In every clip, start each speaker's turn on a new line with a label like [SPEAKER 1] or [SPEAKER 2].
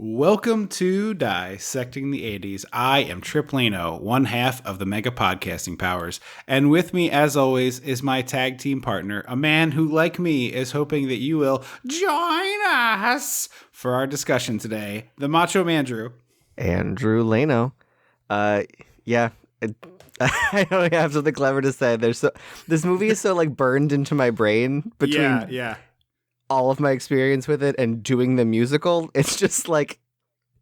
[SPEAKER 1] Welcome to Dissecting the 80s. I am Trip Lano, one half of the Mega Podcasting Powers. And with me, as always, is my tag team partner, a man who, like me, is hoping that you will join us for our discussion today, the Macho Man Drew.
[SPEAKER 2] Andrew Lano. I don't have something clever to say. This movie is so like burned into my brain between all of my experience with it and doing the musical. It's just like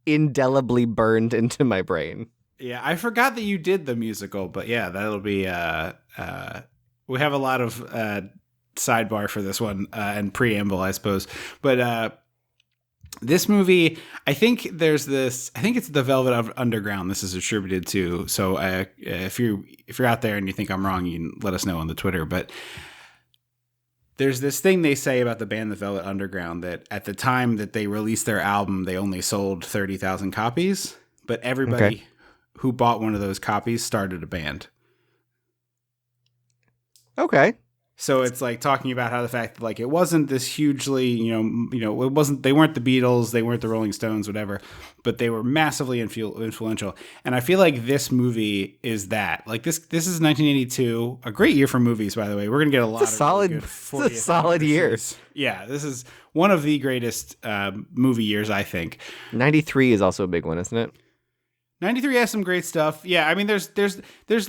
[SPEAKER 2] indelibly burned into my brain.
[SPEAKER 1] Yeah, I forgot that you did the musical, but yeah, that'll be we have a lot of sidebar for this one and preamble, I suppose. But this movie, I think it's the Velvet Underground this is attributed to. So if you're out there and you think I'm wrong, you can let us know on the Twitter. But there's this thing they say about the band The Velvet Underground that at the time that they released their album, they only sold 30,000 copies, but everybody who bought one of those copies started a band.
[SPEAKER 2] Okay.
[SPEAKER 1] So it's like talking about how the fact that like it wasn't this hugely, it wasn't, they weren't the Beatles, they weren't the Rolling Stones, whatever, but they were massively influential. And I feel like this movie is that. Like this is 1982, a great year for movies, by the way. We're gonna get a lot of
[SPEAKER 2] solid years.
[SPEAKER 1] Yeah, this is one of the greatest movie years, I think.
[SPEAKER 2] 93 is also a big one, isn't it?
[SPEAKER 1] 93 has some great stuff. Yeah, I mean, there's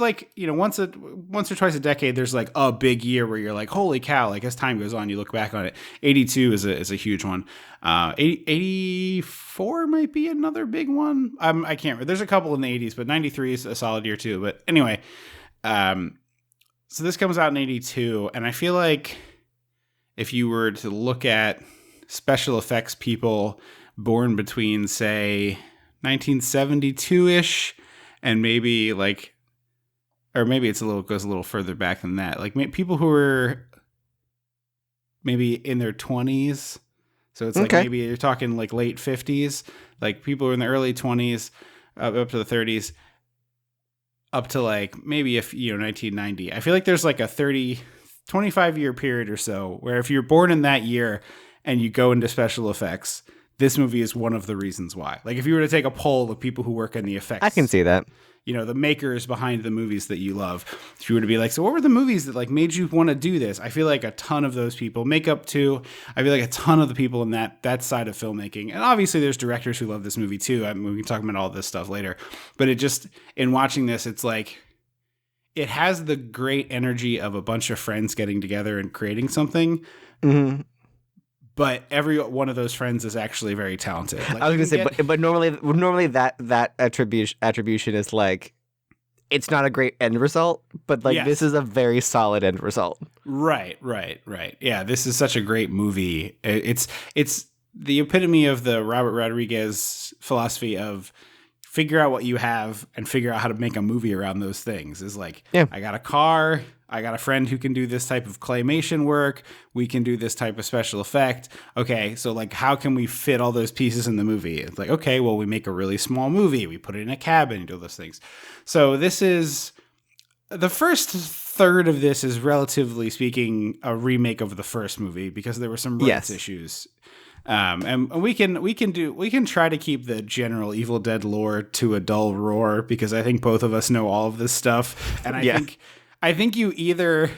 [SPEAKER 1] like, once or twice a decade, there's like a big year where you're like, holy cow! Like as time goes on, you look back on it. 82 is a huge one. 84 might be another big one. I can't remember. There's a couple in the 80s, but 93 is a solid year too. But anyway, so this comes out in 82, and I feel like if you were to look at special effects people born between, say, 1972-ish, and maybe like, or maybe goes a little further back than that. Like people who were maybe in their 20s. So it's like maybe you're talking like late 50s, like people who are in the early 20s, up to the 30s, up to like maybe 1990. I feel like there's like a 25 year period or so where if you're born in that year and you go into special effects, this movie is one of the reasons why. Like if you were to take a poll of people who work in the effects,
[SPEAKER 2] I can see that.
[SPEAKER 1] The makers behind the movies that you love. If you were to be like, so what were the movies that like made you want to do this? I feel like a ton of those people, makeup too. I feel like a ton of the people in that side of filmmaking. And obviously there's directors who love this movie too. I mean, we can talk about all this stuff later, but it just, in watching this, it's like, it has the great energy of a bunch of friends getting together and creating something. Mm-hmm. But every one of those friends is actually very talented. Like,
[SPEAKER 2] I was going to say, but normally that attribution is like, it's not a great end result, but like this is a very solid end result.
[SPEAKER 1] Right. Yeah, this is such a great movie. It's the epitome of the Robert Rodriguez philosophy of figure out what you have and figure out how to make a movie around those things. Is like, I got a car. I got a friend who can do this type of claymation work. We can do this type of special effect. Okay, so like how can we fit all those pieces in the movie? It's like, okay, well, we make a really small movie. We put it in a cabin and do those things. So this is, the first third of this is relatively speaking a remake of the first movie because there were some rights issues. And we can try to keep the general Evil Dead lore to a dull roar because I think both of us know all of this stuff. And I think you either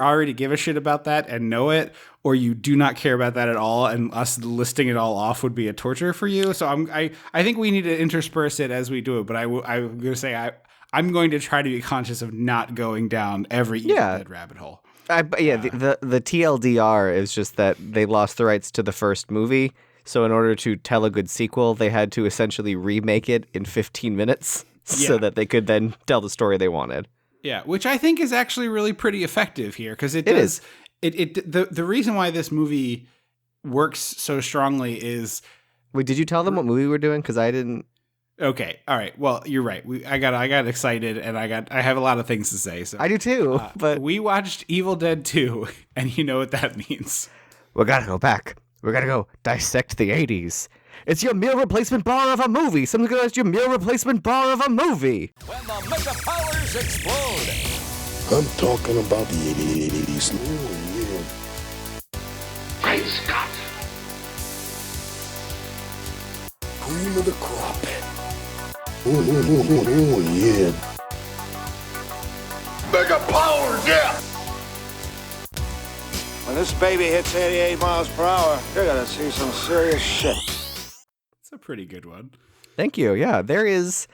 [SPEAKER 1] already give a shit about that and know it, or you do not care about that at all, and us listing it all off would be a torture for you. So I think we need to intersperse it as we do it. But I'm going to say I'm going to try to be conscious of not going down every Evil Dead rabbit hole.
[SPEAKER 2] The TLDR is just that they lost the rights to the first movie. So in order to tell a good sequel, they had to essentially remake it in 15 minutes so that they could then tell the story they wanted.
[SPEAKER 1] Yeah, which I think is actually really pretty effective here because the reason why this movie works so strongly is.
[SPEAKER 2] Wait, did you tell them what movie we were doing? Because I didn't.
[SPEAKER 1] Okay, all right. Well, you're right. I got excited and I have a lot of things to say. So
[SPEAKER 2] I do too. But
[SPEAKER 1] we watched Evil Dead 2, and you know what that means.
[SPEAKER 2] We gotta go back. We gotta go dissect the 80s. It's your meal replacement bar of a movie. Something like your meal replacement bar of a movie.
[SPEAKER 3] When the mega powers explode.
[SPEAKER 4] I'm talking about the 80s. Oh, yeah.
[SPEAKER 5] Great Scott!
[SPEAKER 4] cream of the crop. Oh, yeah. Mega powers, yeah!
[SPEAKER 5] When this baby hits 88 miles per hour, you're gonna see some serious shit.
[SPEAKER 1] It's a pretty good one.
[SPEAKER 2] Thank you. Yeah, there is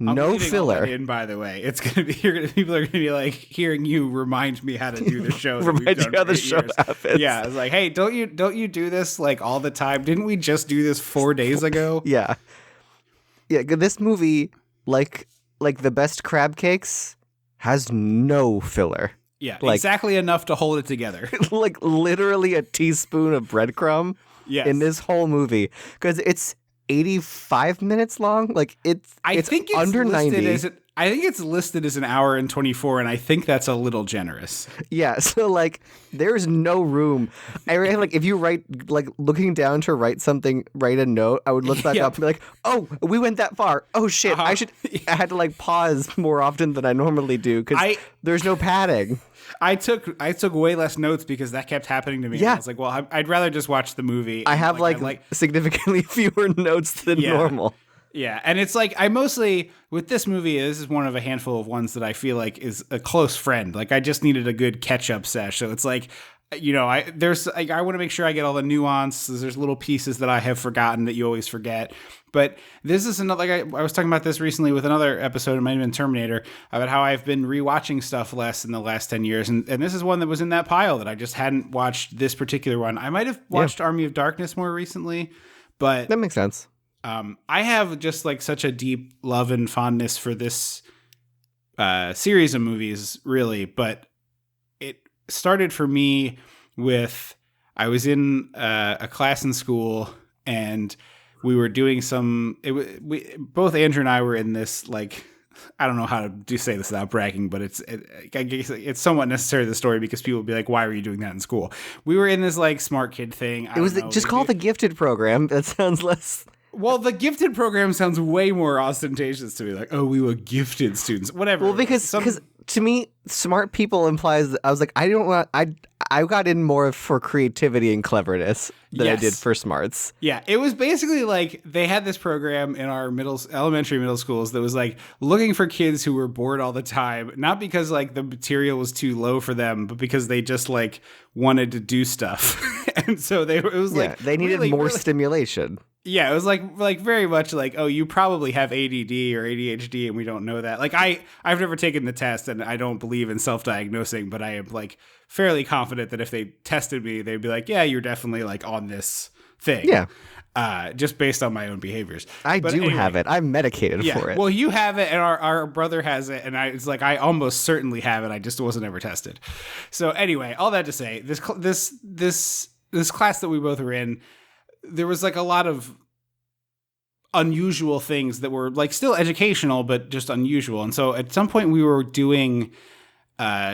[SPEAKER 1] I'm
[SPEAKER 2] no
[SPEAKER 1] leaving all that
[SPEAKER 2] filler.
[SPEAKER 1] in, by the way, it's gonna be people are gonna be like hearing you remind me how to do the show. that we've
[SPEAKER 2] Remind
[SPEAKER 1] done
[SPEAKER 2] you how
[SPEAKER 1] for
[SPEAKER 2] the
[SPEAKER 1] 8
[SPEAKER 2] show
[SPEAKER 1] years.
[SPEAKER 2] happens.
[SPEAKER 1] Yeah, it's like, hey, don't you do this like all the time? Didn't we just do this 4 days ago?
[SPEAKER 2] Yeah. Yeah, this movie, like the best crab cakes, has no filler.
[SPEAKER 1] Yeah,
[SPEAKER 2] Like-
[SPEAKER 1] exactly enough to hold it together.
[SPEAKER 2] Like literally a teaspoon of breadcrumb
[SPEAKER 1] Yes.
[SPEAKER 2] in this whole movie. Because it's 85 minutes long. Like it's
[SPEAKER 1] think it's
[SPEAKER 2] under
[SPEAKER 1] listed
[SPEAKER 2] 90.
[SPEAKER 1] I think it's listed as an hour and 24, and I think that's a little generous.
[SPEAKER 2] Yeah, so like there's no room. I reckon, like if you like looking down to write a note, I would look back
[SPEAKER 1] Yeah.
[SPEAKER 2] up and be like, "Oh, we went that far. Oh shit, I had to like pause more often than I normally do because there's no padding."
[SPEAKER 1] I took way less notes because that kept happening to me.
[SPEAKER 2] Yeah.
[SPEAKER 1] I was like, well, I'd rather just watch the movie.
[SPEAKER 2] I have significantly fewer notes than
[SPEAKER 1] Yeah.
[SPEAKER 2] normal.
[SPEAKER 1] Yeah, and it's like I mostly with this movie. This is one of a handful of ones that I feel like is a close friend. Like I just needed a good catch-up sesh. So it's like, you know, I want to make sure I get all the nuances. There's little pieces that I have forgotten that you always forget. But this is another. Like I was talking about this recently with another episode. It might have been Terminator about how I've been rewatching stuff less in the last 10 years, and this is one that was in that pile that I just hadn't watched. This particular one, I might have watched Army of Darkness more recently, but
[SPEAKER 2] That makes sense.
[SPEAKER 1] I have just like such a deep love and fondness for this series of movies, really. But it started for me with I was in a class in school and we were doing both Andrew and I were in this like. I don't know how to say this without bragging, but I guess it's somewhat necessary to the story because people will be like, why were you doing that in school? We were in this like smart kid thing.
[SPEAKER 2] It was just called the gifted program. That sounds less.
[SPEAKER 1] Well, the gifted program sounds way more ostentatious to me. Like, oh, we were gifted students. Whatever.
[SPEAKER 2] Well, because to me, smart people implies that I was like, I got in more for creativity and cleverness than I did for smarts.
[SPEAKER 1] Yeah, it was basically like they had this program in our elementary, middle schools that was like looking for kids who were bored all the time, not because like the material was too low for them, but because they just like wanted to do stuff. And so it was like
[SPEAKER 2] they needed
[SPEAKER 1] really,
[SPEAKER 2] more
[SPEAKER 1] really,
[SPEAKER 2] stimulation.
[SPEAKER 1] Yeah, it was like very much like, oh, you probably have ADD or ADHD and we don't know that. Like I've never taken the test and I don't believe in self-diagnosing, but I am like fairly confident that if they tested me, they'd be like, yeah, you're definitely like on this thing.
[SPEAKER 2] Yeah.
[SPEAKER 1] Just based on my own behaviors.
[SPEAKER 2] I do have it. I'm medicated for it.
[SPEAKER 1] Well, you have it and our brother has it. And it's like, I almost certainly have it. I just wasn't ever tested. So anyway, all that to say, this class that we both were in, there was like a lot of unusual things that were like still educational, but just unusual. And so at some point we were doing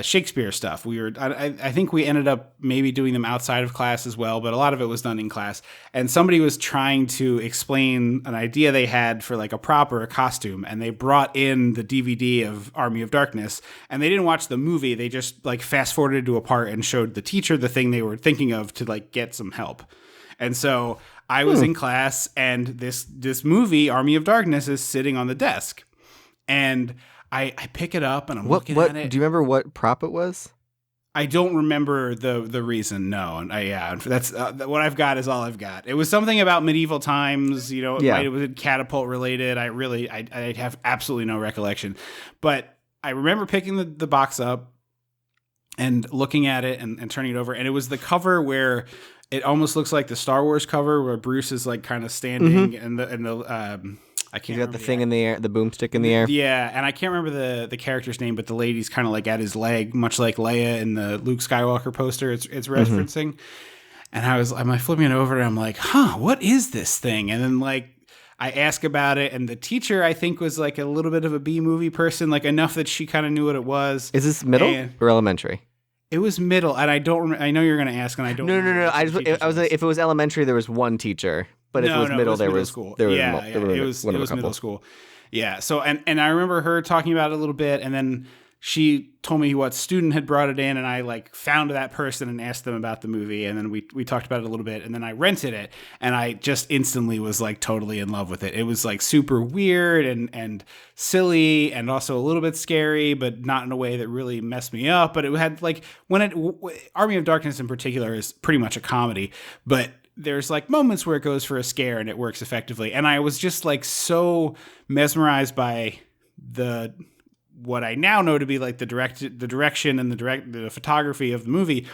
[SPEAKER 1] Shakespeare stuff. I think we ended up maybe doing them outside of class as well, but a lot of it was done in class. And somebody was trying to explain an idea they had for like a prop or a costume. And they brought in the DVD of Army of Darkness and they didn't watch the movie. They just like fast forwarded to a part and showed the teacher the thing they were thinking of to like get some help. And so I was in class and this movie, Army of Darkness, is sitting on the desk. And I pick it up and I'm looking at it.
[SPEAKER 2] Do you remember what prop it was?
[SPEAKER 1] I don't remember the reason. No. And that's what I've got is all I've got. It was something about medieval times, you know, it was catapult related. I have absolutely no recollection, but I remember picking the box up and looking at it and turning it over. And it was the cover where it almost looks like the Star Wars cover where Bruce is like kind of standing and the I can't remember.
[SPEAKER 2] You got the thing in the air, the boomstick in the air.
[SPEAKER 1] Yeah, and I can't remember the character's name, but the lady's kind of like at his leg, much like Leia in the Luke Skywalker poster. It's referencing. And I'm like flipping it over and I'm like, what is this thing? And then like I ask about it, and the teacher I think was like a little bit of a B movie person, like enough that she kind of knew what it was.
[SPEAKER 2] Is this middle or elementary?
[SPEAKER 1] It was middle, and I don't remember. I know you're going to ask, and I don't.
[SPEAKER 2] No. I was like, if it was elementary, there was one teacher, but if it was middle, there was
[SPEAKER 1] school.
[SPEAKER 2] It
[SPEAKER 1] was middle school. Yeah. So and I remember her talking about it a little bit, and then she told me what student had brought it in, and I like found that person and asked them about the movie, and then we talked about it a little bit, and then I rented it, and I just instantly was like totally in love with it. It was like super weird and silly, and also a little bit scary, but not in a way that really messed me up. But it had like Army of Darkness in particular is pretty much a comedy, but there's like moments where it goes for a scare and it works effectively. And I was just like so mesmerized by what I now know to be like the direction and the photography of the movie.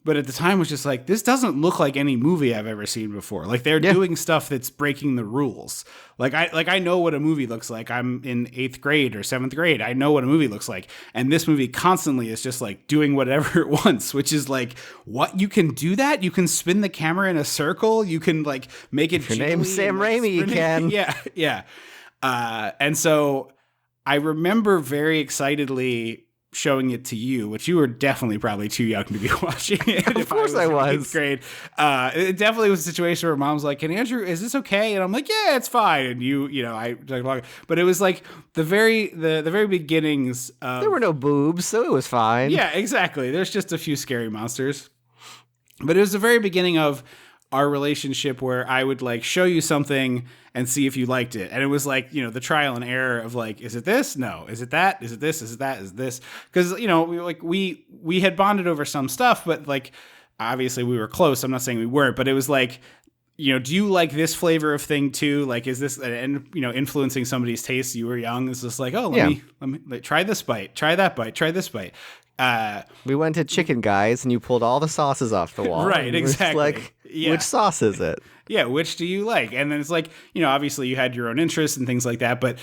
[SPEAKER 1] But at the time was just like, this doesn't look like any movie I've ever seen before. Like they're doing stuff that's breaking the rules. Like I know what a movie looks like. I'm in 8th grade or 7th grade. I know what a movie looks like. And this movie constantly is just like doing whatever it wants, which is like, what? You can do that? You can spin the camera in a circle. You can like make it.
[SPEAKER 2] If your name's Sam Raimi, you can.
[SPEAKER 1] Yeah. And so I remember very excitedly showing it to you, which you were definitely probably too young to be watching it.
[SPEAKER 2] Of course I was.
[SPEAKER 1] In 8th grade. It definitely was a situation where mom's like, "Can Andrew, is this okay?" And I'm like, "Yeah, it's fine." And but it was like the very beginnings of,
[SPEAKER 2] there were no boobs, so it was fine.
[SPEAKER 1] Yeah, exactly. There's just a few scary monsters. But it was the very beginning of our relationship where I would like show you something and see if you liked it. And it was like, the trial and error of like, is it this? No. Is it that? Is it this? Is it that? Is it this? Because, we had bonded over some stuff, but like, obviously we were close. I'm not saying we weren't, but it was like, do you like this flavor of thing too? Like, is this, and influencing somebody's taste? You were young. It's just like, oh, let me try this bite, try that bite, try this bite.
[SPEAKER 2] We went to Chicken Guys and you pulled all the sauces off the wall.
[SPEAKER 1] Right, exactly.
[SPEAKER 2] Like, which sauce is it?
[SPEAKER 1] Yeah, which do you like? And then it's like, obviously you had your own interests and things like that, but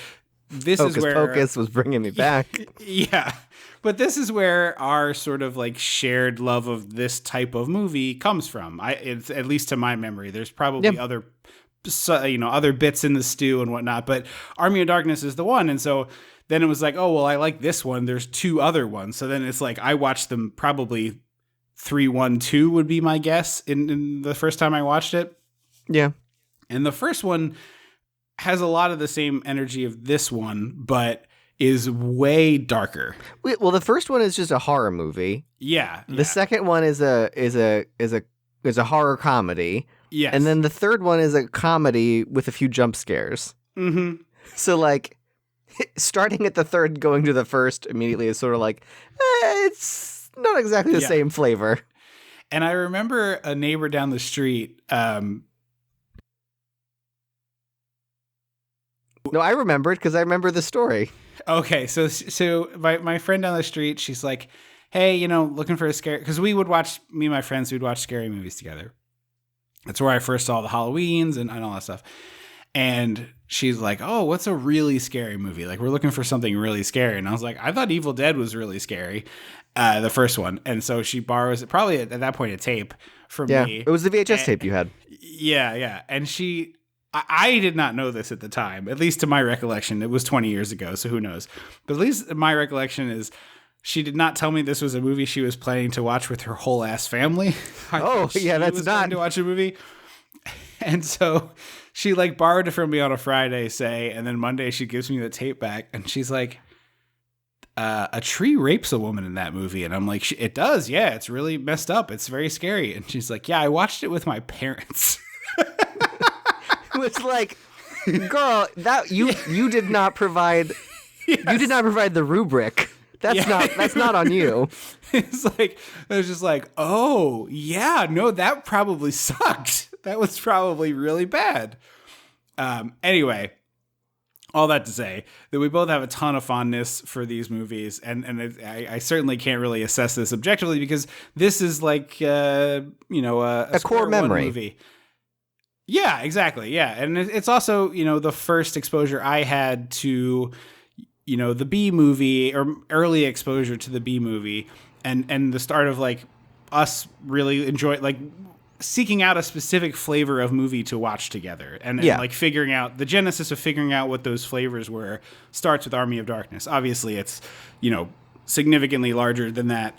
[SPEAKER 1] this
[SPEAKER 2] Hocus
[SPEAKER 1] is where
[SPEAKER 2] Pocus was bringing me back.
[SPEAKER 1] Yeah. But this is where our sort of like shared love of this type of movie comes from. It's at least to my memory. There's probably other bits in the stew and whatnot, but Army of Darkness is the one. And so then it was like, oh, well, I like this one. There's 2 other ones. So then it's like I watched them probably 3, 1, 2 would be my guess in the first time I watched it.
[SPEAKER 2] Yeah.
[SPEAKER 1] And the first one has a lot of the same energy of this one, but is way darker.
[SPEAKER 2] Well, the first one is just a horror movie.
[SPEAKER 1] Yeah.
[SPEAKER 2] The second one is a horror comedy.
[SPEAKER 1] Yes.
[SPEAKER 2] And then the third one is a comedy with a few jump scares.
[SPEAKER 1] Mm-hmm.
[SPEAKER 2] So like starting at the third, going to the first immediately is sort of like, it's not exactly the same flavor.
[SPEAKER 1] And I remember a neighbor down the street.
[SPEAKER 2] No, I remember it because I remember the story.
[SPEAKER 1] Okay, so my friend down the street, she's like, hey, looking for a scary, because me and my friends, we'd watch scary movies together. That's where I first saw the Halloweens and all that stuff. And she's like, oh, what's a really scary movie? Like, we're looking for something really scary. And I was like, I thought Evil Dead was really scary, the first one. And so she borrows, probably at that point, a tape from me.
[SPEAKER 2] It was the VHS tape you had.
[SPEAKER 1] Yeah. And I did not know this at the time, at least to my recollection. It was 20 years ago, so who knows? But at least my recollection is she did not tell me this was a movie she was planning to watch with her whole ass family.
[SPEAKER 2] That's not
[SPEAKER 1] to watch a movie. And so she like borrowed it from me on a Friday, and then Monday she gives me the tape back, and she's like, a tree rapes a woman in that movie. And I'm like, it does. Yeah, it's really messed up. It's very scary. And she's like, yeah, I watched it with my parents.
[SPEAKER 2] It's like, girl, that you did not provide. Yes. You did not provide the rubric. That's not on you.
[SPEAKER 1] It's like, I was just like, oh yeah, no, that probably sucked. That was probably really bad. Anyway, all that to say that we both have a ton of fondness for these movies, and I certainly can't really assess this objectively because this is like a
[SPEAKER 2] core memory
[SPEAKER 1] movie. Yeah, exactly. Yeah, and it's also the first exposure I had to the B movie, or early exposure to the B movie, and the start of like us really enjoy like seeking out a specific flavor of movie to watch together, and like figuring out the genesis of figuring out what those flavors were starts with Army of Darkness. Obviously, it's significantly larger than that.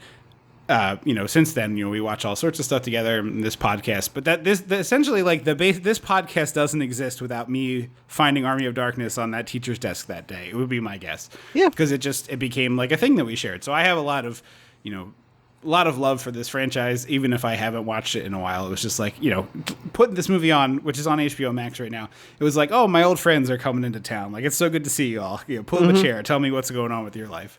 [SPEAKER 1] since then, we watch all sorts of stuff together in this podcast. But essentially, like this podcast doesn't exist without me finding Army of Darkness on that teacher's desk that day. It would be my guess.
[SPEAKER 2] Yeah,
[SPEAKER 1] because it became like a thing that we shared. So I have a lot of love for this franchise, even if I haven't watched it in a while. It was just like, putting this movie on, which is on HBO Max right now. It was like, oh, my old friends are coming into town. Like, it's so good to see you all. Pull up a chair. Tell me what's going on with your life.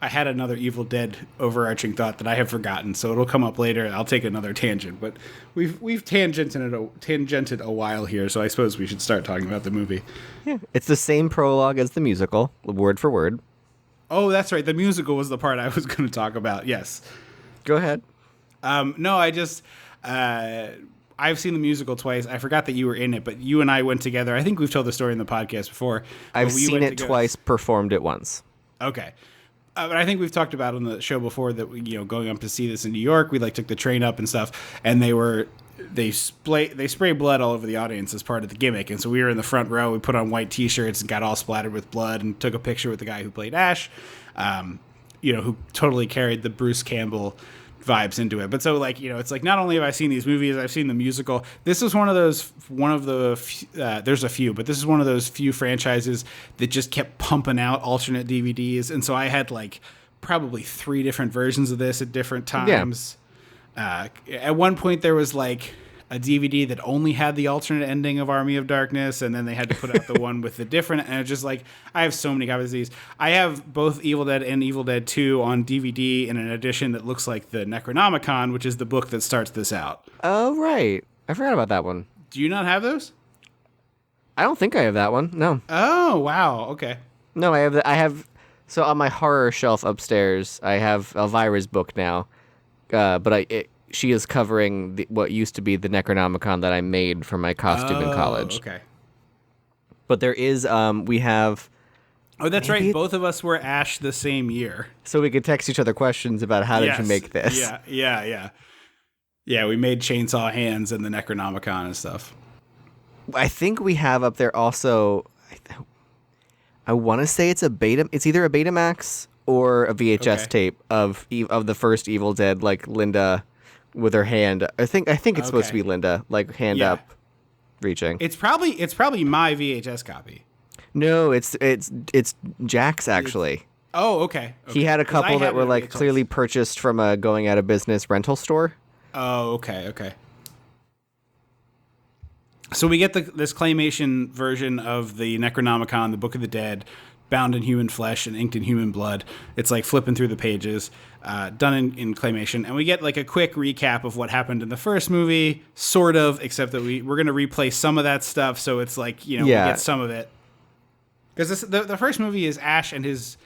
[SPEAKER 1] I had another Evil Dead overarching thought that I have forgotten, so it'll come up later. I'll take another tangent, but we've tangented a while here, so I suppose we should start talking about the movie.
[SPEAKER 2] Yeah, it's the same prologue as the musical, word for word.
[SPEAKER 1] Oh, that's right. The musical was the part I was going to talk about. Yes.
[SPEAKER 2] Go ahead.
[SPEAKER 1] No, I've seen the musical twice. I forgot that you were in it, but you and I went together. I think we've told the story in the podcast before.
[SPEAKER 2] I've seen it twice, performed it once.
[SPEAKER 1] Okay. But I think we've talked about on the show before that going up to see this in New York, we took the train up and stuff, and they spray blood all over the audience as part of the gimmick. And so we were in the front row. We put on white T-shirts and got all splattered with blood, and took a picture with the guy who played Ash, who totally carried the Bruce Campbell vibes into it. But so it's like, not only have I seen these movies, I've seen the musical. This is one of the there's a few, but this is one of those few franchises that just kept pumping out alternate DVDs. And so I had probably 3 different versions of this at different times. Yeah. At one point there was a DVD that only had the alternate ending of Army of Darkness, and then they had to put out the one with the different, and it's just I have so many copies of these. I have both Evil Dead and Evil Dead 2 on DVD in an edition that looks like the Necronomicon, which is the book that starts this out.
[SPEAKER 2] Oh, right. I forgot about that one.
[SPEAKER 1] Do you not have those?
[SPEAKER 2] I don't think I have that one, no.
[SPEAKER 1] Oh, wow, okay.
[SPEAKER 2] No, I have, so on my horror shelf upstairs, I have Elvira's book now, but she is covering what used to be the Necronomicon that I made for my costume in college.
[SPEAKER 1] Okay.
[SPEAKER 2] But there is, we have...
[SPEAKER 1] Oh, that's right. Both of us were Ash the same year.
[SPEAKER 2] So we could text each other questions about how did you make this.
[SPEAKER 1] Yeah. Yeah, we made chainsaw hands and the Necronomicon and stuff.
[SPEAKER 2] I think we have up there also... I want to say it's either a Betamax or a VHS tape of the first Evil Dead, Linda... with her hand. I think it's supposed to be Linda, hand up, reaching.
[SPEAKER 1] It's probably my VHS copy.
[SPEAKER 2] No, it's Jack's actually.
[SPEAKER 1] Okay.
[SPEAKER 2] He had a couple that were clearly purchased from a going out of business rental store.
[SPEAKER 1] Oh, okay. So we get this claymation version of the Necronomicon, the Book of the Dead, bound in human flesh and inked in human blood. It's flipping through the pages, done in claymation. And we get a quick recap of what happened in the first movie, sort of, except that we're going to replay some of that stuff. So it's we get some of it. Because the first movie is Ash and his...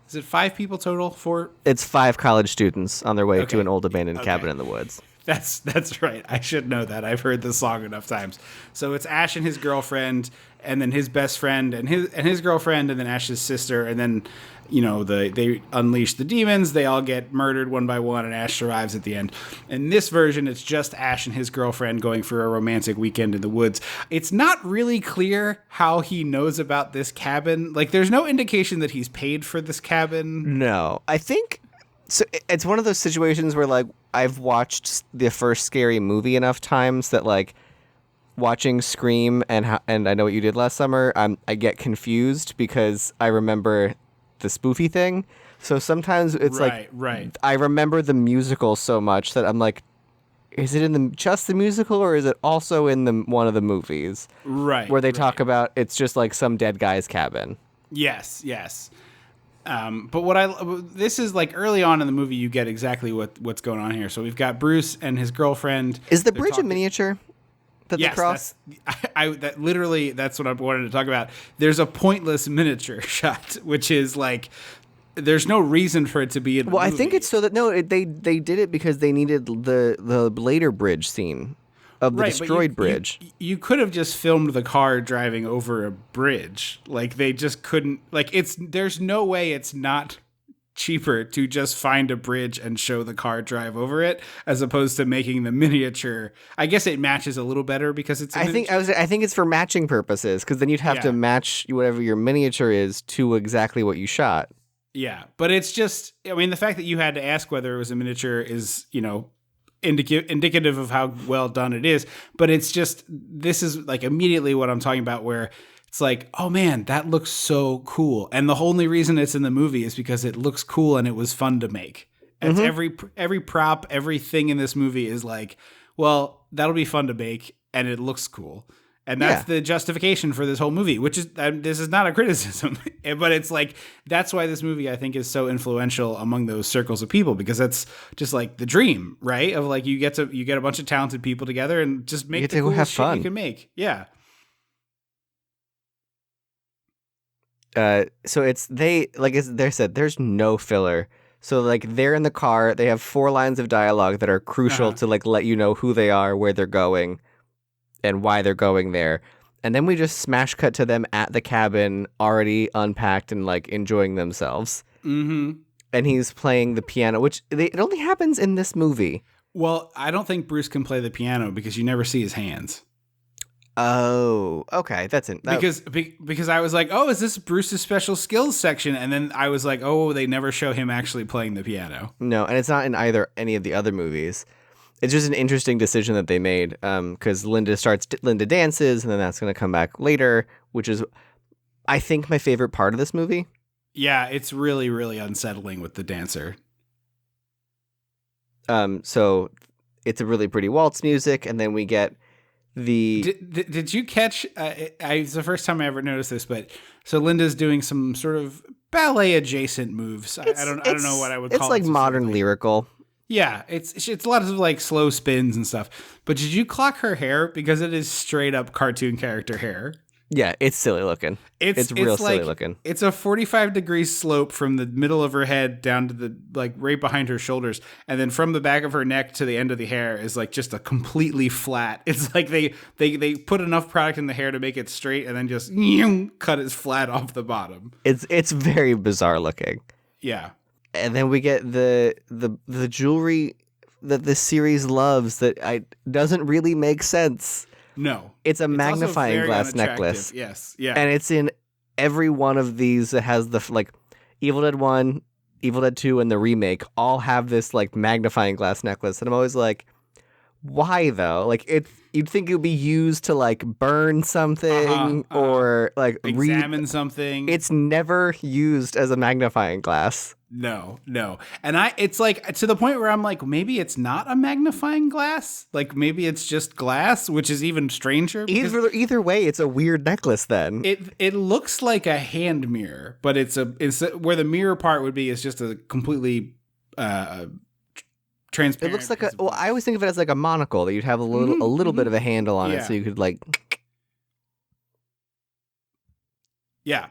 [SPEAKER 1] Is it 5 people total? 4?
[SPEAKER 2] It's 5 college students on their way to an old abandoned cabin in the woods.
[SPEAKER 1] That's right. I should know that. I've heard this song enough times. So it's Ash and his girlfriend, and then his best friend and his girlfriend, and then Ash's sister, and then they unleash the demons. They all get murdered one by one, and Ash survives at the end. In this version, it's just Ash and his girlfriend going for a romantic weekend in the woods. It's not really clear how he knows about this cabin. There's no indication that he's paid for this cabin.
[SPEAKER 2] No, I think so. It's one of those situations where I've watched the first Scary Movie enough times that watching Scream and I Know What You Did Last Summer, I get confused because I remember the spoofy thing. So sometimes it's
[SPEAKER 1] right.
[SPEAKER 2] I remember the musical so much that I'm is it in just the musical or is it also in one of the movies?
[SPEAKER 1] Right.
[SPEAKER 2] Where they talk about it's just some dead guy's cabin.
[SPEAKER 1] Yes. But this is early on in the movie, you get exactly what's going on here. So we've got Bruce and his girlfriend.
[SPEAKER 2] Is the bridge a miniature that they cross?
[SPEAKER 1] That's what I wanted to talk about. There's a pointless miniature shot, which is there's no reason for it to be in the movie.
[SPEAKER 2] I think it's so that they did it because they needed the later bridge scene of the destroyed bridge.
[SPEAKER 1] You could have just filmed the car driving over a bridge. They just couldn't. There's no way it's not cheaper to just find a bridge and show the car drive over it, as opposed to making the miniature. I guess it matches a little better because it's.
[SPEAKER 2] I think it's for matching purposes, because then you'd have to match whatever your miniature is to exactly what you shot.
[SPEAKER 1] Yeah, but it's just, I mean, the fact that you had to ask whether it was a miniature is, indicative of how well done it is. But it's just, this is like immediately what I'm talking about, where it's like, oh man, that looks so cool. And the only reason it's in the movie is because it looks cool and it was fun to make. It's every prop, everything in this movie is like, well, that'll be fun to make and it looks cool. And that's the justification for this whole movie, which is, this is not a criticism, but it's like, that's why this movie, I think, is so influential among those circles of people, because that's just like the dream, right? Of like, you get a bunch of talented people together and just make the coolest shit you can make. Yeah.
[SPEAKER 2] So they said, there's no filler. So like they're in the car, they have 4 lines of dialogue that are crucial to like let you know who they are, where they're going, and why they're going there. And then we just smash cut to them at the cabin, already unpacked and like enjoying themselves. Mm-hmm. And he's playing the piano, which it only happens in this movie.
[SPEAKER 1] Well, I don't think Bruce can play the piano because you never see his hands.
[SPEAKER 2] Oh, okay. That's it.
[SPEAKER 1] Because I was like, oh, is this Bruce's special skills section? And then I was like, oh, they never show him actually playing the piano.
[SPEAKER 2] No, and it's not in any of the other movies. It's just an interesting decision that they made, because Linda dances, and then that's going to come back later, which is, I think, my favorite part of this movie.
[SPEAKER 1] Yeah, it's really, really unsettling with the dancer.
[SPEAKER 2] So it's a really pretty waltz music, and then we get the...
[SPEAKER 1] Did you catch, it's the first time I ever noticed this, but so Linda's doing some sort of ballet-adjacent moves. I don't know what I would call it.
[SPEAKER 2] It's like modern lyrical.
[SPEAKER 1] Yeah, it's a lot of like slow spins and stuff. But did you clock her hair? Because it is straight up cartoon character hair.
[SPEAKER 2] Yeah, it's silly looking. It's real silly looking.
[SPEAKER 1] It's a 45-degree slope from the middle of her head down to the like right behind her shoulders, and then from the back of her neck to the end of the hair is like just a completely flat. It's like they put enough product in the hair to make it straight, and then just cut it flat off the bottom.
[SPEAKER 2] It's very bizarre looking.
[SPEAKER 1] Yeah.
[SPEAKER 2] And then we get the jewelry that this series loves that doesn't really make sense.
[SPEAKER 1] No.
[SPEAKER 2] It's a magnifying glass necklace.
[SPEAKER 1] Yes. Yeah.
[SPEAKER 2] And it's in every one of these that has the like Evil Dead 1, Evil Dead 2, and the remake all have this like magnifying glass necklace. And I'm always like, why though? Like you'd think it would be used to like burn something or like
[SPEAKER 1] examine something.
[SPEAKER 2] It's never used as a magnifying glass.
[SPEAKER 1] No. And it's like to the point where I'm like, maybe it's not a magnifying glass. Like maybe it's just glass, which is even stranger.
[SPEAKER 2] Either way, it's a weird necklace then.
[SPEAKER 1] It looks like a hand mirror, but it's where the mirror part would be is just a completely transparent.
[SPEAKER 2] It looks like I always think of it as like a monocle that you'd have a little bit of a handle on it, so you could like.
[SPEAKER 1] Yeah.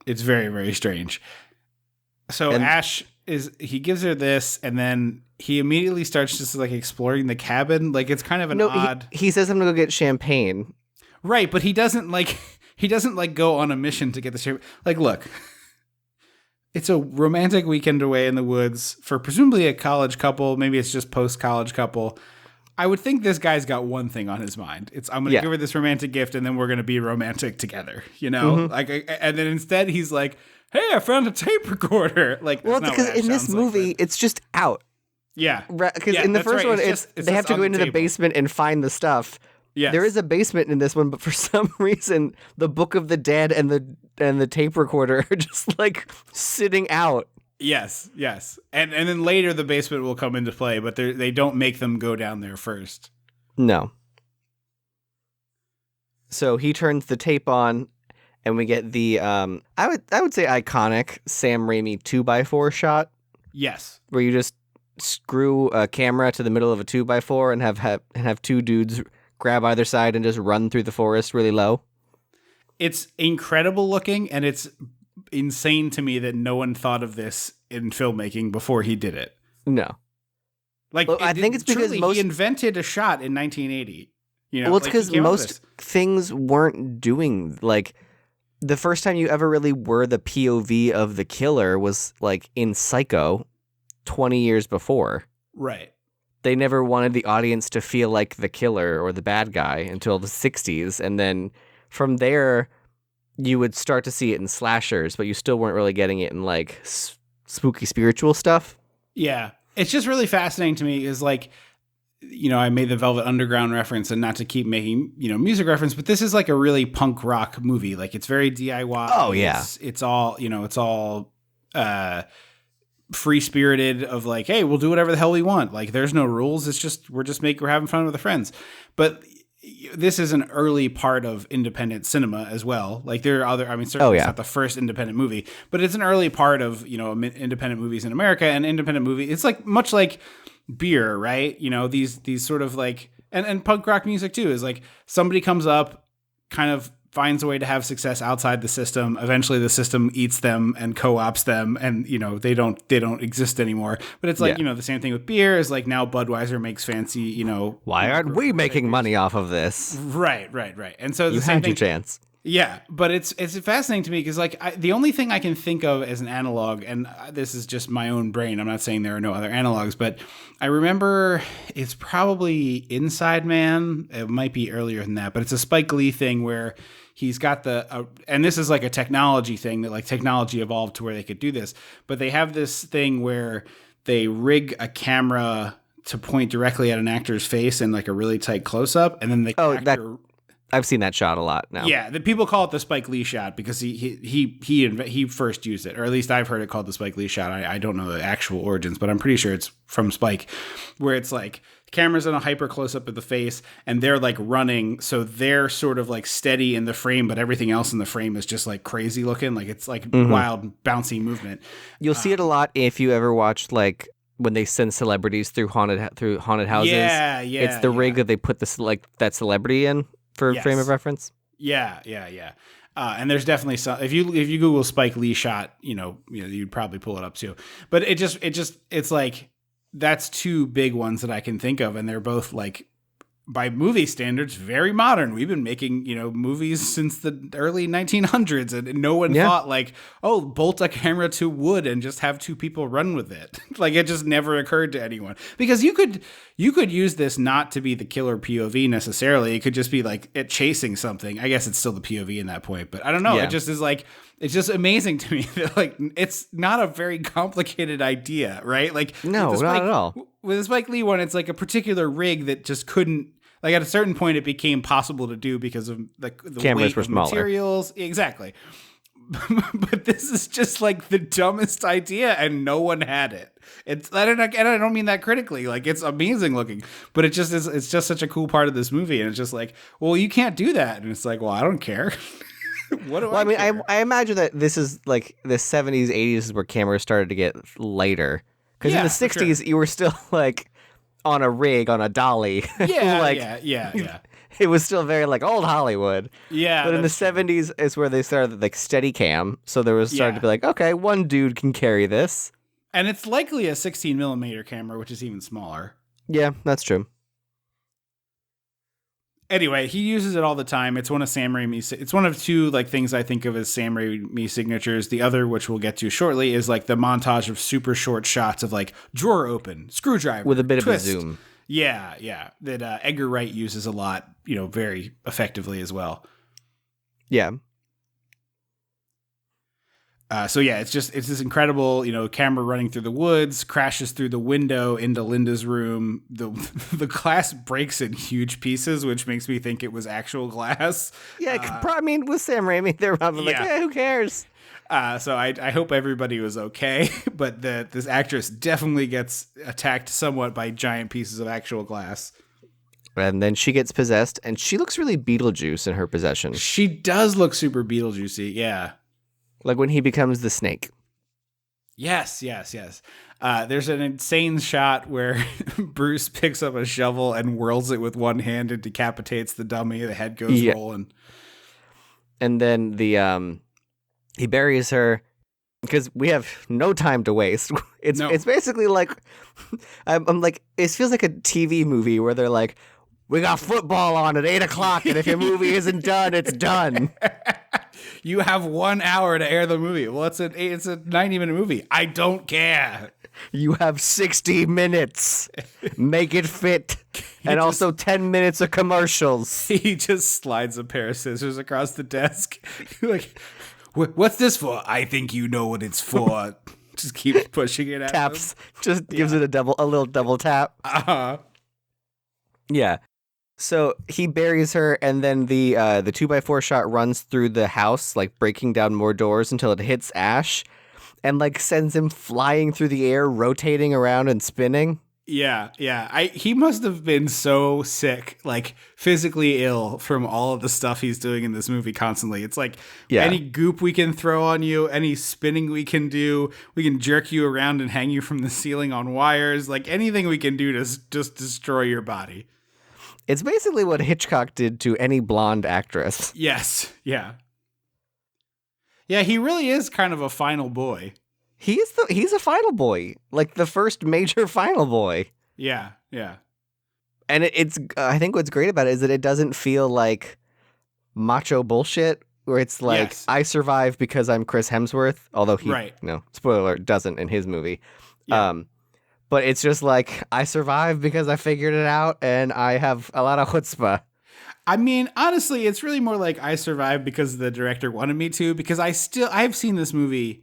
[SPEAKER 1] It's very, very strange. So Ash he gives her this, and then he immediately starts just like exploring the cabin. Like it's kind of an odd.
[SPEAKER 2] He says I'm gonna go get champagne.
[SPEAKER 1] Right, but he doesn't go on a mission to get the champagne. Like, look, it's a romantic weekend away in the woods for presumably a college couple. Maybe it's just post-college couple. I would think this guy's got one thing on his mind. I'm going to give her this romantic gift, and then we're going to be romantic together, you know? Mm-hmm. Like, and then instead he's like, hey, I found a tape recorder. Like,
[SPEAKER 2] well, because in this movie, it's just out.
[SPEAKER 1] Yeah.
[SPEAKER 2] Because in the first one, they have to go into the basement and find the stuff. Yes. There is a basement in this one, but for some reason, the Book of the Dead and the tape recorder are just like sitting out.
[SPEAKER 1] Yes. And then later the basement will come into play, but they don't make them go down there first.
[SPEAKER 2] No. So he turns the tape on, and we get the I would say iconic Sam Raimi 2x4 shot.
[SPEAKER 1] Yes.
[SPEAKER 2] Where you just screw a camera to the middle of a 2x4 and have two dudes grab either side and just run through the forest really low.
[SPEAKER 1] It's incredible looking, and it's insane to me that no one thought of this in filmmaking before he did it.
[SPEAKER 2] No.
[SPEAKER 1] Like, well, I think it's because he invented a shot in 1980. You know,
[SPEAKER 2] well, it's because most things weren't doing, like, the first time you ever really were the POV of the killer was, like, in Psycho 20 years before.
[SPEAKER 1] Right.
[SPEAKER 2] They never wanted the audience to feel like the killer or the bad guy until the 60s, and then from there, you would start to see it in slashers, but you still weren't really getting it in like spooky spiritual stuff.
[SPEAKER 1] Yeah. It's just really fascinating to me is like, I made the Velvet Underground reference, and not to keep making, music reference, but this is like a really punk rock movie. Like it's very DIY.
[SPEAKER 2] Oh yeah.
[SPEAKER 1] It's all, it's all, free spirited of like, hey, we'll do whatever the hell we want. Like there's no rules. It's just, we're having fun with the friends. But this is an early part of independent cinema as well. Like there are other, certainly it's not the first independent movie, but it's an early part of, independent movies in America. And independent movie, it's like much like beer, right? These sort of like, and punk rock music too, is like somebody comes up, kind of finds a way to have success outside the system. Eventually the system eats them and co-ops them, and they don't exist anymore. But it's like, the same thing with beer is like now Budweiser makes fancy,
[SPEAKER 2] why aren't we making money off of this?
[SPEAKER 1] Right. And so
[SPEAKER 2] you had your chance.
[SPEAKER 1] Yeah, but it's fascinating to me because like the only thing I can think of as an analog, and this is just my own brain, I'm not saying there are no other analogs, but I remember it's probably Inside Man. It might be earlier than that, but it's a Spike Lee thing where he's got and this is like a technology thing that like technology evolved to where they could do this, but they have this thing where they rig a camera to point directly at an actor's face in like a really tight close up, and then the
[SPEAKER 2] I've seen that shot a lot now.
[SPEAKER 1] Yeah, the people call it the Spike Lee shot because he first used it, or at least I've heard it called the Spike Lee shot. I don't know the actual origins, but I'm pretty sure it's from Spike, where it's like camera's in a hyper close up of the face, and they're like running, so they're sort of like steady in the frame, but everything else in the frame is just like crazy looking, like it's like wild bouncy movement.
[SPEAKER 2] You'll see it a lot if you ever watched like when they send celebrities through haunted houses.
[SPEAKER 1] Yeah,
[SPEAKER 2] it's the rig that they put this like that celebrity in. For frame of reference?
[SPEAKER 1] Yeah. And there's definitely some, if you Google Spike Lee shot, you'd probably pull it up too. But it's like, that's two big ones that I can think of. And they're both like, by movie standards, very modern. We've been making, movies since the early 1900s, and no one thought like, oh, bolt a camera to wood and just have two people run with it. Like it just never occurred to anyone, because you could use this not to be the killer POV necessarily. It could just be like it chasing something. I guess it's still the POV in that point, but I don't know. Yeah. It just is like, it's just amazing to me that like it's not a very complicated idea, right? Like
[SPEAKER 2] no, not at all.
[SPEAKER 1] With the Spike Lee one, it's like a particular rig that just couldn't. Like at a certain point, it became possible to do because of the
[SPEAKER 2] cameras
[SPEAKER 1] weight
[SPEAKER 2] were
[SPEAKER 1] of
[SPEAKER 2] smaller.
[SPEAKER 1] Materials. Exactly. But this is just like the dumbest idea, and no one had it. And I don't mean that critically. Like it's amazing looking, but it just is. It's just such a cool part of this movie, and it's just like, well, you can't do that, and it's like, well, I don't care. What do I mean, care?
[SPEAKER 2] I imagine that this is like the 70s, 80s is where cameras started to get lighter, because in the 60s you were still like on a rig, on a dolly.
[SPEAKER 1] Yeah.
[SPEAKER 2] It was still very like old Hollywood.
[SPEAKER 1] Yeah.
[SPEAKER 2] But in the 70s is where they started like steady cam. So there was starting to be like, okay, one dude can carry this.
[SPEAKER 1] And it's likely a 16 millimeter camera, which is even smaller.
[SPEAKER 2] Yeah, that's true.
[SPEAKER 1] Anyway, he uses it all the time. It's one of Sam Raimi's. It's one of two like things I think of as Sam Raimi signatures. The other, which we'll get to shortly, is like the montage of super short shots of like drawer open, screwdriver
[SPEAKER 2] with a bit
[SPEAKER 1] twist.
[SPEAKER 2] of a zoom.
[SPEAKER 1] Yeah. That Edgar Wright uses a lot, very effectively as well.
[SPEAKER 2] Yeah.
[SPEAKER 1] So yeah, it's this incredible, camera running through the woods, crashes through the window into Linda's room. The glass breaks in huge pieces, which makes me think it was actual glass.
[SPEAKER 2] Yeah, with Sam Raimi, they're probably like, who cares?
[SPEAKER 1] So I hope everybody was okay, but this actress definitely gets attacked somewhat by giant pieces of actual glass.
[SPEAKER 2] And then she gets possessed, and she looks really Beetlejuice in her possession.
[SPEAKER 1] She does look super Beetlejuicy, yeah.
[SPEAKER 2] Like when he becomes the snake.
[SPEAKER 1] Yes. There's an insane shot where Bruce picks up a shovel and whirls it with one hand and decapitates the dummy. The head goes rolling. And
[SPEAKER 2] then he buries her because we have no time to waste. It's basically like, I'm like, it feels like a TV movie where they're like, we got football on at 8:00, and if your movie isn't done, it's done.
[SPEAKER 1] You have 1 hour to air the movie. Well, it's a 90-minute movie. I don't care.
[SPEAKER 2] You have 60 minutes. Make it fit. And also 10 minutes of commercials.
[SPEAKER 1] He just slides a pair of scissors across the desk. Like, what's this for? I think you know what it's for. Just keeps pushing it at
[SPEAKER 2] Taps. Just gives it a little double tap.
[SPEAKER 1] Uh-huh.
[SPEAKER 2] Yeah. So he buries her, and then the 2x4 shot runs through the house, like breaking down more doors until it hits Ash, and like sends him flying through the air, rotating around and spinning.
[SPEAKER 1] Yeah. He must have been so sick, like physically ill from all of the stuff he's doing in this movie constantly. It's like any goop we can throw on you, any spinning we can do, we can jerk you around and hang you from the ceiling on wires, like anything we can do to just destroy your body.
[SPEAKER 2] It's basically what Hitchcock did to any blonde actress.
[SPEAKER 1] Yes. Yeah. Yeah, he really is kind of a final boy.
[SPEAKER 2] He's a final boy, like the first major final boy.
[SPEAKER 1] Yeah.
[SPEAKER 2] And it's I think what's great about it is that it doesn't feel like macho bullshit where it's like I survive because I'm Chris Hemsworth, although he spoiler alert, doesn't in his movie.
[SPEAKER 1] Yeah.
[SPEAKER 2] But it's just like, I survived because I figured it out and I have a lot of chutzpah.
[SPEAKER 1] I mean, honestly, it's really more like I survived because the director wanted me to, because I've seen this movie,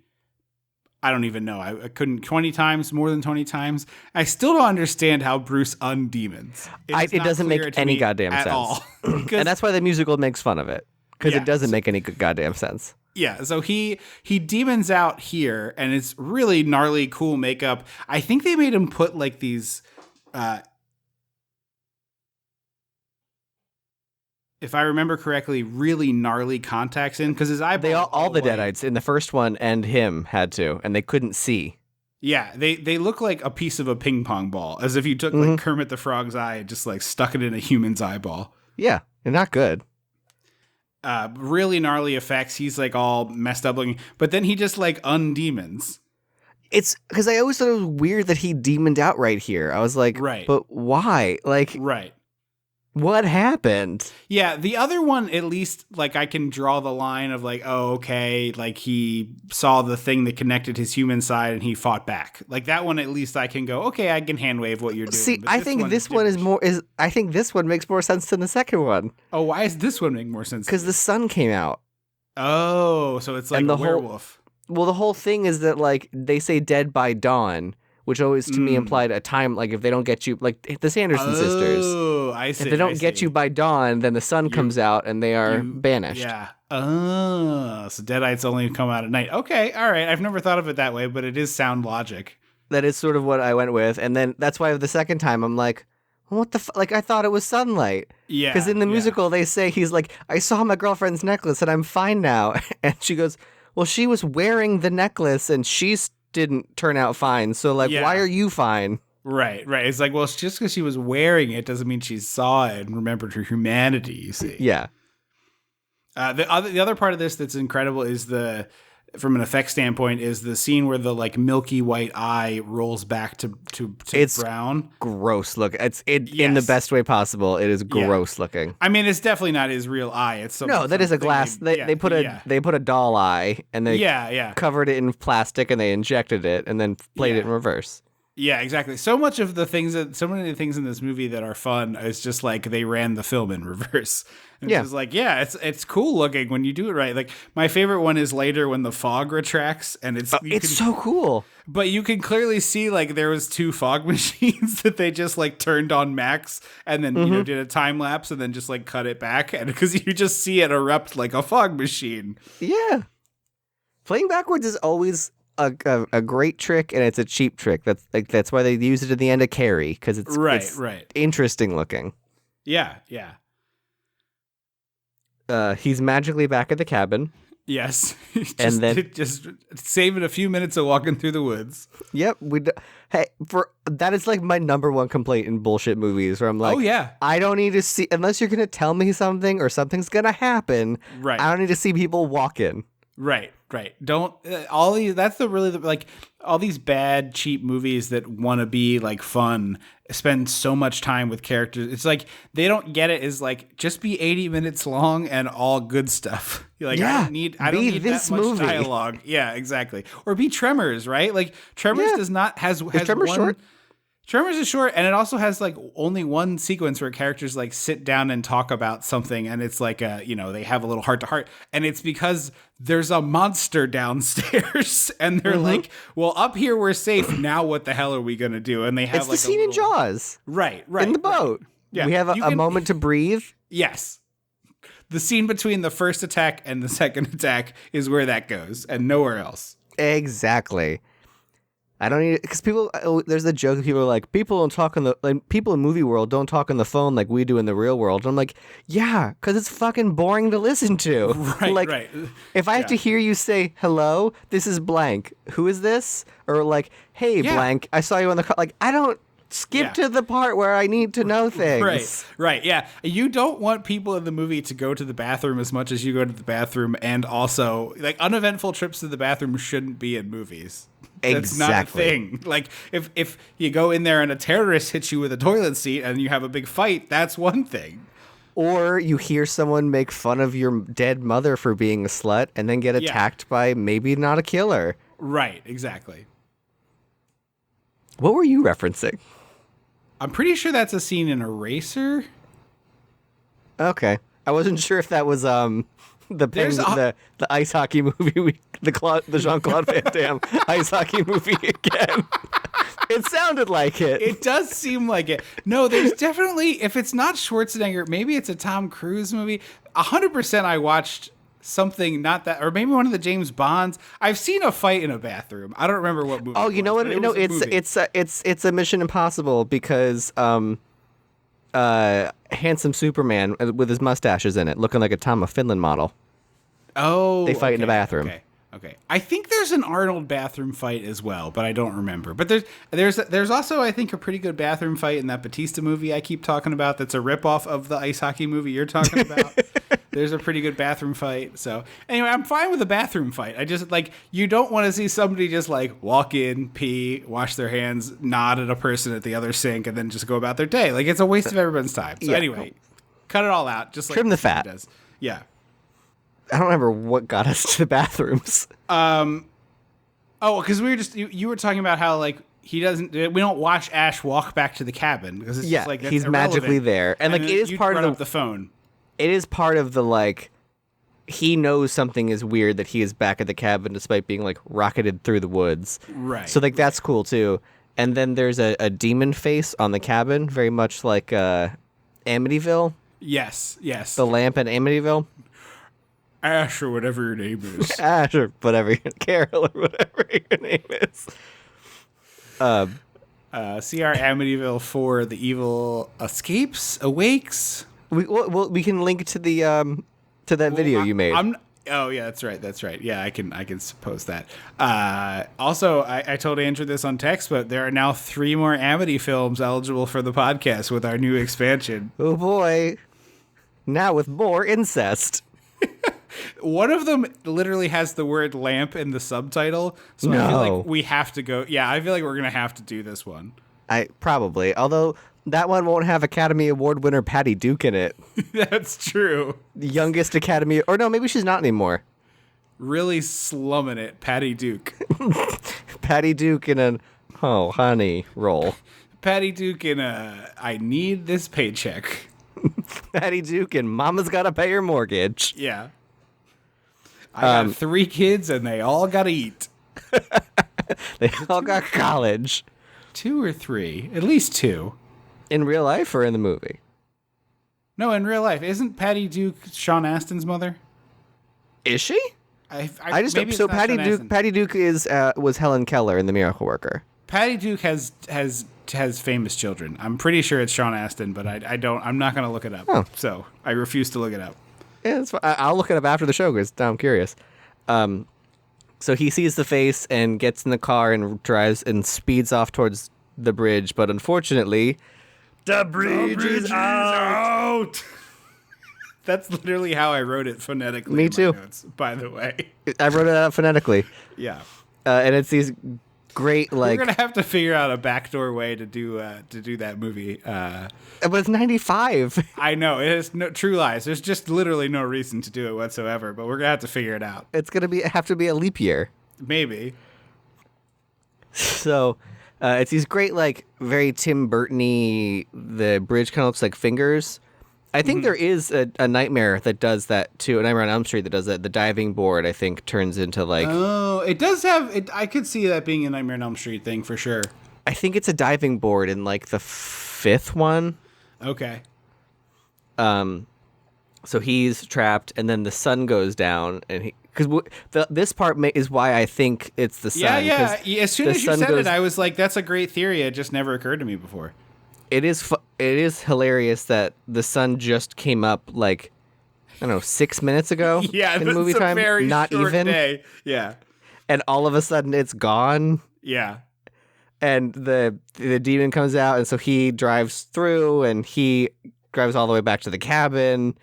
[SPEAKER 1] I don't even know, I couldn't 20 times, more than 20 times. I still don't understand how Bruce undemons.
[SPEAKER 2] It doesn't make any goddamn sense.
[SPEAKER 1] All.
[SPEAKER 2] And that's why the musical makes fun of it, because it doesn't make any goddamn sense.
[SPEAKER 1] Yeah, so he demons out here, and it's really gnarly, cool makeup. I think they made him put like these, if I remember correctly, really gnarly contacts in, because his eyeballs.
[SPEAKER 2] All the Deadites in the first one and him had to, and they couldn't see.
[SPEAKER 1] Yeah, they look like a piece of a ping pong ball, as if you took like Kermit the Frog's eye and just like stuck it in a human's eyeball.
[SPEAKER 2] Yeah, they're not good.
[SPEAKER 1] Really gnarly effects. He's like all messed up looking, but then he just like undemons.
[SPEAKER 2] It's because I always thought it was weird that he demoned out right here. I was like, but why? Like, what happened?
[SPEAKER 1] Yeah, the other one, at least, like, I can draw the line of like, oh, okay, like he saw the thing that connected his human side and he fought back. Like that one, at least I can go, okay, I can hand wave what you're doing.
[SPEAKER 2] See, I think this one I think this one makes more sense than the second one.
[SPEAKER 1] Oh, why does this one make more sense?
[SPEAKER 2] Because the sun came out.
[SPEAKER 1] Oh, so it's like a werewolf.
[SPEAKER 2] The whole thing is that, like, they say dead by dawn, which always to me implied a time, like, if they don't get you, like the Sanderson sisters.
[SPEAKER 1] Oh, I see.
[SPEAKER 2] If they don't get you by dawn, then the sun comes out and they are banished.
[SPEAKER 1] Yeah. Oh, so Deadites only come out at night. Okay, all right. I've never thought of it that way, but it is sound logic.
[SPEAKER 2] That is sort of what I went with. And then that's why the second time I'm like, what the like, I thought it was sunlight.
[SPEAKER 1] Yeah.
[SPEAKER 2] Because in the musical, they say he's like, I saw my girlfriend's necklace and I'm fine now. And she goes, well, she was wearing the necklace and she's didn't turn out fine. So, like, why are you fine?
[SPEAKER 1] Right. It's like, well, it's just because she was wearing it doesn't mean she saw it and remembered her humanity, you see.
[SPEAKER 2] Yeah.
[SPEAKER 1] The other part of this that's incredible is from an effect standpoint, is the scene where the like milky white eye rolls back to
[SPEAKER 2] it's
[SPEAKER 1] brown.
[SPEAKER 2] Gross look. In the best way possible. It is gross looking.
[SPEAKER 1] I mean, it's definitely not his real eye. It's
[SPEAKER 2] that is a glass. They put a doll eye and they covered it in plastic and they injected it and then played it in reverse.
[SPEAKER 1] Yeah, exactly. So many of the things in this movie that are fun is just like they ran the film in reverse. And it's just like, it's cool looking when you do it right. Like my favorite one is later when the fog retracts and it's
[SPEAKER 2] so cool.
[SPEAKER 1] But you can clearly see like there was two fog machines that they just like turned on max and then did a time lapse and then just like cut it back, and because you just see it erupt like a fog machine.
[SPEAKER 2] Yeah, playing backwards is always a great trick, and it's a cheap trick. That's why they use it at the end of Carrie, because it's interesting looking.
[SPEAKER 1] Yeah.
[SPEAKER 2] He's magically back at the cabin.
[SPEAKER 1] Yes,
[SPEAKER 2] and then
[SPEAKER 1] just saving a few minutes of walking through the woods.
[SPEAKER 2] Yep. That is like my number one complaint in bullshit movies, where I'm like, I don't need to see, unless you're gonna tell me something or something's gonna happen.
[SPEAKER 1] Right.
[SPEAKER 2] I don't need to see people walking.
[SPEAKER 1] Right. Right. Don't all these. That's the really like all these bad cheap movies that want to be like fun spend so much time with characters. It's like they don't get it. Is like just be 80 minutes long and all good stuff. You're like I don't need
[SPEAKER 2] this
[SPEAKER 1] that much
[SPEAKER 2] movie.
[SPEAKER 1] dialogue. Yeah, exactly. Or be Tremors, right? Like Tremors does not has
[SPEAKER 2] Tremors
[SPEAKER 1] one.
[SPEAKER 2] short?
[SPEAKER 1] Tremors is short, and it also has like only one sequence where characters like sit down and talk about something, and it's like they have a little heart to heart, and it's because there's a monster downstairs, and they're like, "Well, up here we're safe. Now what the hell are we gonna do?" And they have
[SPEAKER 2] It's
[SPEAKER 1] like
[SPEAKER 2] the scene in Jaws,
[SPEAKER 1] right,
[SPEAKER 2] in the boat.
[SPEAKER 1] Right. Yeah,
[SPEAKER 2] we have a moment to breathe.
[SPEAKER 1] Yes, the scene between the first attack and the second attack is where that goes, and nowhere else.
[SPEAKER 2] Exactly. I don't need because people. There's a joke. People are like, people don't talk people in movie world don't talk on the phone like we do in the real world. And I'm like, yeah, because it's fucking boring to listen to.
[SPEAKER 1] Right,
[SPEAKER 2] like,
[SPEAKER 1] right.
[SPEAKER 2] If I have to hear you say hello, this is blank. Who is this? Or like, hey, blank. I saw you on the car. Like, I don't skip to the part where I need to know things.
[SPEAKER 1] Right. Yeah. You don't want people in the movie to go to the bathroom as much as you go to the bathroom, and also like uneventful trips to the bathroom shouldn't be in movies. That's not a thing. Like if you go in there and a terrorist hits you with a toilet seat and you have a big fight, that's one thing.
[SPEAKER 2] Or you hear someone make fun of your dead mother for being a slut and then get attacked by maybe not a killer.
[SPEAKER 1] Right, exactly.
[SPEAKER 2] What were you referencing?
[SPEAKER 1] I'm pretty sure that's a scene in Eraser.
[SPEAKER 2] Okay. I wasn't sure if that was the ice hockey movie the Jean-Claude Van Damme ice hockey movie again. It sounded like it.
[SPEAKER 1] It does seem like it. No, there's definitely, if it's not Schwarzenegger, maybe it's a Tom Cruise movie. 100% I watched something, not that, or maybe one of the James Bonds. I've seen a fight in a bathroom. I don't remember what movie.
[SPEAKER 2] Oh, you know what? No, it's a Mission Impossible because handsome Superman with his mustaches in it, looking like a Tom of Finland model.
[SPEAKER 1] Oh,
[SPEAKER 2] they fight in the bathroom.
[SPEAKER 1] Okay. I think there's an Arnold bathroom fight as well, but I don't remember. But there's also, I think, a pretty good bathroom fight in that Batista movie I keep talking about. That's a ripoff of the ice hockey movie you're talking about. There's a pretty good bathroom fight. So anyway, I'm fine with a bathroom fight. I just like, you don't want to see somebody just like walk in, pee, wash their hands, nod at a person at the other sink, and then just go about their day. Like, it's a waste of everyone's time. So anyway, cut it all out. Just like
[SPEAKER 2] trim the fat.
[SPEAKER 1] Does. Yeah.
[SPEAKER 2] I don't remember what got us to the bathrooms.
[SPEAKER 1] Because we were just you were talking about how like we don't watch Ash walk back to the cabin because it's just like that's
[SPEAKER 2] he's
[SPEAKER 1] irrelevant.
[SPEAKER 2] magically there, and like it is part of
[SPEAKER 1] the phone.
[SPEAKER 2] It is part of the like he knows something is weird that he is back at the cabin despite being like rocketed through the woods.
[SPEAKER 1] Right.
[SPEAKER 2] So like that's cool too. And then there's a demon face on the cabin, very much like Amityville.
[SPEAKER 1] Yes.
[SPEAKER 2] The lamp in Amityville.
[SPEAKER 1] Ash or whatever your name is.
[SPEAKER 2] Ash or whatever, Carol or whatever your name is.
[SPEAKER 1] See our Amityville 4, The Evil Awakes.
[SPEAKER 2] We can link to the to that video you made.
[SPEAKER 1] Oh yeah, that's right. Yeah, I can suppose that. Also, I told Andrew this on text, but there are now 3 more Amity films eligible for the podcast with our new expansion.
[SPEAKER 2] Oh boy! Now with more incest.
[SPEAKER 1] One of them literally has the word lamp in the subtitle, so
[SPEAKER 2] no.
[SPEAKER 1] I feel like we have to go. Yeah, I feel like we're gonna have to do this one.
[SPEAKER 2] Probably, although that one won't have Academy Award winner Patty Duke in it.
[SPEAKER 1] That's true.
[SPEAKER 2] The youngest Academy, or no, maybe she's not anymore.
[SPEAKER 1] Really slumming it, Patty Duke.
[SPEAKER 2] Patty Duke in an "Oh honey" role.
[SPEAKER 1] Patty Duke in a "I need this paycheck."
[SPEAKER 2] Patty Duke and Mama's Gotta Pay Her Mortgage.
[SPEAKER 1] Yeah. I got 3 kids and they all gotta eat.
[SPEAKER 2] They all got college.
[SPEAKER 1] 2 or 3. At least 2.
[SPEAKER 2] In real life or in the movie?
[SPEAKER 1] No, in real life. Isn't Patty Duke Sean Astin's mother?
[SPEAKER 2] Is she?
[SPEAKER 1] I
[SPEAKER 2] just don't. So Patty Duke was Helen Keller in The Miracle Worker.
[SPEAKER 1] Patty Duke has famous children. I'm pretty sure it's Sean Astin, but I'm not gonna look it up.
[SPEAKER 2] Oh.
[SPEAKER 1] So I refuse to look it up.
[SPEAKER 2] Yeah, I'll look it up after the show because now I'm curious. So he sees the face and gets in the car and drives and speeds off towards the bridge, but unfortunately, the bridge is out.
[SPEAKER 1] That's literally how I wrote it phonetically.
[SPEAKER 2] Me
[SPEAKER 1] in my
[SPEAKER 2] too.
[SPEAKER 1] Notes, by the way.
[SPEAKER 2] I wrote it out phonetically.
[SPEAKER 1] Yeah.
[SPEAKER 2] And it's these great, like...
[SPEAKER 1] We're going to have to figure out a backdoor way to do that movie.
[SPEAKER 2] But it's 95.
[SPEAKER 1] I know. It is no true lies. There's just literally no reason to do it whatsoever, but we're going to have to figure it out.
[SPEAKER 2] It's going to have to be a leap year.
[SPEAKER 1] Maybe.
[SPEAKER 2] So... it's these great, like, very Tim Burton-y, the bridge kind of looks like fingers. I think there is a Nightmare that does that, too. A Nightmare on Elm Street that does that. The diving board, I think, turns into, like...
[SPEAKER 1] Oh, it does have... I could see that being a Nightmare on Elm Street thing, for sure.
[SPEAKER 2] I think it's a diving board in, like, the fifth one.
[SPEAKER 1] Okay.
[SPEAKER 2] So he's trapped, and then the sun goes down, and he... Because this part is why I think it's the sun.
[SPEAKER 1] Yeah. As soon as you said
[SPEAKER 2] goes,
[SPEAKER 1] it, I was like, that's a great theory. It just never occurred to me before.
[SPEAKER 2] It is hilarious that the sun just came up, like, I don't know, 6 minutes ago
[SPEAKER 1] Yeah,
[SPEAKER 2] in movie
[SPEAKER 1] that's
[SPEAKER 2] time.
[SPEAKER 1] a very
[SPEAKER 2] Not
[SPEAKER 1] short
[SPEAKER 2] even.
[SPEAKER 1] day. Yeah.
[SPEAKER 2] And all of a sudden it's gone.
[SPEAKER 1] Yeah.
[SPEAKER 2] And the demon comes out, and so he drives through, and he drives all the way back to the cabin.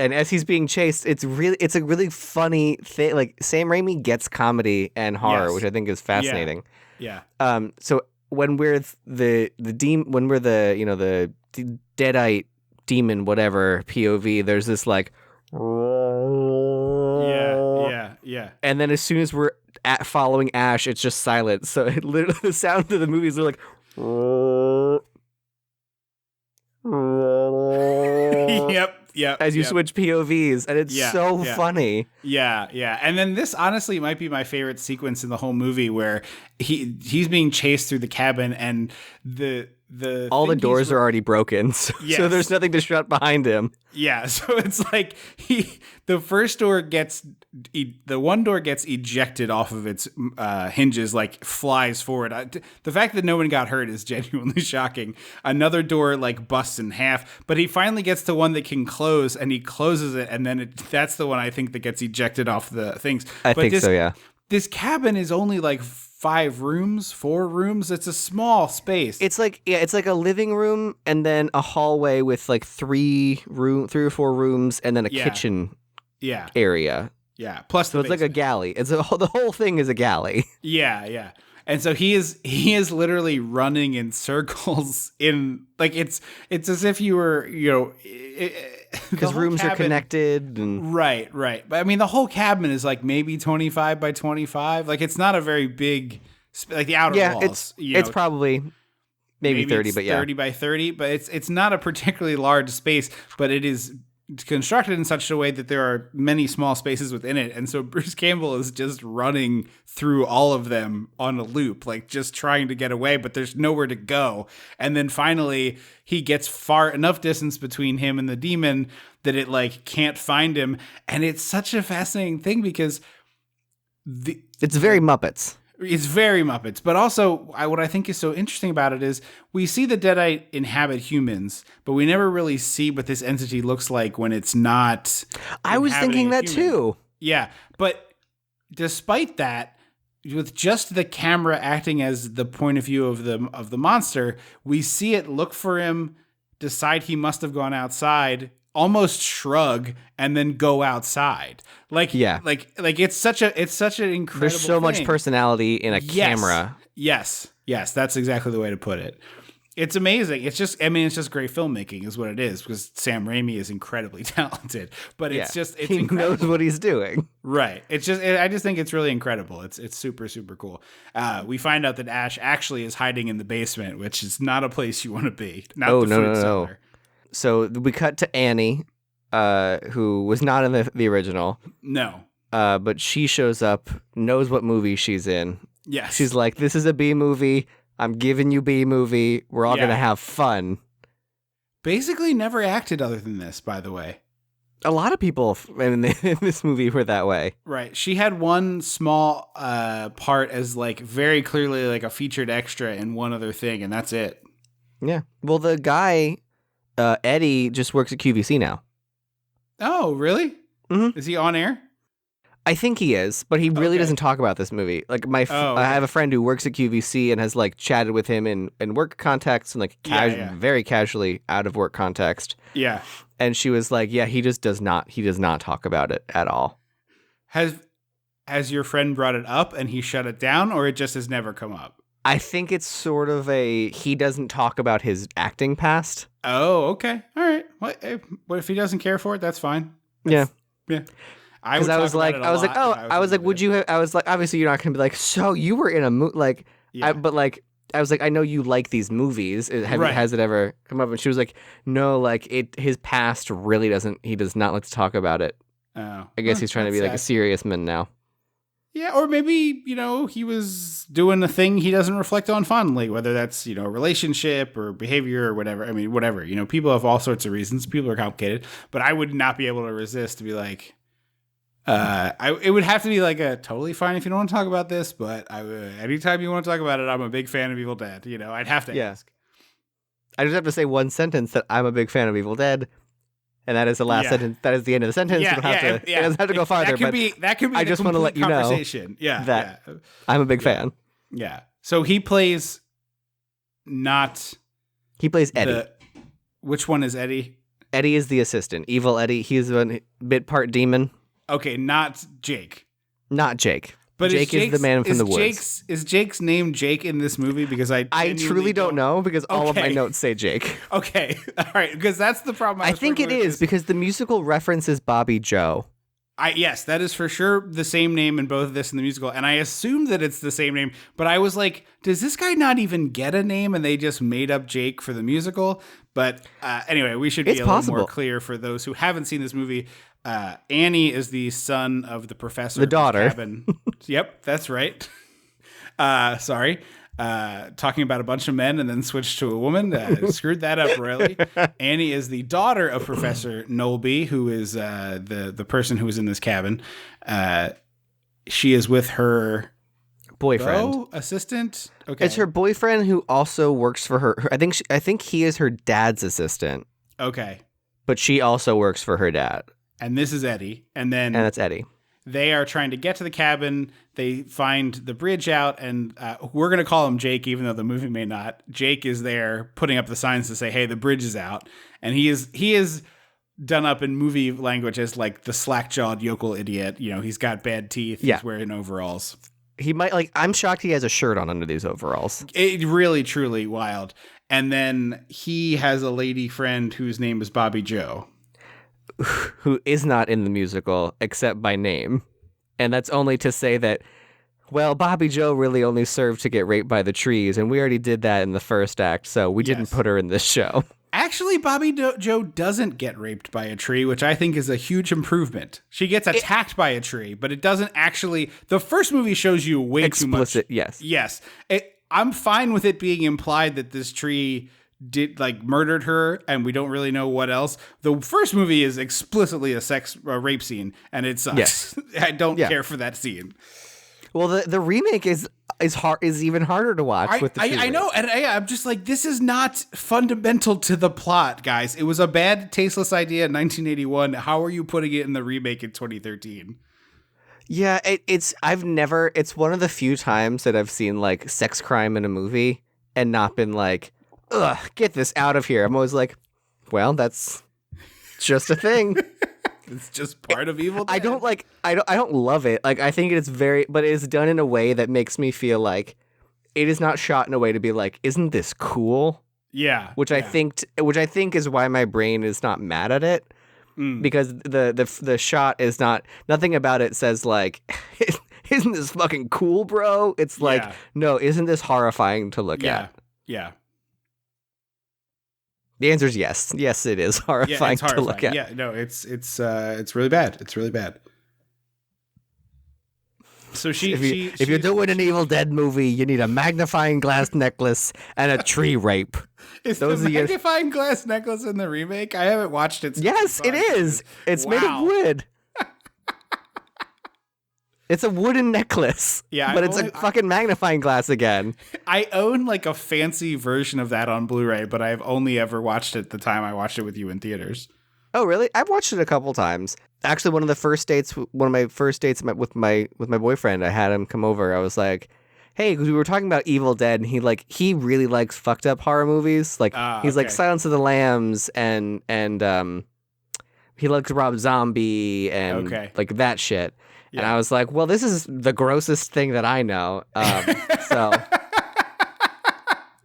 [SPEAKER 2] And as he's being chased, it's a really funny thing. Like, Sam Raimi gets comedy and horror,
[SPEAKER 1] Yes.
[SPEAKER 2] which I think is fascinating.
[SPEAKER 1] Yeah.
[SPEAKER 2] So when we're the deadite demon whatever POV, there's this like
[SPEAKER 1] Yeah.
[SPEAKER 2] and then as soon as we're following Ash, it's just silent. So it literally the sound of the movies are like
[SPEAKER 1] Yep.
[SPEAKER 2] as you switch POVs, and it's so funny.
[SPEAKER 1] Yeah. And then this honestly might be my favorite sequence in the whole movie, where he's being chased through the cabin, and all the
[SPEAKER 2] doors are already broken, so there's nothing to shut behind him.
[SPEAKER 1] Yeah, so it's like the one door gets ejected off of its hinges, like flies forward. The fact that no one got hurt is genuinely shocking. Another door like busts in half, but he finally gets to one that can close, and he closes it, and then that's the one I think that gets ejected off the things.
[SPEAKER 2] I think so, yeah.
[SPEAKER 1] This cabin is only like 4 rooms. It's a small space.
[SPEAKER 2] It's like a living room, and then a hallway with like 3 or 4 rooms, and then a kitchen area.
[SPEAKER 1] Yeah. Plus,
[SPEAKER 2] so it's like a galley. The whole thing is a galley.
[SPEAKER 1] Yeah. And so he is literally running in circles in like it's as if you were,
[SPEAKER 2] because rooms are connected and
[SPEAKER 1] right. But I mean, the whole cabin is like maybe 25 by 25. Like, it's not a very big, like the outer walls.
[SPEAKER 2] It's probably maybe 30, but
[SPEAKER 1] 30 by 30, but it's not a particularly large space, but it is constructed in such a way that there are many small spaces within it. And so Bruce Campbell is just running through all of them on a loop, like just trying to get away, but there's nowhere to go. And then finally he gets far enough distance between him and the demon that it like can't find him. And it's such a fascinating thing because
[SPEAKER 2] it's very Muppets.
[SPEAKER 1] It's very Muppets, but also what I think is so interesting about it is we see the Deadite inhabit humans, but we never really see what this entity looks like when it's not.
[SPEAKER 2] I was thinking that too.
[SPEAKER 1] Yeah, but despite that, with just the camera acting as the point of view of the monster, we see it look for him, decide he must have gone outside, almost shrug, and then go outside. Like it's such an incredible
[SPEAKER 2] There's so much personality in a camera.
[SPEAKER 1] Yes, that's exactly the way to put it. It's amazing. It's just great filmmaking is what it is, because Sam Raimi is incredibly talented, but he
[SPEAKER 2] incredible. Knows what he's doing.
[SPEAKER 1] Right. I just think it's really incredible. It's super, super cool. We find out that Ash actually is hiding in the basement, which is not a place you want to be.
[SPEAKER 2] No. So we cut to Annie, who was not in the original.
[SPEAKER 1] No.
[SPEAKER 2] But she shows up, knows what movie she's in.
[SPEAKER 1] Yes.
[SPEAKER 2] She's like, this is a B movie. I'm giving you B movie. We're all going to have fun.
[SPEAKER 1] Basically never acted other than this, by the way.
[SPEAKER 2] A lot of people in this movie were that way.
[SPEAKER 1] Right. She had one small part as like very clearly like a featured extra in one other thing, and that's it.
[SPEAKER 2] Yeah. Well, the guy, Eddie, just works at QVC now.
[SPEAKER 1] Oh, really?
[SPEAKER 2] Mm-hmm.
[SPEAKER 1] Is he on air?
[SPEAKER 2] I think he is, but he really
[SPEAKER 1] Okay.
[SPEAKER 2] doesn't talk about this movie. Like
[SPEAKER 1] okay.
[SPEAKER 2] I have a friend who works at QVC and has like chatted with him in work context and like very casually out of work context.
[SPEAKER 1] Yeah.
[SPEAKER 2] And she was like, "Yeah, he does not talk about it at all."
[SPEAKER 1] Has your friend brought it up and he shut it down, or it just has never come up?
[SPEAKER 2] I think it's sort of he doesn't talk about his acting past.
[SPEAKER 1] Oh, okay. All right. What if he doesn't care for it? That's fine.
[SPEAKER 2] Yeah.
[SPEAKER 1] I
[SPEAKER 2] was like, would you have, I was like, obviously you're not going to be like, so you were in a movie, like, but like, I was like, I know you like these movies. Has it ever come up? And she was like, no, like his past really he does not like to talk about it.
[SPEAKER 1] Oh,
[SPEAKER 2] I guess he's trying to be like a serious man now.
[SPEAKER 1] Yeah, or maybe, he was doing a thing he doesn't reflect on fondly, whether that's, a relationship or behavior or whatever. I mean, whatever. People have all sorts of reasons. People are complicated. But I would not be able to resist to be like, it would have to be like a totally fine if you don't want to talk about this, but anytime you want to talk about it, I'm a big fan of Evil Dead. I'd have to ask.
[SPEAKER 2] I just have to say one sentence that I'm a big fan of Evil Dead. And that is the last sentence. That is the end of the sentence.
[SPEAKER 1] Yeah,
[SPEAKER 2] it doesn't have to go farther.
[SPEAKER 1] That could be.
[SPEAKER 2] I just want to let you know
[SPEAKER 1] that
[SPEAKER 2] I'm a big fan.
[SPEAKER 1] Yeah. So he plays
[SPEAKER 2] Eddie.
[SPEAKER 1] Which one is Eddie?
[SPEAKER 2] Eddie is the assistant. Evil Eddie. He's a bit part demon.
[SPEAKER 1] Okay, not Jake.
[SPEAKER 2] Not Jake.
[SPEAKER 1] But
[SPEAKER 2] Jake is the man from the woods.
[SPEAKER 1] Is Jake's name Jake in this movie? Because I
[SPEAKER 2] truly don't know because all of my notes say Jake.
[SPEAKER 1] Okay, all right, because that's the problem.
[SPEAKER 2] I think it is because the musical references Bobby Joe.
[SPEAKER 1] Yes, that is for sure the same name in both this and the musical, and I assume that it's the same name. But I was like, does this guy not even get a name, and they just made up Jake for the musical? But anyway, we should be a little more clear for those who haven't seen this movie. Annie is the son of the professor.
[SPEAKER 2] The daughter.
[SPEAKER 1] Yep, that's right. Sorry. Talking about a bunch of men and then switched to a woman. Screwed that up royally. Annie is the daughter of Professor Knowlby, who is the person who was in this cabin. She is with her
[SPEAKER 2] boyfriend,
[SPEAKER 1] assistant. Okay,
[SPEAKER 2] it's her boyfriend who also works for her. I think he is her dad's assistant.
[SPEAKER 1] Okay,
[SPEAKER 2] but she also works for her dad.
[SPEAKER 1] And this is Eddie. And
[SPEAKER 2] that's Eddie.
[SPEAKER 1] They are trying to get to the cabin. They find the bridge out, and we're going to call him Jake, even though the movie may not. Jake is there putting up the signs to say, hey, the bridge is out. And he is done up in movie language as like the slack-jawed yokel idiot. He's got bad teeth.
[SPEAKER 2] Yeah.
[SPEAKER 1] He's wearing overalls.
[SPEAKER 2] He might I'm shocked he has a shirt on under these overalls.
[SPEAKER 1] It really, truly wild. And then he has a lady friend whose name is Bobby Joe.
[SPEAKER 2] Who is not in the musical except by name. And that's only to say that, well, Bobby Joe really only served to get raped by the trees, and we already did that in the first act, so we didn't put her in this show.
[SPEAKER 1] Actually, Bobby Joe doesn't get raped by a tree, which I think is a huge improvement. She gets attacked by a tree, but it doesn't actually... The first movie shows you way
[SPEAKER 2] explicit,
[SPEAKER 1] too much. Yes. I'm fine with it being implied that this tree... murdered her, and we don't really know what else. The first movie is explicitly a rape scene, and it sucks.
[SPEAKER 2] Yes.
[SPEAKER 1] I don't care for that scene.
[SPEAKER 2] Well, the remake is even harder to watch with the
[SPEAKER 1] I know, and I'm just like, this is not fundamental to the plot, guys. It was a bad, tasteless idea in 1981. How are you putting it in the remake in 2013?
[SPEAKER 2] Yeah, it's one of the few times that I've seen like sex crime in a movie and not been like, ugh, get this out of here. I'm always like, well, that's just a thing.
[SPEAKER 1] It's just part of Evil Dead.
[SPEAKER 2] I don't love it. Like, I think but it is done in a way that makes me feel like it is not shot in a way to be like, isn't this cool?
[SPEAKER 1] Yeah.
[SPEAKER 2] Which I think is why my brain is not mad at it. Because the shot is nothing about it says like, isn't this fucking cool, bro? It's like, no, isn't this horrifying to look at?
[SPEAKER 1] Yeah.
[SPEAKER 2] The answer is yes. Yes, it is horrifying, to look at.
[SPEAKER 1] Yeah, no, it's really bad. It's really bad. So
[SPEAKER 2] if you're doing an Evil Dead movie, you need a magnifying glass necklace and a tree rape.
[SPEAKER 1] Is the magnifying glass necklace in the remake? I haven't watched it.
[SPEAKER 2] Yes, it is. It's made of wood. It's a wooden necklace. Yeah, but it's a fucking magnifying glass again.
[SPEAKER 1] I own like a fancy version of that on Blu-ray, but I've only ever watched it the time I watched it with you in theaters.
[SPEAKER 2] Oh, really? I've watched it a couple times. Actually, one of my first dates with my boyfriend, I had him come over. I was like, "Hey," because we were talking about Evil Dead, and he really likes fucked up horror movies. Like he's like Silence of the Lambs and he likes Rob Zombie and like that shit. Yeah. And I was like, "Well, this is the grossest thing that I know." So,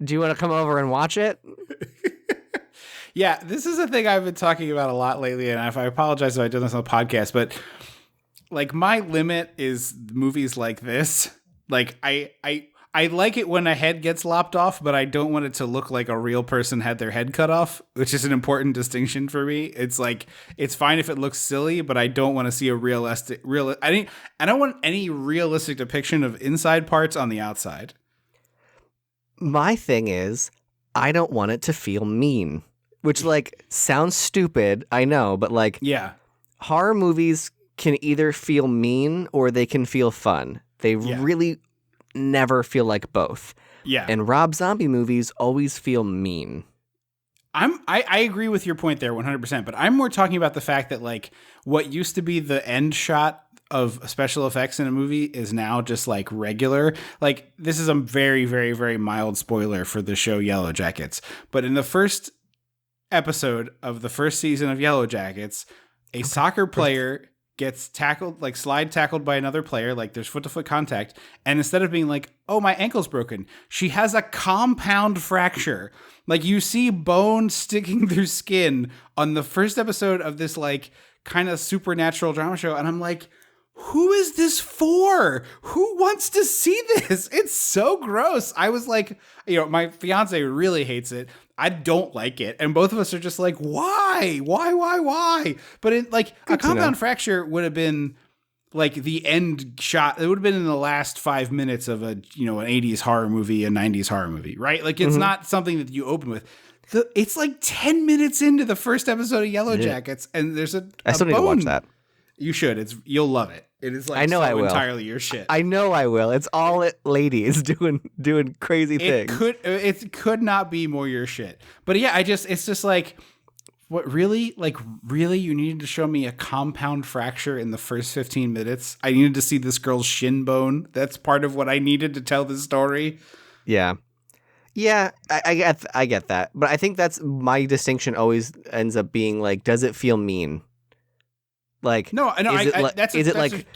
[SPEAKER 2] do you want to come over and watch it?
[SPEAKER 1] Yeah, this is a thing I've been talking about a lot lately, and I apologize if I did this on the podcast, but like my limit is movies like this. Like I like it when a head gets lopped off, but I don't want it to look like a real person had their head cut off, which is an important distinction for me. It's like it's fine if it looks silly, but I don't want to see a I don't want any realistic depiction of inside parts on the outside.
[SPEAKER 2] My thing is, I don't want it to feel mean. Which, like, sounds stupid, I know, but, like, horror movies can either feel mean or they can feel fun. They really never feel like both. Yeah. And Rob Zombie movies always feel mean.
[SPEAKER 1] I agree with your point there 100%, but I'm more talking about the fact that, like, what used to be the end shot of special effects in a movie is now just, like, regular. Like, this is a very, very, very mild spoiler for the show Yellow Jackets, but in the first episode of the first season of Yellow Jackets, a soccer player gets tackled, like slide tackled by another player, like there's foot-to-foot contact, and instead of being like, oh, my ankle's broken, she has a compound fracture. Like you see bone sticking through skin on the first episode of this like kind of supernatural drama show, and I'm like, who is this for? Who wants to see this? It's so gross. I was like, my fiance really hates it. I don't like it. And both of us are just like, why? Why? But it, like a compound fracture would have been like the end shot. It would have been in the last 5 minutes of an 80s horror movie, a 90s horror movie, right? Like it's not something that you open with. It's like 10 minutes into the first episode of Yellow Jackets, and there's
[SPEAKER 2] I still need to watch that.
[SPEAKER 1] You should. You'll love it. It is like
[SPEAKER 2] I know
[SPEAKER 1] so
[SPEAKER 2] I will.
[SPEAKER 1] Entirely your shit.
[SPEAKER 2] I know I will. It's all ladies doing crazy things.
[SPEAKER 1] It could not be more your shit. But yeah, it's just like, what really? Like really, you needed to show me a compound fracture in the first 15 minutes? I needed to see this girl's shin bone. That's part of what I needed to tell the story.
[SPEAKER 2] Yeah. Yeah, I get that. But I think that's my distinction always ends up being like, does it feel mean? Like,
[SPEAKER 1] no, is it like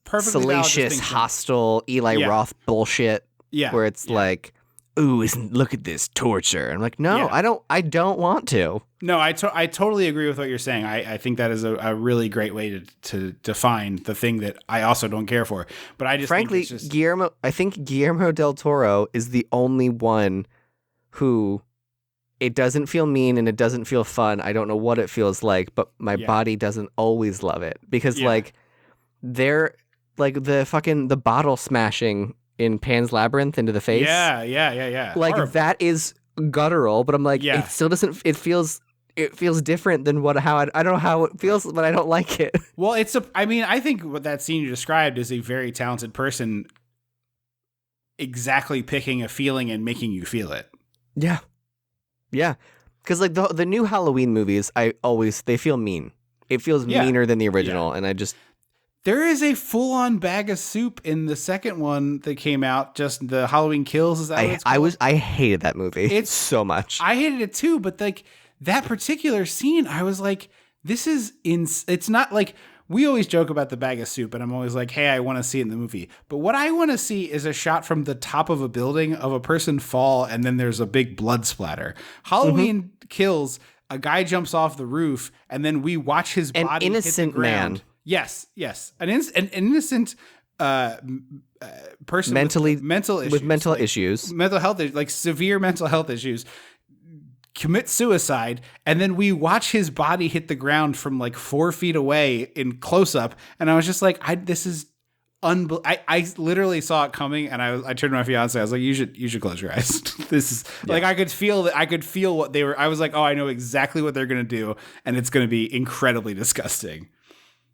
[SPEAKER 2] salacious, hostile Eli Roth bullshit?
[SPEAKER 1] Yeah,
[SPEAKER 2] where it's like, ooh, look at this torture. I'm like, no, I don't want to.
[SPEAKER 1] No, I totally agree with what you're saying. I think that is a really great way to define the thing that I also don't care for. But I just
[SPEAKER 2] frankly, I think Guillermo del Toro is the only one who. It doesn't feel mean and it doesn't feel fun. I don't know what it feels like, but my body doesn't always love it because like they're like the bottle smashing in Pan's Labyrinth into the face.
[SPEAKER 1] Yeah.
[SPEAKER 2] Like horrible. That is guttural, but I'm like, it still doesn't. It feels different than how I don't know how it feels, but I don't like it.
[SPEAKER 1] Well, I think what that scene you described is a very talented person exactly picking a feeling and making you feel it.
[SPEAKER 2] Yeah. Yeah, because like the new Halloween movies, they feel mean. It feels meaner than the original, and
[SPEAKER 1] there is a full-on bag of soup in the second one that came out. Just the Halloween Kills. Is that what it's called?
[SPEAKER 2] I hated that movie. It's so much.
[SPEAKER 1] I hated it too, but like that particular scene, I was like, this is it's not like. We always joke about the bag of soup, and I'm always like, hey, I want to see it in the movie. But what I want to see is a shot from the top of a building of a person fall, and then there's a big blood splatter. Halloween Kills, a guy jumps off the roof, and then we watch his body hit the ground.
[SPEAKER 2] Man.
[SPEAKER 1] Yes. An innocent person with mental issues. Mental health, like severe mental health issues. Commit suicide, and then we watch his body hit the ground from like 4 feet away in close up, and I was just like, this is unbelievable. I literally saw it coming, and I turned to my fiance. I was like, you should close your eyes. This is like I could feel what they were. I was like, oh, I know exactly what they're gonna do, and it's gonna be incredibly disgusting.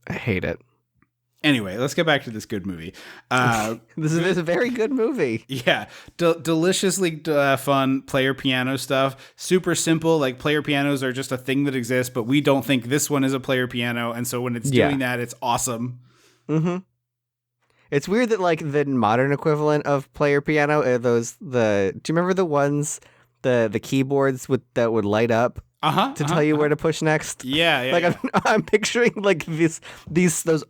[SPEAKER 2] I hate it.
[SPEAKER 1] Anyway, let's get back to this good movie.
[SPEAKER 2] This is a very good movie.
[SPEAKER 1] Yeah, deliciously fun player piano stuff. Super simple. Like player pianos are just a thing that exists, but we don't think this one is a player piano, and so when it's doing that, it's awesome.
[SPEAKER 2] Mm-hmm. It's weird that like the modern equivalent of player piano are do you remember the ones the keyboards that would light up? To tell you where to push next.
[SPEAKER 1] Yeah.
[SPEAKER 2] Like I'm picturing like those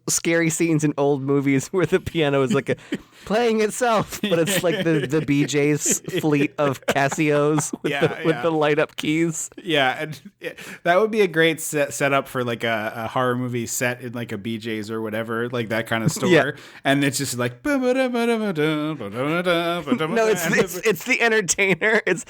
[SPEAKER 2] scary scenes in old movies where the piano is like playing itself, but it's like the BJ's fleet of Casios with the light up keys.
[SPEAKER 1] Yeah, and that would be a great setup for like a horror movie set in like a BJ's or whatever, like that kind of store. Yeah. And it's just like no,
[SPEAKER 2] it's the entertainer. It's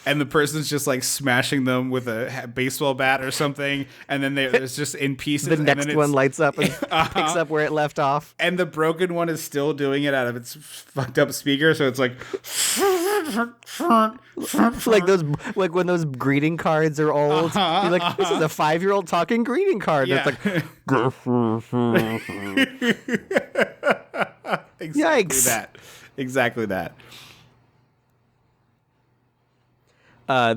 [SPEAKER 1] and the person's just like smashing them with a baseball bat or something, and then it's just in pieces.
[SPEAKER 2] The next one lights up and picks up where it left off,
[SPEAKER 1] and the broken one is still doing it out of its fucked up speaker. So it's like
[SPEAKER 2] like when those greeting cards are old. You're like, this is a 5-year-old talking greeting card.
[SPEAKER 1] Yeah.
[SPEAKER 2] And it's like
[SPEAKER 1] Yikes. Exactly that.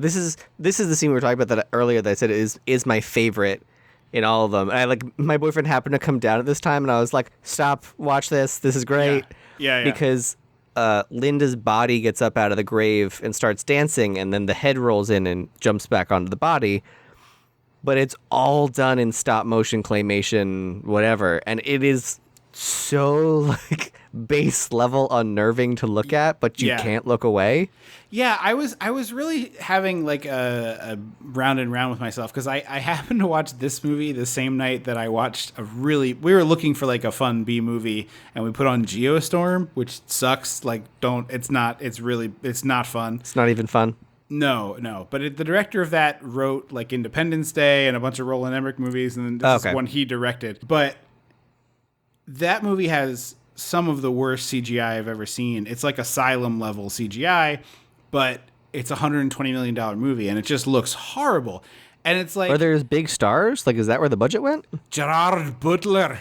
[SPEAKER 2] This is the scene we were talking about that earlier that I said is my favorite in all of them. And my boyfriend happened to come down at this time, and I was like, "Stop! Watch this. This is great."
[SPEAKER 1] Yeah.
[SPEAKER 2] Because Linda's body gets up out of the grave and starts dancing, and then the head rolls in and jumps back onto the body. But it's all done in stop motion claymation, whatever, and it is so like base level unnerving to look at, but you can't look away.
[SPEAKER 1] Yeah, I was really having like a round and round with myself because I happened to watch this movie the same night that I watched we were looking for like a fun B movie, and we put on Geostorm, which sucks. Like it's not fun.
[SPEAKER 2] It's not even fun.
[SPEAKER 1] No. But the director of that wrote like Independence Day and a bunch of Roland Emmerich movies, and then this is one he directed. But that movie has some of the worst CGI I've ever seen. It's like Asylum level CGI, but it's a $120 million movie, and it just looks horrible. And it's like,
[SPEAKER 2] are there big stars? Like, is that where the budget went?
[SPEAKER 1] Gerard Butler.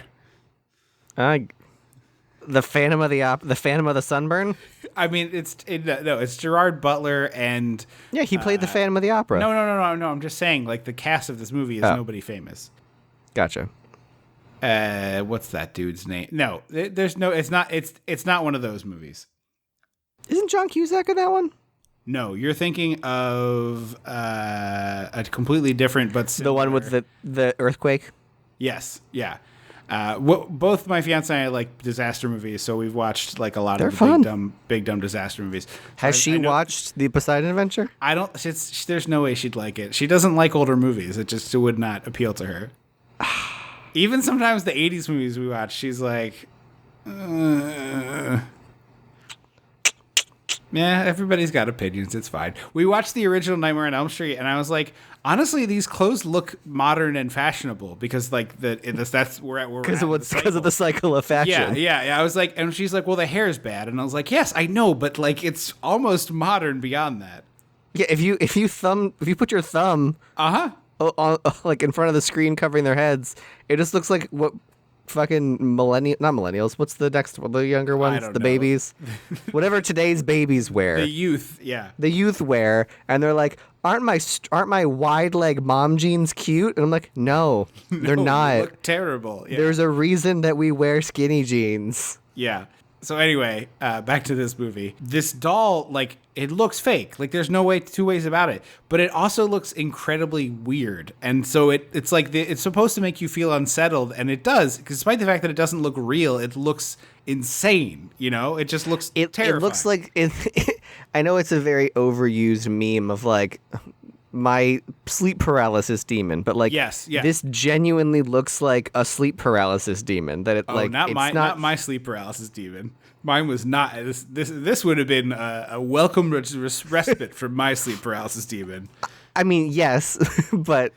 [SPEAKER 2] The Phantom of the Sunburn.
[SPEAKER 1] I mean, it's Gerard Butler and
[SPEAKER 2] he played the Phantom of the Opera.
[SPEAKER 1] No. I'm just saying, like the cast of this movie is nobody famous.
[SPEAKER 2] Gotcha.
[SPEAKER 1] What's that dude's name? No, there's no. It's not one of those movies.
[SPEAKER 2] Isn't John Cusack in that one?
[SPEAKER 1] No, you're thinking of a completely different, but similar.
[SPEAKER 2] The one with the earthquake.
[SPEAKER 1] Yes, yeah. Both my fiance and I like disaster movies, so we've watched like a lot of the big dumb disaster movies. So
[SPEAKER 2] Has she watched The Poseidon Adventure?
[SPEAKER 1] I don't. There's no way she'd like it. She doesn't like older movies. It would not appeal to her. Even sometimes the 80s movies we watch, she's like, yeah, everybody's got opinions. It's fine. We watched the original Nightmare on Elm Street, and I was like, honestly, these clothes look modern and fashionable because like that's where we're at.
[SPEAKER 2] Because of the cycle of fashion.
[SPEAKER 1] Yeah. I was like, and she's like, well, the hair's bad, and I was like, yes, I know, but like it's almost modern beyond that.
[SPEAKER 2] Yeah, if you put your thumb, like in front of the screen covering their heads, it just looks like what fucking not millennials. What's the next one? The younger ones, the babies, whatever today's babies wear.
[SPEAKER 1] The youth, yeah.
[SPEAKER 2] The youth wear, and they're like, aren't my wide leg mom jeans cute? And I'm like, no, they're not.
[SPEAKER 1] They look terrible. Yeah.
[SPEAKER 2] There's a reason that we wear skinny jeans.
[SPEAKER 1] Yeah. So anyway, back to this movie. This doll, like, it looks fake. Like, there's no two ways about it. But it also looks incredibly weird. And so it's like it's supposed to make you feel unsettled, and it does. Despite the fact that it doesn't look real, it looks insane. You know, it just looks terrifying.
[SPEAKER 2] It looks like I know it's a very overused meme of like my sleep paralysis demon, but like this genuinely looks like a sleep paralysis demon. That
[SPEAKER 1] not my sleep paralysis demon. Mine was not. This would have been a welcome respite from my sleep paralysis demon.
[SPEAKER 2] I mean, yes, but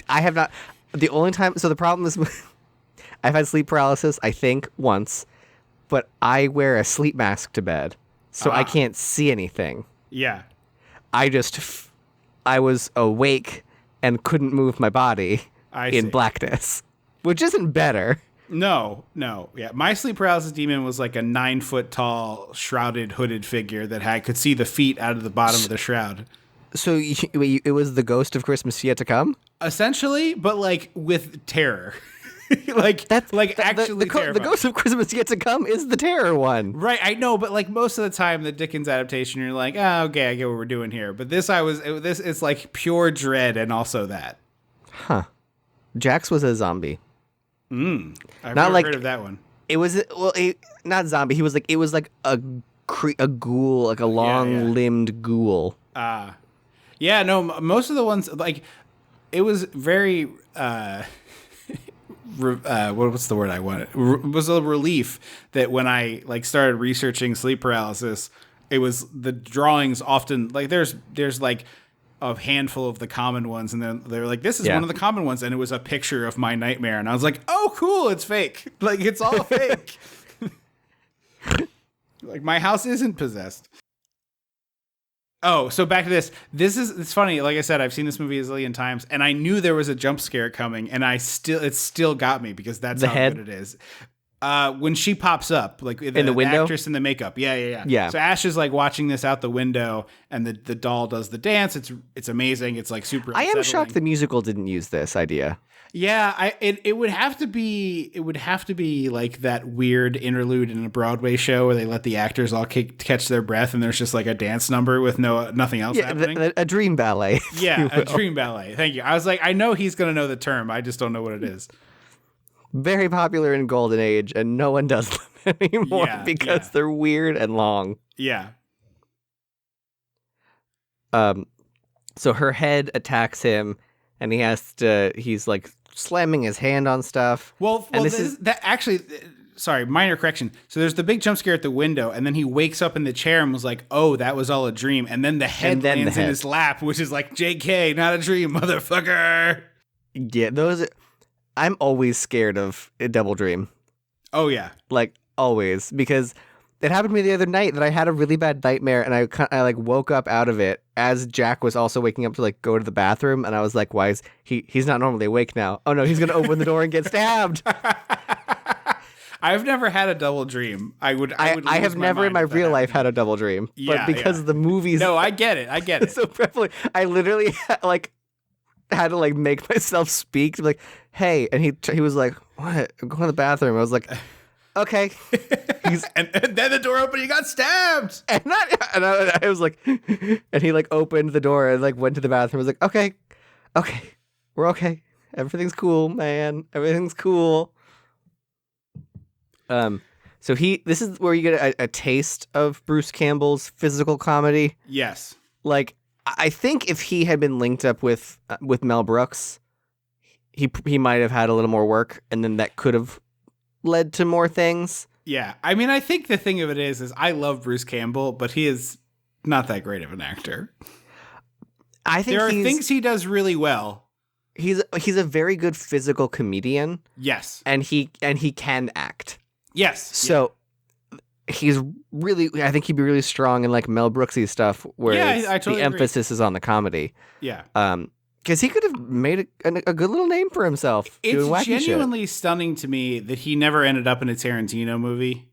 [SPEAKER 2] I have not. The only time. So the problem is, I've had sleep paralysis. I think once, but I wear a sleep mask to bed, so I can't see anything.
[SPEAKER 1] Yeah,
[SPEAKER 2] I just I was awake and couldn't move my body
[SPEAKER 1] I
[SPEAKER 2] in
[SPEAKER 1] see.
[SPEAKER 2] blackness, which isn't better.
[SPEAKER 1] No. Yeah. My sleep paralysis demon was like a 9-foot tall, shrouded, hooded figure that could see the feet out of the bottom of the shroud.
[SPEAKER 2] So it was the ghost of Christmas yet to come?
[SPEAKER 1] Essentially, but like with terror. Actually
[SPEAKER 2] the
[SPEAKER 1] terrifying.
[SPEAKER 2] ghost of Christmas yet to come is the terror one.
[SPEAKER 1] Right, I know, but like most of the time, the Dickens adaptation, you're like, oh, okay, I get what we're doing here. But it's like pure dread and also that.
[SPEAKER 2] Huh. Jax was a zombie.
[SPEAKER 1] I've
[SPEAKER 2] Not
[SPEAKER 1] never
[SPEAKER 2] like-
[SPEAKER 1] heard of that one.
[SPEAKER 2] It was not zombie. It was like a ghoul, like a long-limbed ghoul.
[SPEAKER 1] Yeah, no, most of the ones, like, it was very, what's the word I wanted? It was a relief that when I, like, started researching sleep paralysis, it was the drawings often, like, there's like, a handful of the common ones, and then they were like, this is one of the common ones, and it was a picture of my nightmare, and I was like, oh, cool, it's fake. Like, it's all fake. Like, my house isn't possessed. Oh, so back to this. It's funny. Like I said, I've seen this movie a zillion times, and I knew there was a jump scare coming, and it still got me because that's how
[SPEAKER 2] head?
[SPEAKER 1] good it is. When she pops up, like
[SPEAKER 2] in the window,
[SPEAKER 1] the actress in the makeup, yeah. So Ash is like watching this out the window, and the doll does the dance. It's amazing. It's like super.
[SPEAKER 2] I am
[SPEAKER 1] unsettling.
[SPEAKER 2] shocked the musical didn't use this idea.
[SPEAKER 1] Yeah, it would have to be like that weird interlude in a Broadway show where they let the actors all catch their breath, and there's just like a dance number with nothing else happening.
[SPEAKER 2] A dream ballet.
[SPEAKER 1] Yeah, a dream ballet. Thank you. I was like, I know he's gonna know the term. I just don't know what it is.
[SPEAKER 2] Very popular in Golden Age, and no one does them anymore because they're weird and long.
[SPEAKER 1] Yeah.
[SPEAKER 2] So her head attacks him, and he's like slamming his hand on stuff.
[SPEAKER 1] Well, that actually. Sorry, minor correction. So there's the big jump scare at the window, and then he wakes up in the chair and was like, "Oh, that was all a dream." And then the head lands in his lap, which is like, "JK, not a dream, motherfucker."
[SPEAKER 2] Yeah, I'm always scared of a double dream.
[SPEAKER 1] Oh yeah,
[SPEAKER 2] like always, because it happened to me the other night that I had a really bad nightmare, and I like woke up out of it as Jack was also waking up to like go to the bathroom, and I was like, "Why is he's not normally awake now? Oh no, he's gonna open the door and get stabbed."
[SPEAKER 1] I've never had a double dream. I
[SPEAKER 2] have never in my real life had a double dream, but because the movies.
[SPEAKER 1] No, I get it.
[SPEAKER 2] So prevalent, I literally like had to like make myself speak to be like, "Hey," and he was like, "What? I'm going to the bathroom." I was like, "Okay."
[SPEAKER 1] and then the door opened. He got stabbed.
[SPEAKER 2] And I was like, and he like opened the door and like went to the bathroom. I was like, "Okay, we're okay. Everything's cool, man. Everything's cool." So this is where you get a taste of Bruce Campbell's physical comedy.
[SPEAKER 1] Yes.
[SPEAKER 2] Like, I think if he had been linked up with Mel Brooks, he might have had a little more work, and then that could have led to more things.
[SPEAKER 1] Yeah. I mean, I think the thing of it is I love Bruce Campbell, but he is not that great of an actor.
[SPEAKER 2] I think
[SPEAKER 1] there are things he does really well.
[SPEAKER 2] He's a very good physical comedian.
[SPEAKER 1] Yes.
[SPEAKER 2] And he can act.
[SPEAKER 1] Yes.
[SPEAKER 2] So he's really, I think he'd be really strong in like Mel Brooksy stuff, where
[SPEAKER 1] I totally
[SPEAKER 2] the emphasis is on the comedy.
[SPEAKER 1] Yeah.
[SPEAKER 2] Because he could have made a good little name for himself.
[SPEAKER 1] It's genuinely stunning to me that he never ended up in a Tarantino movie.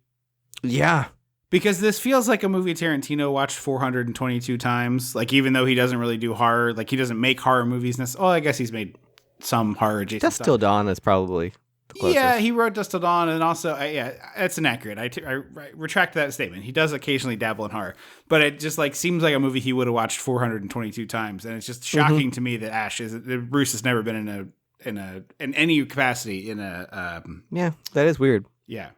[SPEAKER 2] Yeah.
[SPEAKER 1] Because this feels like a movie Tarantino watched 422 times. Like, even though he doesn't really do horror, like he doesn't make horror movies. Oh, I guess he's made some horror adjacent
[SPEAKER 2] Dust Till Dawn is probably the closest.
[SPEAKER 1] Yeah, he wrote Dust Till Dawn, and also, that's inaccurate. I retract that statement. He does occasionally dabble in horror, but it just like seems like a movie he would have watched 422 times, and it's just shocking to me that Bruce has never been in any capacity in a.
[SPEAKER 2] Yeah, that is weird.
[SPEAKER 1] Yeah.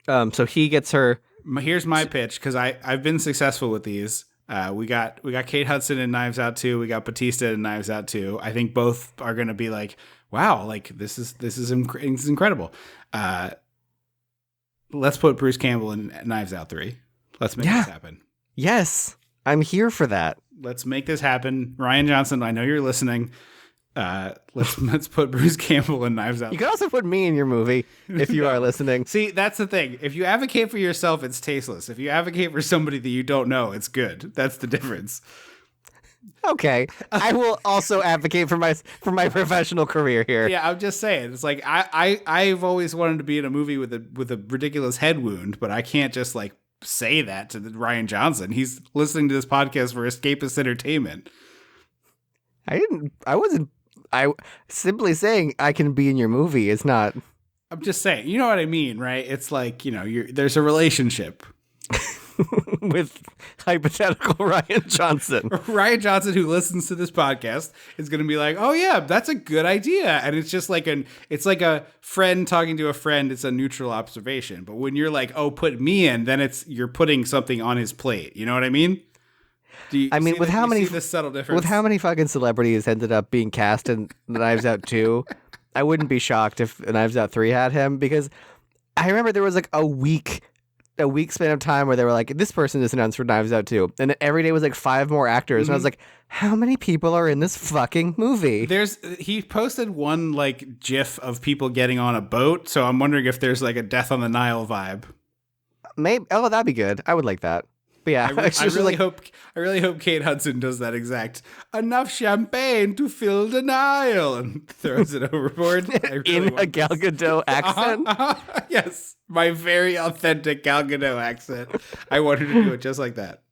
[SPEAKER 2] So he gets her.
[SPEAKER 1] Here's my pitch, because I've been successful with these. We got Kate Hudson in Knives Out 2. We got Batista in Knives Out 2. I think both are going to be like, wow, like this is incredible. Let's put Bruce Campbell in Knives Out 3. Let's make this happen.
[SPEAKER 2] Yes, I'm here for that.
[SPEAKER 1] Let's make this happen. Rian Johnson, I know you're listening. Let's put Bruce Campbell in Knives Out.
[SPEAKER 2] You can also put me in your movie if you are listening.
[SPEAKER 1] See, that's the thing. If you advocate for yourself, it's tasteless. If you advocate for somebody that you don't know, it's good. That's the difference.
[SPEAKER 2] Okay, I will also advocate for my professional career here.
[SPEAKER 1] Yeah, I'm just saying. It's like I've always wanted to be in a movie with a ridiculous head wound, but I can't just like say that to Ryan Johnson. He's listening to this podcast for escapist entertainment.
[SPEAKER 2] I simply saying I can be in your movie is not.
[SPEAKER 1] I'm just saying. You know what I mean, right? It's like, there's a relationship.
[SPEAKER 2] With hypothetical Ryan Johnson.
[SPEAKER 1] Ryan Johnson, who listens to this podcast, is going to be like, "Oh yeah, that's a good idea." And it's just like it's like a friend talking to a friend. It's a neutral observation. But when you're like, "Oh, put me in," then you're putting something on his plate. You know what I mean?
[SPEAKER 2] With how many
[SPEAKER 1] the subtle difference?
[SPEAKER 2] With how many fucking celebrities ended up being cast in Knives Out 2, I wouldn't be shocked if Knives Out 3 had him, because I remember there was like a week span of time where they were like, this person is announced for Knives Out 2. And every day was like 5 more actors. And I was like, how many people are in this fucking movie?
[SPEAKER 1] He posted one like GIF of people getting on a boat. So I'm wondering if there's like a Death on the Nile vibe.
[SPEAKER 2] Maybe. Oh, that'd be good. I would like that. But yeah,
[SPEAKER 1] I really hope Kate Hudson does that exact "enough champagne to fill the Nile" and throws it overboard
[SPEAKER 2] in a Gal Gadot accent.
[SPEAKER 1] Yes, my very authentic Gal Gadot accent. I want her to do it just like that.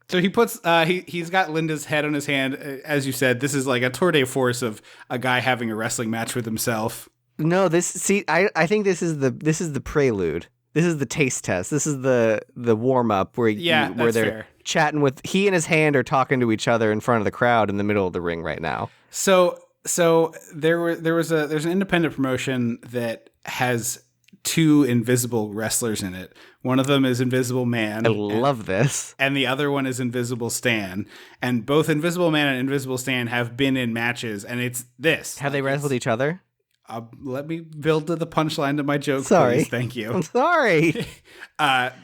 [SPEAKER 1] So he puts he's got Linda's head on his hand. As you said, this is like a tour de force of a guy having a wrestling match with himself.
[SPEAKER 2] No, I think this is the prelude. This is the taste test. This is the warm up where they're
[SPEAKER 1] fair.
[SPEAKER 2] Chatting with, he and his hand are talking to each other in front of the crowd in the middle of the ring right now.
[SPEAKER 1] So there's an independent promotion that has 2 invisible wrestlers in it. One of them is Invisible Man.
[SPEAKER 2] I love this.
[SPEAKER 1] And the other one is Invisible Stan. And both Invisible Man and Invisible Stan have been in matches, and it's this.
[SPEAKER 2] Have they wrestled each other?
[SPEAKER 1] Let me build to the punchline to my joke,
[SPEAKER 2] Sorry.
[SPEAKER 1] please. Thank you.
[SPEAKER 2] I'm sorry.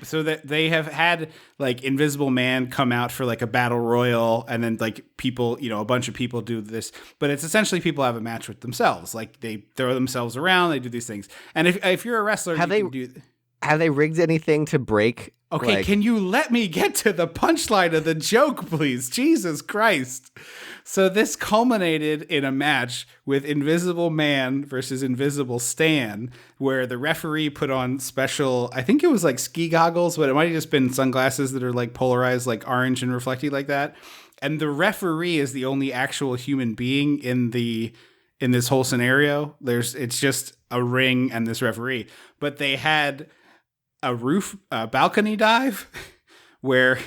[SPEAKER 1] So that they have had like Invisible Man come out for like a battle royal, and then like people, a bunch of people do this, but it's essentially people have a match with themselves. Like they throw themselves around, they do these things. And if you're a wrestler, have
[SPEAKER 2] they rigged anything to break?
[SPEAKER 1] Okay, can you let me get to the punchline of the joke, please? Jesus Christ. So this culminated in a match with Invisible Man versus Invisible Stan, where the referee put on special, I think it was like ski goggles, but it might have just been sunglasses that are like polarized, like orange and reflecty like that. And the referee is the only actual human being in this whole scenario. It's just a ring and this referee. But they had a balcony dive where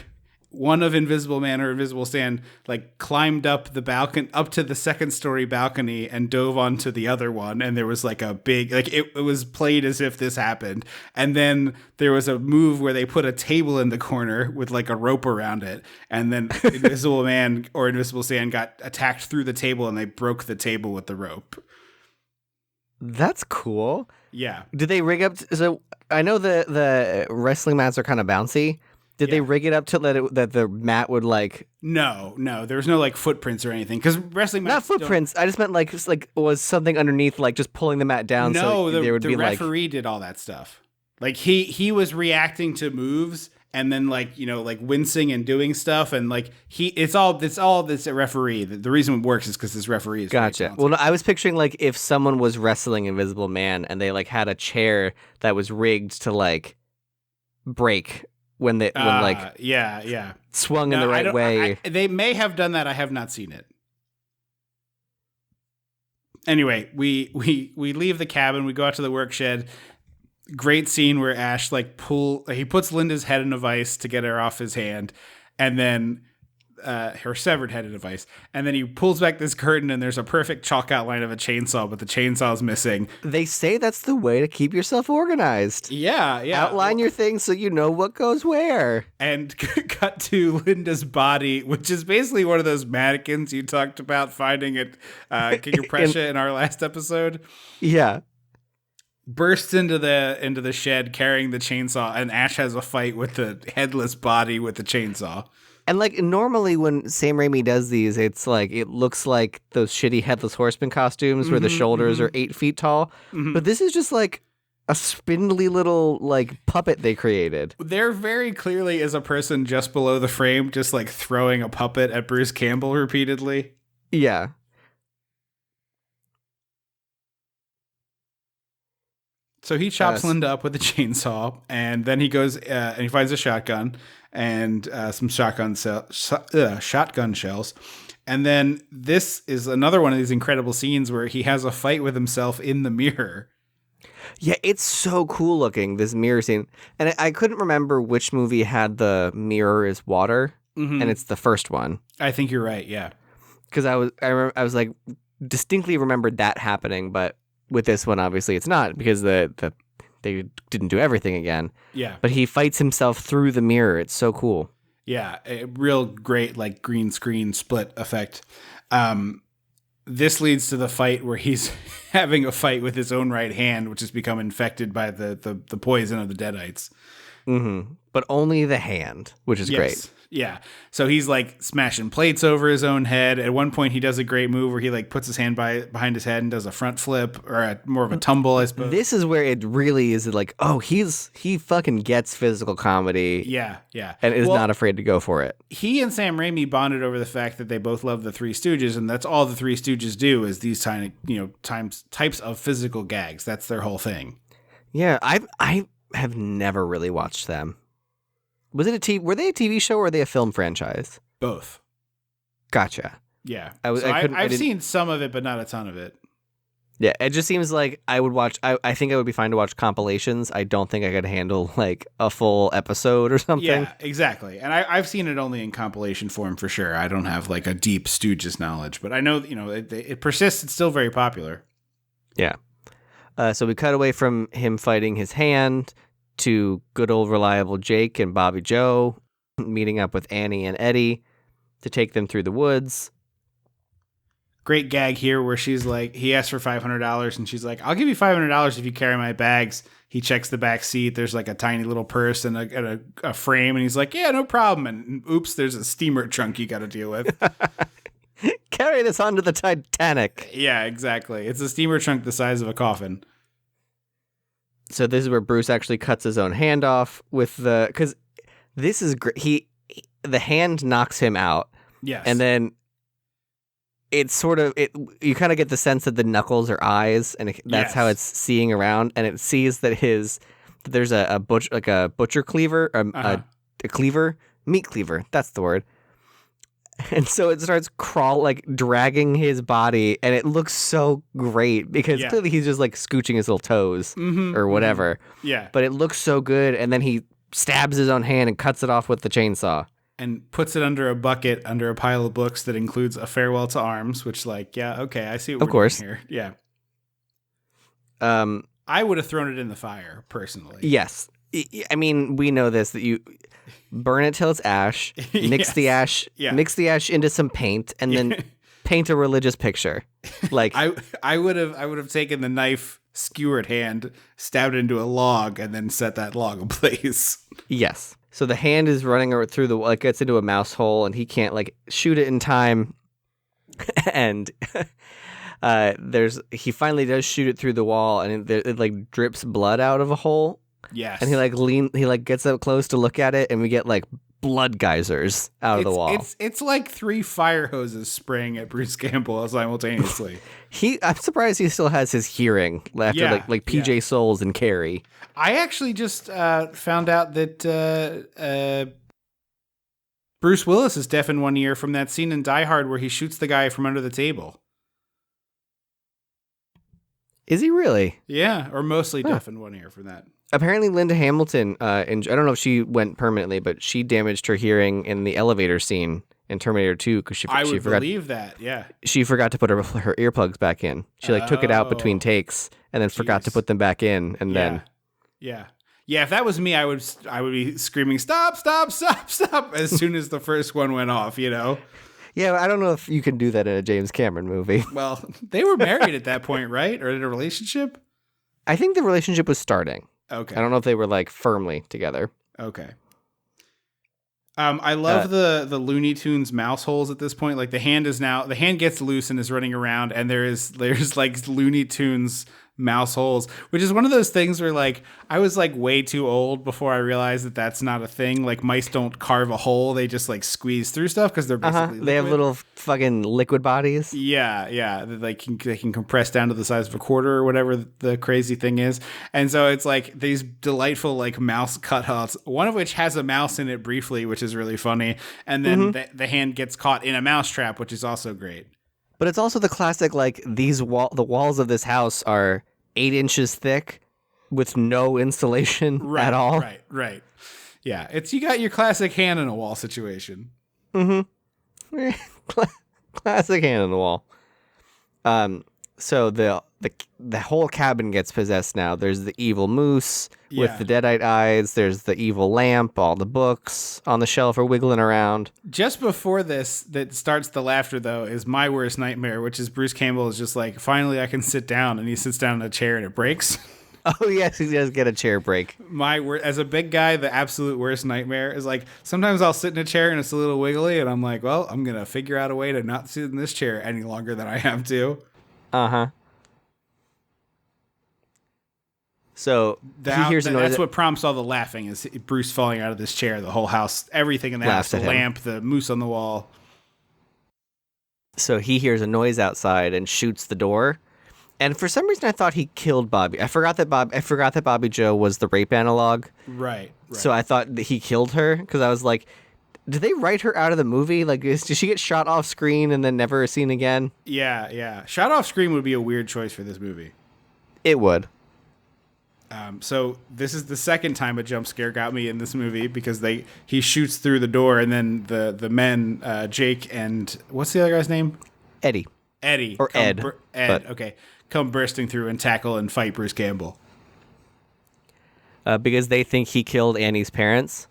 [SPEAKER 1] one of Invisible Man or Invisible Stan like climbed up the balcony, up to the 2nd story balcony, and dove onto the other one. And there was like a big, like it was played as if this happened. And then there was a move where they put a table in the corner with like a rope around it. And then Invisible Man or Invisible Stan got attacked through the table, and they broke the table with the rope.
[SPEAKER 2] That's cool.
[SPEAKER 1] Yeah.
[SPEAKER 2] Did they rig up? So I know the wrestling mats are kind of bouncy. Did they rig it up to that the mat would like?
[SPEAKER 1] No. There was no like footprints or anything, because wrestling mats.
[SPEAKER 2] Not footprints. I just meant like was something underneath, like just pulling the mat down.
[SPEAKER 1] No,
[SPEAKER 2] so there would
[SPEAKER 1] the
[SPEAKER 2] be
[SPEAKER 1] referee did all that stuff. Like he was reacting to moves, and then like wincing and doing stuff, and like it's all this referee. The reason it works is because this referee is
[SPEAKER 2] gotcha. Well, no, I was picturing like if someone was wrestling Invisible Man and they like had a chair that was rigged to like break when swung in the right way.
[SPEAKER 1] They may have done that. I have not seen it. Anyway, we leave the cabin. We go out to the work shed. Great scene where Ash he puts Linda's head in a vice to get her off his hand, and then her severed head in a vice, and then he pulls back this curtain, and there's a perfect chalk outline of a chainsaw, but the chainsaw's missing.
[SPEAKER 2] They say that's the way to keep yourself organized.
[SPEAKER 1] Yeah.
[SPEAKER 2] Outline your things so you know what goes where.
[SPEAKER 1] And cut to Linda's body, which is basically one of those mannequins you talked about finding at King of Prussia in our last episode.
[SPEAKER 2] Yeah.
[SPEAKER 1] Bursts into the shed carrying the chainsaw, and Ash has a fight with the headless body with the chainsaw.
[SPEAKER 2] And like normally when Sam Raimi does these, it's like it looks like those shitty Headless Horseman costumes where the shoulders are 8 feet tall. Mm-hmm. But this is just like a spindly little like puppet they created.
[SPEAKER 1] There very clearly is a person just below the frame, just like throwing a puppet at Bruce Campbell repeatedly.
[SPEAKER 2] Yeah.
[SPEAKER 1] So he chops Linda up with a chainsaw, and then he goes and he finds a shotgun and some shotgun shells. And then this is another one of these incredible scenes where he has a fight with himself in the mirror.
[SPEAKER 2] Yeah, it's so cool looking, this mirror scene. And I couldn't remember which movie had the mirror is water, and it's the first one.
[SPEAKER 1] I think you're right, yeah.
[SPEAKER 2] Because I was like, distinctly remembered that happening, but with this one, obviously, it's not, because they didn't do everything again.
[SPEAKER 1] Yeah.
[SPEAKER 2] But he fights himself through the mirror. It's so cool.
[SPEAKER 1] Yeah, a real great like green screen split effect. This leads to the fight where he's having a fight with his own right hand, which has become infected by the poison of the Deadites.
[SPEAKER 2] Mm-hmm. But only the hand, which is great.
[SPEAKER 1] Yeah. So he's like smashing plates over his own head. At one point, he does a great move where he like puts his hand behind his head and does a front flip or more of a tumble, I suppose.
[SPEAKER 2] This is where it really is like, oh, he fucking gets physical comedy.
[SPEAKER 1] Yeah, yeah.
[SPEAKER 2] And is not afraid to go for it.
[SPEAKER 1] He and Sam Raimi bonded over the fact that they both love the Three Stooges, and that's all the Three Stooges do is these tiny, types of physical gags. That's their whole thing.
[SPEAKER 2] Yeah, I have never really watched them. Were they a TV show or were they a film franchise?
[SPEAKER 1] Both.
[SPEAKER 2] Gotcha.
[SPEAKER 1] Yeah.
[SPEAKER 2] I've
[SPEAKER 1] seen some of it, but not a ton of it.
[SPEAKER 2] Yeah, it just seems like I would watch. I think I would be fine to watch compilations. I don't think I could handle like a full episode or something.
[SPEAKER 1] Yeah, exactly. And I've seen it only in compilation form for sure. I don't have like a deep Stooges knowledge, but I know it persists. It's still very popular.
[SPEAKER 2] Yeah. So we cut away from him fighting his hand to good old reliable Jake and Bobby Joe meeting up with Annie and Eddie to take them through the woods.
[SPEAKER 1] Great gag here where she's like, he asks for $500 and she's like, I'll give you $500 if you carry my bags. He checks the back seat. There's like a tiny little purse and a frame. And he's like, yeah, no problem. And oops, there's a steamer trunk you got to deal with.
[SPEAKER 2] Carry this onto the Titanic.
[SPEAKER 1] Yeah, exactly. It's a steamer trunk the size of a coffin.
[SPEAKER 2] So this is where Bruce actually cuts his own hand off because this is great. The hand knocks him out. Yes. And then it's sort of, you kind of get the sense that the knuckles are eyes, and that's how it's seeing around, and it sees that there's a butcher cleaver, a cleaver, meat cleaver. That's the word. And so it starts dragging his body, and it looks so great because clearly he's just like scooching his little toes or whatever. Mm-hmm. Yeah. But it looks so good, and then he stabs his own hand and cuts it off with the chainsaw.
[SPEAKER 1] And puts it under a bucket, under a pile of books that includes A Farewell to Arms, which I see what we're doing here. Yeah. I would have thrown it in the fire, personally.
[SPEAKER 2] Yes. I mean, we know this, that you burn it till it's ash, mix the ash into some paint, and then paint a religious picture. Like
[SPEAKER 1] I would have taken the knife, skewered hand, stabbed it into a log, and then set that log ablaze. Yes.
[SPEAKER 2] So the hand is running through gets into a mouse hole, and he can't shoot it in time. And he finally does shoot it through the wall, and it drips blood out of a hole.
[SPEAKER 1] Yes.
[SPEAKER 2] And he gets up close to look at it, and we get blood geysers out of the wall.
[SPEAKER 1] It's like 3 fire hoses spraying at Bruce Campbell simultaneously.
[SPEAKER 2] I'm surprised he still has his hearing after PJ Souls and Carrie.
[SPEAKER 1] I actually just found out that Bruce Willis is deaf in one ear from that scene in Die Hard where he shoots the guy from under the table.
[SPEAKER 2] Is he really?
[SPEAKER 1] Yeah, or mostly deaf in one ear from that.
[SPEAKER 2] Apparently, Linda Hamilton, I don't know if she went permanently, but she damaged her hearing in the elevator scene in Terminator 2 because she forgot.
[SPEAKER 1] Believe that, yeah.
[SPEAKER 2] She forgot to put her earplugs back in. She took it out between takes and then forgot to put them back in, and then.
[SPEAKER 1] Yeah. Yeah, if that was me, I would be screaming, stop, stop, stop, stop, as soon as the first one went off, Yeah,
[SPEAKER 2] I don't know if you can do that in a James Cameron movie.
[SPEAKER 1] Well, they were married at that point, right? Or in a relationship?
[SPEAKER 2] I think the relationship was starting.
[SPEAKER 1] Okay.
[SPEAKER 2] I don't know if they were firmly together.
[SPEAKER 1] Okay. I love the Looney Tunes mouse holes at this point. The hand gets loose and is running around, and there's Looney Tunes mouse holes, which is one of those things where like I was like way too old before I realized that that's not a thing. Like mice don't carve a hole; they just like squeeze through stuff because they're basically
[SPEAKER 2] They have little fucking liquid bodies.
[SPEAKER 1] yeah. They can compress down to the size of a quarter or whatever the crazy thing is, and so it's like these delightful like mouse cutouts. One of which has a mouse in it briefly, which is really funny, and then the hand gets caught in a mouse trap, which is also great.
[SPEAKER 2] But it's also the classic, like, the walls of this house are 8 inches thick with no insulation at all.
[SPEAKER 1] Right. Yeah, you got your classic hand in a wall situation.
[SPEAKER 2] Classic hand in the wall. So the whole cabin gets possessed now. There's the evil moose with the deadite eyes. There's the evil lamp. All the books on the shelf are wiggling around.
[SPEAKER 1] Just before this, that starts the laughter, though, is my worst nightmare, which is Bruce Campbell is just like, finally I can sit down, and he sits down in a chair and it breaks.
[SPEAKER 2] Oh, yes, he does get a chair break.
[SPEAKER 1] As a big guy, the absolute worst nightmare is like, sometimes I'll sit in a chair and it's a little wiggly, and I'm like, well, I'm going to figure out a way to not sit in this chair any longer than I have to.
[SPEAKER 2] Uh-huh. So he hears a noise.
[SPEAKER 1] That's what prompts all the laughing is Bruce falling out of this chair. The whole house, everything in the house, the lamp, the moose on the wall.
[SPEAKER 2] So he hears a noise outside and shoots the door. And for some reason, I thought he killed Bobby. I forgot that Bobby Joe was the rape analog.
[SPEAKER 1] Right.
[SPEAKER 2] So I thought that he killed her because I was like, did they write her out of the movie? Like, did she get shot off screen and then never seen again?
[SPEAKER 1] Yeah. Shot off screen would be a weird choice for this movie.
[SPEAKER 2] It would.
[SPEAKER 1] So this is the second time a jump scare got me in this movie because he shoots through the door and then the men, Jake and what's the other guy's name?
[SPEAKER 2] Eddie. Or Ed.
[SPEAKER 1] Okay. Come bursting through and tackle and fight Bruce Campbell.
[SPEAKER 2] Because they think he killed Annie's parents.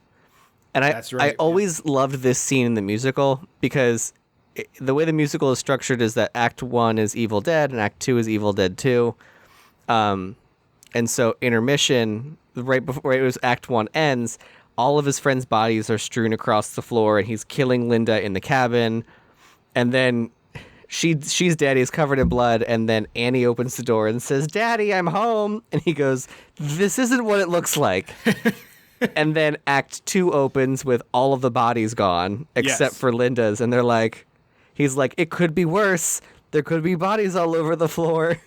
[SPEAKER 2] And
[SPEAKER 1] That's right,
[SPEAKER 2] I always loved this scene in the musical because the way the musical is structured is that Act 1 is Evil Dead and Act 2 is Evil Dead 2. And so intermission, right before it was Act 1 ends, all of his friends' bodies are strewn across the floor and he's killing Linda in the cabin. And then she's dead, he's covered in blood, and then Annie opens the door and says, "Daddy, I'm home." And he goes, "This isn't what it looks like." And then Act 2 opens with all of the bodies gone, except for Linda's. And he's like, it could be worse. There could be bodies all over the floor.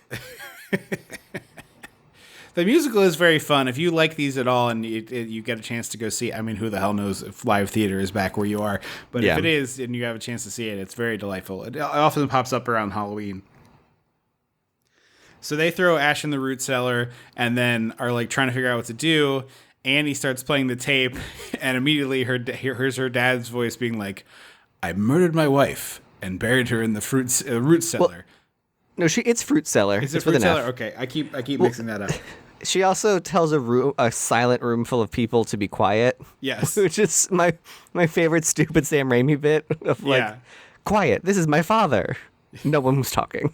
[SPEAKER 1] The musical is very fun. If you like these at all and you get a chance to go see, I mean, who the hell knows if live theater is back where you are. But if it is and you have a chance to see it, it's very delightful. It often pops up around Halloween. So they throw Ash in the root cellar and then are like trying to figure out what to do. Annie starts playing the tape, and immediately hears her dad's voice being like, "I murdered my wife and buried her in the root cellar."
[SPEAKER 2] Well, no, it's fruit cellar.
[SPEAKER 1] Is it fruit cellar? Okay, I keep mixing that up.
[SPEAKER 2] She also tells a silent room full of people to be quiet.
[SPEAKER 1] Yes,
[SPEAKER 2] which is my favorite stupid Sam Raimi bit of quiet. This is my father. No one was talking.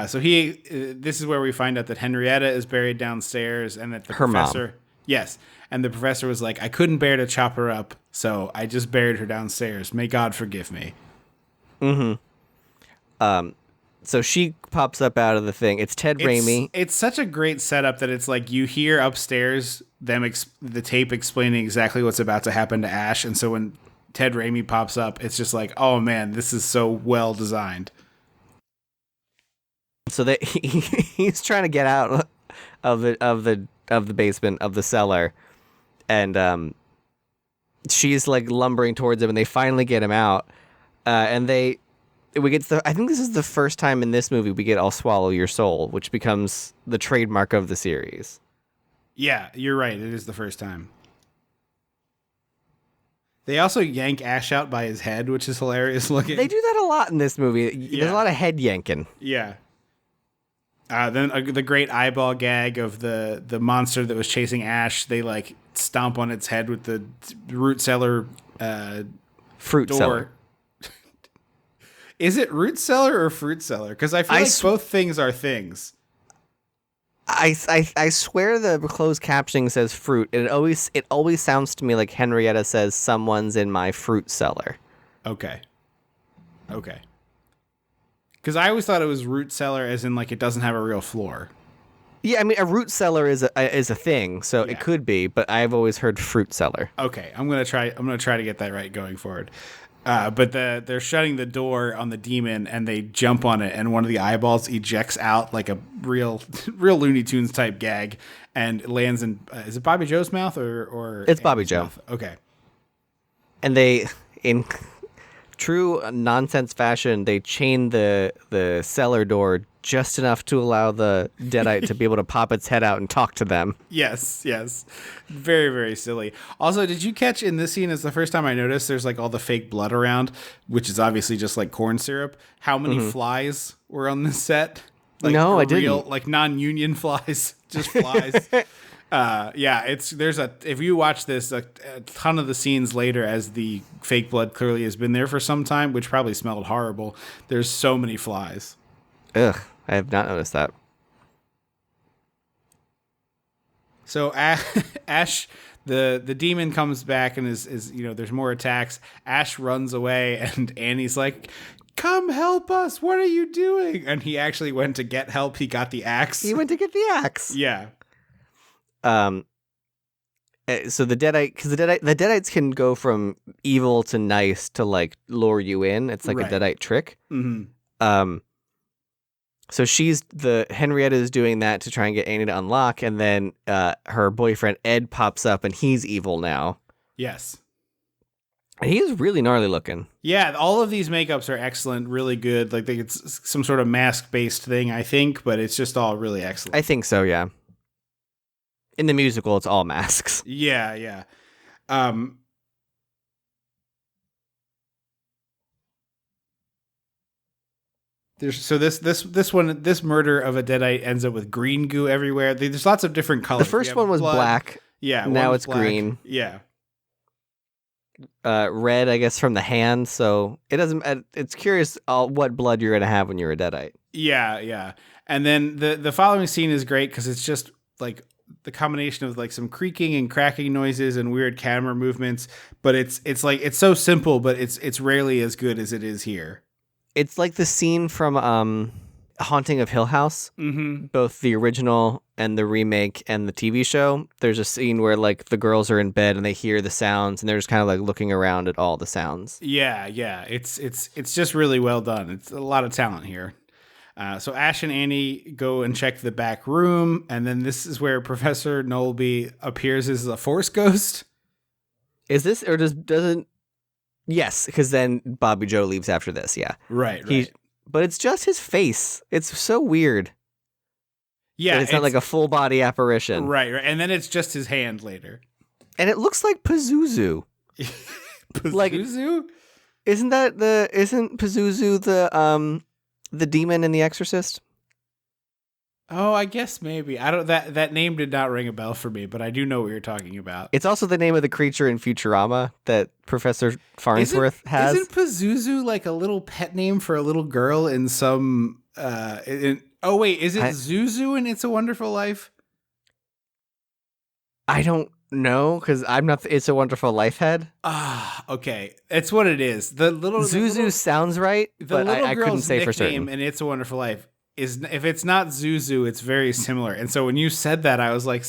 [SPEAKER 1] So this is where we find out that Henrietta is buried downstairs and that the professor...
[SPEAKER 2] Mom.
[SPEAKER 1] Yes. And the professor was like, I couldn't bear to chop her up, so I just buried her downstairs. May God forgive me.
[SPEAKER 2] Mm-hmm. So she pops up out of the thing. It's Ted Raimi.
[SPEAKER 1] It's such a great setup that it's like you hear upstairs the tape explaining exactly what's about to happen to Ash. And so when Ted Raimi pops up, it's just like, oh man, this is so well designed.
[SPEAKER 2] So that he's trying to get out of the basement of the cellar, and she's like lumbering towards him, and they finally get him out. I think this is the first time in this movie we get "I'll Swallow Your Soul," which becomes the trademark of the series. Yeah,
[SPEAKER 1] you're right. It is the first time. They also yank Ash out by his head, which is hilarious looking.
[SPEAKER 2] They do that a lot in this movie. Yeah. There's a lot of head yanking.
[SPEAKER 1] Yeah. Then the great eyeball gag of the monster that was chasing Ash, they like stomp on its head with the root cellar
[SPEAKER 2] fruit
[SPEAKER 1] door.
[SPEAKER 2] Cellar.
[SPEAKER 1] Is it root cellar or fruit cellar? Because I feel like both things are things.
[SPEAKER 2] I swear the closed captioning says fruit. It always sounds to me like Henrietta says someone's in my fruit cellar.
[SPEAKER 1] Okay. Because I always thought it was root cellar, as in like it doesn't have a real floor.
[SPEAKER 2] Yeah, I mean, a root cellar is a thing, so
[SPEAKER 1] Yeah.
[SPEAKER 2] it could be, but I've always heard fruit cellar.
[SPEAKER 1] Okay, I'm gonna try to get that right going forward. But they're shutting the door on the demon, and they jump on it, and one of the eyeballs ejects out like a real Looney Tunes type gag, and lands in. Is it Bobby Joe's mouth or?
[SPEAKER 2] It's Bobby
[SPEAKER 1] Andy's
[SPEAKER 2] Joe.
[SPEAKER 1] mouth? Okay.
[SPEAKER 2] And they, in true nonsense fashion, they chain the cellar door just enough to allow the Deadite to be able to pop its head out and talk to them.
[SPEAKER 1] Yes. Very, very silly. Also, did you catch in this scene, is the first time I noticed there's like all the fake blood around, which is obviously just like corn syrup. How many flies were on this set? Like,
[SPEAKER 2] No, I
[SPEAKER 1] real,
[SPEAKER 2] didn't.
[SPEAKER 1] like non-union flies, just flies. If you watch this, a ton of the scenes later, as the fake blood clearly has been there for some time, which probably smelled horrible. There's so many flies.
[SPEAKER 2] Ugh, I have not noticed that.
[SPEAKER 1] So Ash, the demon comes back and is there's more attacks. Ash runs away and Annie's like, "Come help us! What are you doing?" And he actually went to get help. He got the axe.
[SPEAKER 2] He went to get the axe.
[SPEAKER 1] Yeah.
[SPEAKER 2] So the Deadites can go from evil to nice to like lure you in. It's like
[SPEAKER 1] Right.
[SPEAKER 2] a Deadite trick.
[SPEAKER 1] Mm-hmm.
[SPEAKER 2] So Henrietta is doing that to try and get Annie to unlock, and then her boyfriend Ed pops up, and he's evil now.
[SPEAKER 1] Yes.
[SPEAKER 2] And he is really gnarly looking.
[SPEAKER 1] Yeah, all of these makeups are excellent, really good. Like it's some sort of mask-based thing, I think, but it's just all really excellent.
[SPEAKER 2] I think so, yeah. In the musical, it's all masks.
[SPEAKER 1] Yeah. This murder of a Deadite ends up with green goo everywhere. There's lots of different colors.
[SPEAKER 2] The first one was
[SPEAKER 1] blood.
[SPEAKER 2] black.
[SPEAKER 1] Yeah.
[SPEAKER 2] Now
[SPEAKER 1] one's
[SPEAKER 2] it's
[SPEAKER 1] black.
[SPEAKER 2] green.
[SPEAKER 1] Yeah.
[SPEAKER 2] Red, I guess, from the hand. So it doesn't. It's curious what blood you're gonna have when you're a Deadite.
[SPEAKER 1] Yeah. And then the following scene is great because it's just like the combination of like some creaking and cracking noises and weird camera movements. But it's like it's so simple, but it's rarely as good as it is here.
[SPEAKER 2] It's like the scene from Haunting of Hill House,
[SPEAKER 1] Mm-hmm.
[SPEAKER 2] both the original and the remake and the TV show. There's a scene where like the girls are in bed and they hear the sounds and they're just kind of like looking around at all the sounds.
[SPEAKER 1] Yeah. It's just really well done. It's a lot of talent here. So Ash and Annie go and check the back room, and then this is where Professor Nolby appears as a Force ghost.
[SPEAKER 2] Is this or doesn't? Yes, because then Bobby Joe leaves after this. Yeah,
[SPEAKER 1] Right.
[SPEAKER 2] But it's just his face. It's so weird.
[SPEAKER 1] Yeah,
[SPEAKER 2] That it's not like a full body apparition.
[SPEAKER 1] Right. And then it's just his hand later.
[SPEAKER 2] And it looks like Pazuzu. Like-
[SPEAKER 1] Pazuzu?
[SPEAKER 2] Isn't Pazuzu the demon in The Exorcist?
[SPEAKER 1] Oh, I guess maybe. I don't. That name did not ring a bell for me, but I do know what you're talking about.
[SPEAKER 2] It's also the name of the creature in Futurama that Professor Farnsworth has.
[SPEAKER 1] Isn't Pazuzu like a little pet name for a little girl in some? Oh wait, is it Zuzu in It's a Wonderful Life?
[SPEAKER 2] I don't know because I'm not. It's a Wonderful Life head.
[SPEAKER 1] Ah, okay. It's what it is.
[SPEAKER 2] Zuzu sounds right, but I couldn't
[SPEAKER 1] girl's
[SPEAKER 2] say for
[SPEAKER 1] nickname
[SPEAKER 2] certain.
[SPEAKER 1] in It's a Wonderful Life is, if it's not Zuzu, it's very similar. And so when you said that, I was like,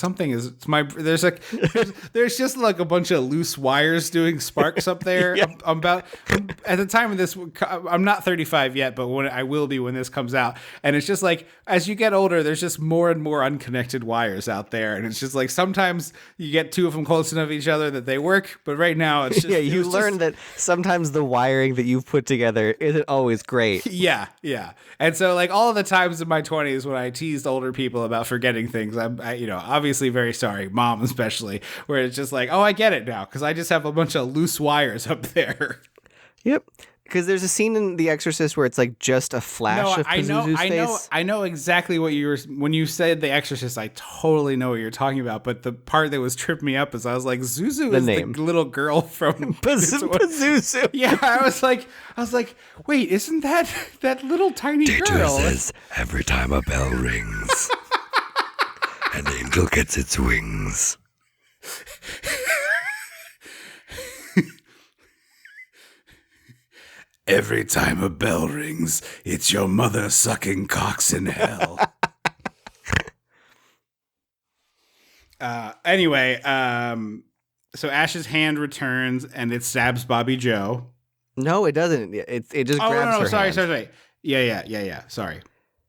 [SPEAKER 1] there's just like a bunch of loose wires doing sparks up there.
[SPEAKER 2] Yeah.
[SPEAKER 1] At the time of this, I'm not 35 yet, but when I will be when this comes out. And it's just like, as you get older, there's just more and more unconnected wires out there. And it's just like, sometimes you get two of them close enough to each other that they work. But right now it's just,
[SPEAKER 2] Yeah, you learn that sometimes the wiring that you've put together isn't always great.
[SPEAKER 1] Yeah. And so like all of the times in my 20s when I teased older people about forgetting things, I'm obviously very sorry, mom especially, where it's just like, oh, I get it now because I just have a bunch of loose wires up there.
[SPEAKER 2] Yep. Because there's a scene in The Exorcist where it's like just a flash of Pazuzu's face.
[SPEAKER 1] I know exactly what you were, when you said The Exorcist, I totally know what you're talking about. But the part that was tripping me up is I was like, Zuzu is the little girl from
[SPEAKER 2] Pazuzu.
[SPEAKER 1] Yeah, I was like, wait, isn't that little tiny girl?
[SPEAKER 4] says every time a bell rings, an angel gets its wings.
[SPEAKER 1] Every time a bell rings, it's your mother sucking cocks in hell. Anyway, so Ash's hand returns and it stabs Bobby Joe.
[SPEAKER 2] No, it doesn't. It just grabs her hand.
[SPEAKER 1] Sorry. Yeah. Sorry.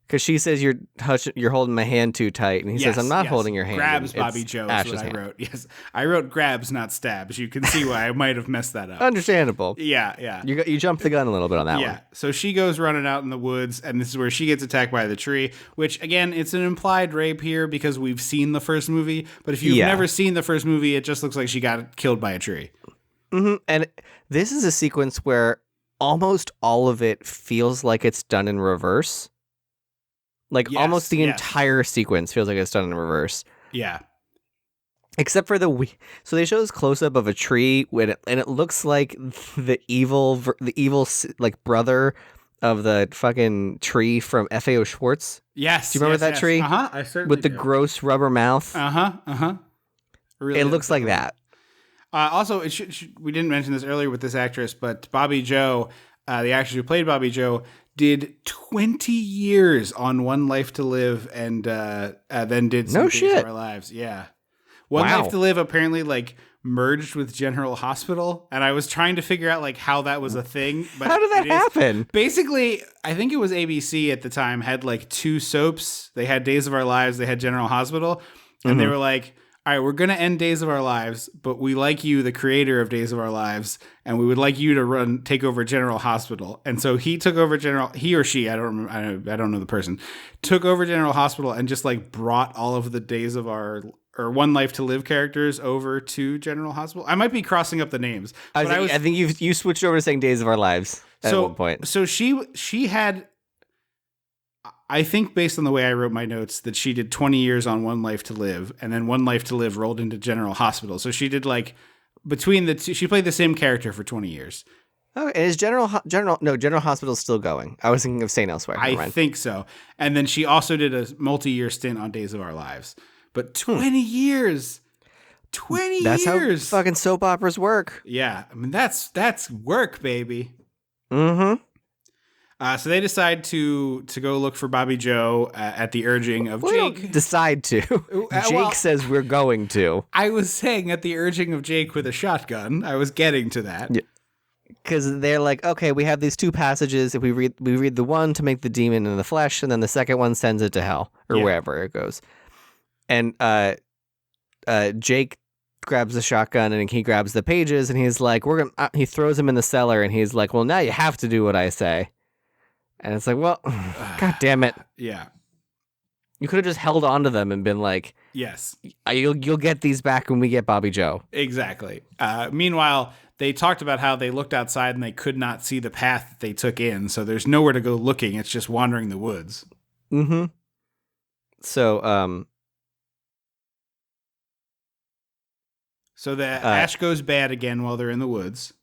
[SPEAKER 2] Because she says you're holding my hand too tight, and he says I'm not holding your hand.
[SPEAKER 1] Grabs
[SPEAKER 2] and
[SPEAKER 1] Bobby Joe is
[SPEAKER 2] Ash's
[SPEAKER 1] what I
[SPEAKER 2] hand.
[SPEAKER 1] wrote. Yes, I wrote grabs, not stabs. You can see why I might have messed that up.
[SPEAKER 2] Understandable.
[SPEAKER 1] Yeah.
[SPEAKER 2] You jumped the gun a little bit on that one.
[SPEAKER 1] Yeah. So she goes running out in the woods, and this is where she gets attacked by the tree, which, again, it's an implied rape here because we've seen the first movie. But if you've never seen the first movie, it just looks like she got killed by a tree.
[SPEAKER 2] Mm-hmm. And this is a sequence where almost all of it feels like it's done in reverse. Like, almost the entire sequence feels like it's done in reverse.
[SPEAKER 1] Yeah.
[SPEAKER 2] Except for so they show this close-up of a tree, and it looks like the evil like brother of the fucking tree from F.A.O. Schwartz.
[SPEAKER 1] Yes.
[SPEAKER 2] Do you remember that tree?
[SPEAKER 1] Uh-huh. I certainly
[SPEAKER 2] with the
[SPEAKER 1] do.
[SPEAKER 2] gross rubber mouth.
[SPEAKER 1] Uh-huh. Really
[SPEAKER 2] it looks like that.
[SPEAKER 1] Also, we didn't mention this earlier with this actress, but Bobby Joe, the actress who played Bobby Joe, did 20 years on One Life to Live, and then did some Days of Our Lives. Yeah, One Life to Live apparently like merged with General Hospital, and I was trying to figure out like how that was a thing. But
[SPEAKER 2] how did that happen?
[SPEAKER 1] Basically, I think it was ABC at the time had like two soaps. They had Days of Our Lives, they had General Hospital, and they were like, all right, we're going to end Days of Our Lives, but we like you, the creator of Days of Our Lives, and we would like you to take over General Hospital. And so he took over he or she, I don't know the person, took over General Hospital and just like brought all of the Days of Our or One Life to Live characters over to General Hospital. I might be crossing up the names.
[SPEAKER 2] I think you switched over to saying Days of Our Lives at one point.
[SPEAKER 1] So she had, I think based on the way I wrote my notes, that she did 20 years on One Life to Live, and then One Life to Live rolled into General Hospital. So she did like between the two, she played the same character for 20 years.
[SPEAKER 2] Oh, and is General Hospital still going? I was thinking of St. Elsewhere.
[SPEAKER 1] I think so. And then she also did a multi-year stint on Days of Our Lives. But 20 years. 20 years.
[SPEAKER 2] That's how fucking soap operas work.
[SPEAKER 1] Yeah. I mean, that's work, baby.
[SPEAKER 2] Mm-hmm.
[SPEAKER 1] So they decide to go look for Bobby Joe at the urging of Jake.
[SPEAKER 2] Decide to. Jake says we're going to.
[SPEAKER 1] I was saying at the urging of Jake with a shotgun. I was getting to that.
[SPEAKER 2] Because they're like, okay, we have these two passages. If we read the one to make the demon in the flesh, and then the second one sends it to hell or wherever it goes. And Jake grabs the shotgun and he grabs the pages and he's like, he throws them in the cellar and he's like, well, now you have to do what I say. And it's like, well, God damn it.
[SPEAKER 1] Yeah.
[SPEAKER 2] You could have just held on to them and been like,
[SPEAKER 1] yes,
[SPEAKER 2] you'll get these back when we get Bobby Joe.
[SPEAKER 1] Exactly. Meanwhile, they talked about how they looked outside and they could not see the path that they took in. So there's nowhere to go looking. It's just wandering the woods.
[SPEAKER 2] Mm-hmm. So,
[SPEAKER 1] So the Ash goes bad again while they're in the woods.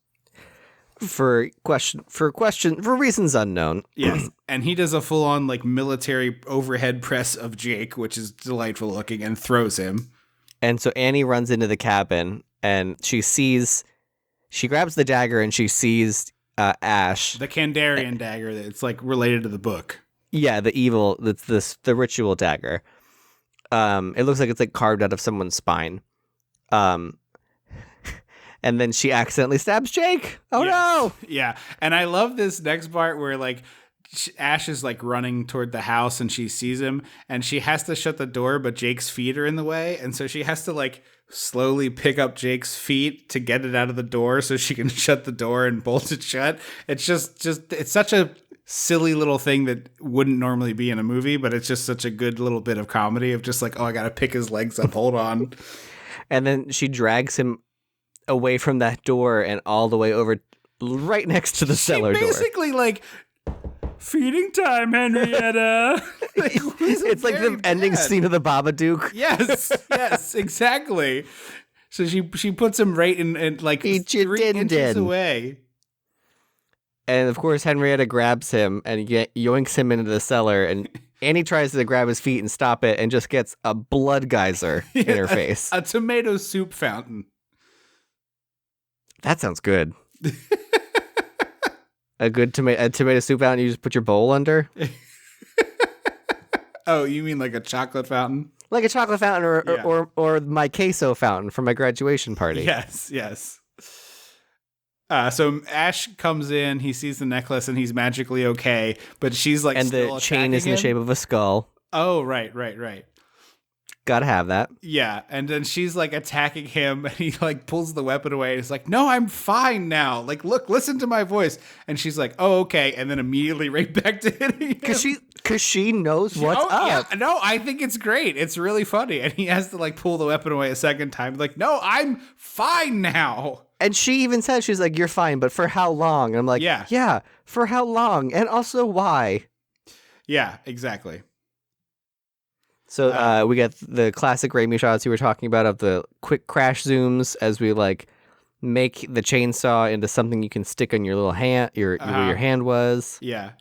[SPEAKER 2] For reasons unknown.
[SPEAKER 1] Yes. And he does a full on like military overhead press of Jake, which is delightful looking, and throws him.
[SPEAKER 2] And so Annie runs into the cabin and she grabs the dagger and she sees Ash.
[SPEAKER 1] The Kandarian dagger that's like related to the book.
[SPEAKER 2] Yeah, the ritual dagger. It looks like it's like carved out of someone's spine. And then she accidentally stabs Jake. Oh no!
[SPEAKER 1] Yeah, and I love this next part where like Ash is like running toward the house and she sees him and she has to shut the door, but Jake's feet are in the way, and so she has to like slowly pick up Jake's feet to get it out of the door so she can shut the door and bolt it shut. It's just it's such a silly little thing that wouldn't normally be in a movie, but it's just such a good little bit of comedy of just like, oh, I gotta pick his legs up, hold on.
[SPEAKER 2] And then she drags him away from that door and all the way over right next to the cellar door.
[SPEAKER 1] Basically like, feeding time, Henrietta.
[SPEAKER 2] It's like the ending scene of the Babadook.
[SPEAKER 1] Yes, exactly. So she puts him right in like
[SPEAKER 2] Eat your
[SPEAKER 1] 3 inches away.
[SPEAKER 2] And of course Henrietta grabs him and yoinks him into the cellar, and Annie tries to grab his feet and stop it and just gets a blood geyser in her face.
[SPEAKER 1] A tomato soup fountain.
[SPEAKER 2] That sounds good. A good tomato soup fountain you just put your bowl under?
[SPEAKER 1] Oh, you mean like a chocolate fountain?
[SPEAKER 2] Like a chocolate fountain or my queso fountain from my graduation party.
[SPEAKER 1] Yes. So Ash comes in, he sees the necklace, and he's magically okay, but she's like,
[SPEAKER 2] and
[SPEAKER 1] still
[SPEAKER 2] the chain is in
[SPEAKER 1] him.
[SPEAKER 2] the shape of a skull.
[SPEAKER 1] Oh, right.
[SPEAKER 2] Gotta have that.
[SPEAKER 1] Yeah, and then she's like attacking him, and he like pulls the weapon away, and he's like, "No, I'm fine now. Like, look, listen to my voice." And she's like, "Oh, okay," and then immediately right back to hitting him.
[SPEAKER 2] Because she knows what's up.
[SPEAKER 1] Yeah, no, I think it's great. It's really funny, and he has to like pull the weapon away a second time. Like, no, I'm fine now.
[SPEAKER 2] And she even says, she's like, "You're fine, but for how long?" And I'm like, yeah, for how long? And also why?
[SPEAKER 1] Yeah, exactly.
[SPEAKER 2] So we get the classic Raimi shots you were talking about of the quick crash zooms as we like make the chainsaw into something you can stick on your little hand, where your hand was.
[SPEAKER 1] Yeah,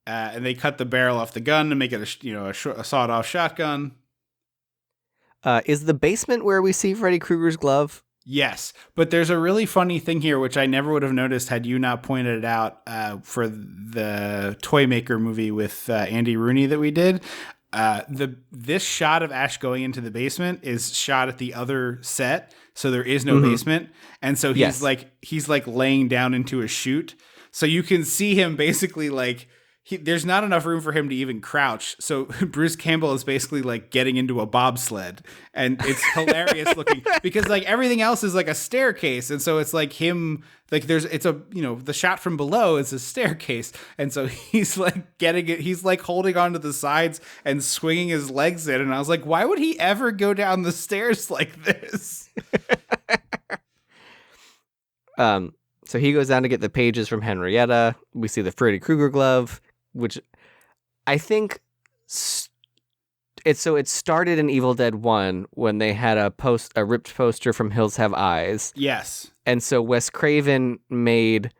[SPEAKER 1] and they cut the barrel off the gun to make it a sawed-off shotgun.
[SPEAKER 2] Is the basement where we see Freddy Krueger's glove?
[SPEAKER 1] Yes, but there's a really funny thing here, which I never would have noticed had you not pointed it out for the Toy Maker movie with Andy Rooney that we did. This shot of Ash going into the basement is shot at the other set, so there is no basement, and so he's like laying down into a chute, so you can see him basically like there's not enough room for him to even crouch, so Bruce Campbell is basically like getting into a bobsled, and it's hilarious looking because like everything else is like a staircase, and so it's like him like the shot from below is a staircase, and so he's like getting it, he's like holding onto the sides and swinging his legs in, and I was like, why would he ever go down the stairs like this?
[SPEAKER 2] So he goes down to get the pages from Henrietta. We see the Freddy Krueger glove, which I think it started in Evil Dead 1 when they had a ripped poster from Hills Have Eyes.
[SPEAKER 1] Yes.
[SPEAKER 2] And so Wes Craven made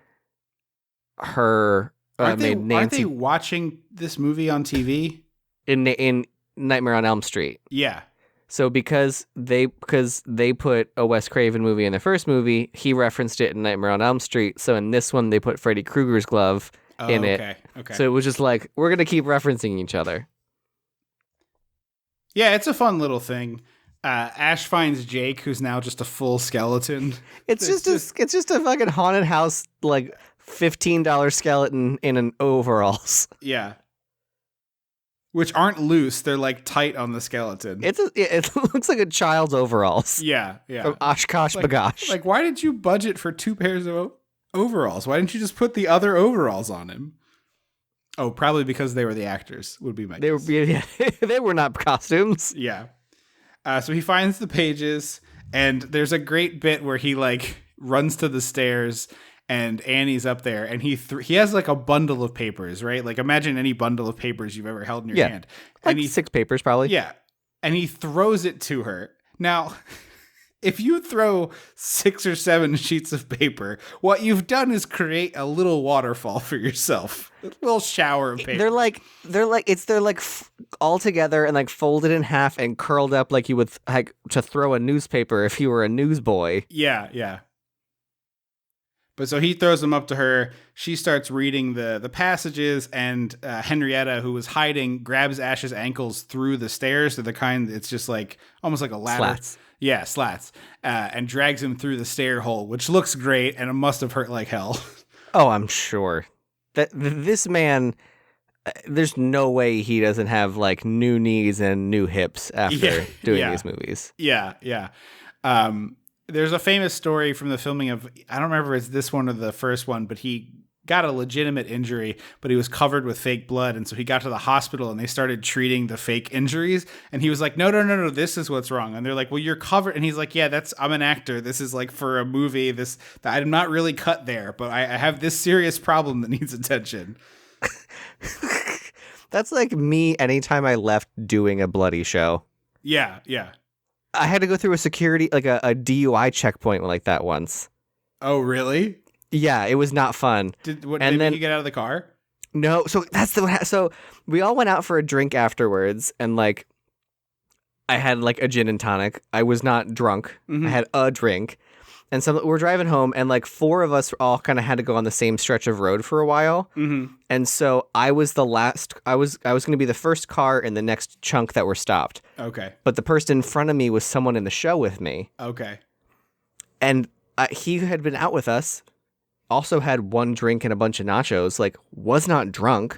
[SPEAKER 2] her Nancy.
[SPEAKER 1] Aren't they watching this movie on TV?
[SPEAKER 2] In Nightmare on Elm Street.
[SPEAKER 1] Yeah.
[SPEAKER 2] So because they put a Wes Craven movie in the first movie, he referenced it in Nightmare on Elm Street. So in this one, they put Freddy Krueger's glove in it. Okay. So it was just like, we're going to keep referencing each other.
[SPEAKER 1] Yeah, it's a fun little thing. Ash finds Jake, who's now just a full skeleton.
[SPEAKER 2] It's just a fucking haunted house, like $15 skeleton in an overalls.
[SPEAKER 1] Yeah. Which aren't loose; they're like tight on the skeleton.
[SPEAKER 2] It looks like a child's overalls.
[SPEAKER 1] Yeah.
[SPEAKER 2] From Oshkosh Bagosh.
[SPEAKER 1] Like, why did you budget for 2 pairs of overalls? Why didn't you just put the other overalls on him? Oh, probably because they were the actors. Would be my guess.
[SPEAKER 2] They were not costumes.
[SPEAKER 1] Yeah. So he finds the pages, and there's a great bit where he like runs to the stairs. And Annie's up there, and he has like a bundle of papers, right? Like imagine any bundle of papers you've ever held in your hand.
[SPEAKER 2] And
[SPEAKER 1] like
[SPEAKER 2] 6 papers probably.
[SPEAKER 1] Yeah. And he throws it to her. Now, if you throw 6 or 7 sheets of paper, what you've done is create a little waterfall for yourself. A little shower of paper.
[SPEAKER 2] They're like all together and like folded in half and curled up like you would like to throw a newspaper if you were a newsboy.
[SPEAKER 1] Yeah. But so he throws them up to her. She starts reading the passages, and Henrietta, who was hiding, grabs Ash's ankles through the stairs to the kind it's just like almost like a ladder.
[SPEAKER 2] Slats.
[SPEAKER 1] Yeah, slats. And drags him through the stair hole, which looks great, and it must have hurt like hell.
[SPEAKER 2] Oh, I'm sure. This man, there's no way he doesn't have like new knees and new hips after doing these movies.
[SPEAKER 1] Yeah. There's a famous story from the filming of, I don't remember if it's this one or the first one, but he got a legitimate injury, but he was covered with fake blood. And so he got to the hospital and they started treating the fake injuries. And he was like, no, this is what's wrong. And they're like, well, you're covered. And he's like, yeah, I'm an actor. This is like for a movie. I'm not really cut there, but I have this serious problem that needs attention.
[SPEAKER 2] That's like me anytime I left doing a bloody show.
[SPEAKER 1] Yeah.
[SPEAKER 2] I had to go through a security, like a DUI checkpoint like that once.
[SPEAKER 1] Oh, really?
[SPEAKER 2] Yeah, it was not fun.
[SPEAKER 1] Did you get out of the car?
[SPEAKER 2] No, so so we all went out for a drink afterwards, and like I had like a gin and tonic. I was not drunk. Mm-hmm. I had a drink. And so we're driving home, and like 4 of us all kind of had to go on the same stretch of road for a while. Mm-hmm. And so I was the last. I was going to be the first car in the next chunk that were stopped.
[SPEAKER 1] Okay.
[SPEAKER 2] But the person in front of me was someone in the show with me.
[SPEAKER 1] Okay.
[SPEAKER 2] And he had been out with us, also had 1 drink and a bunch of nachos, like was not drunk.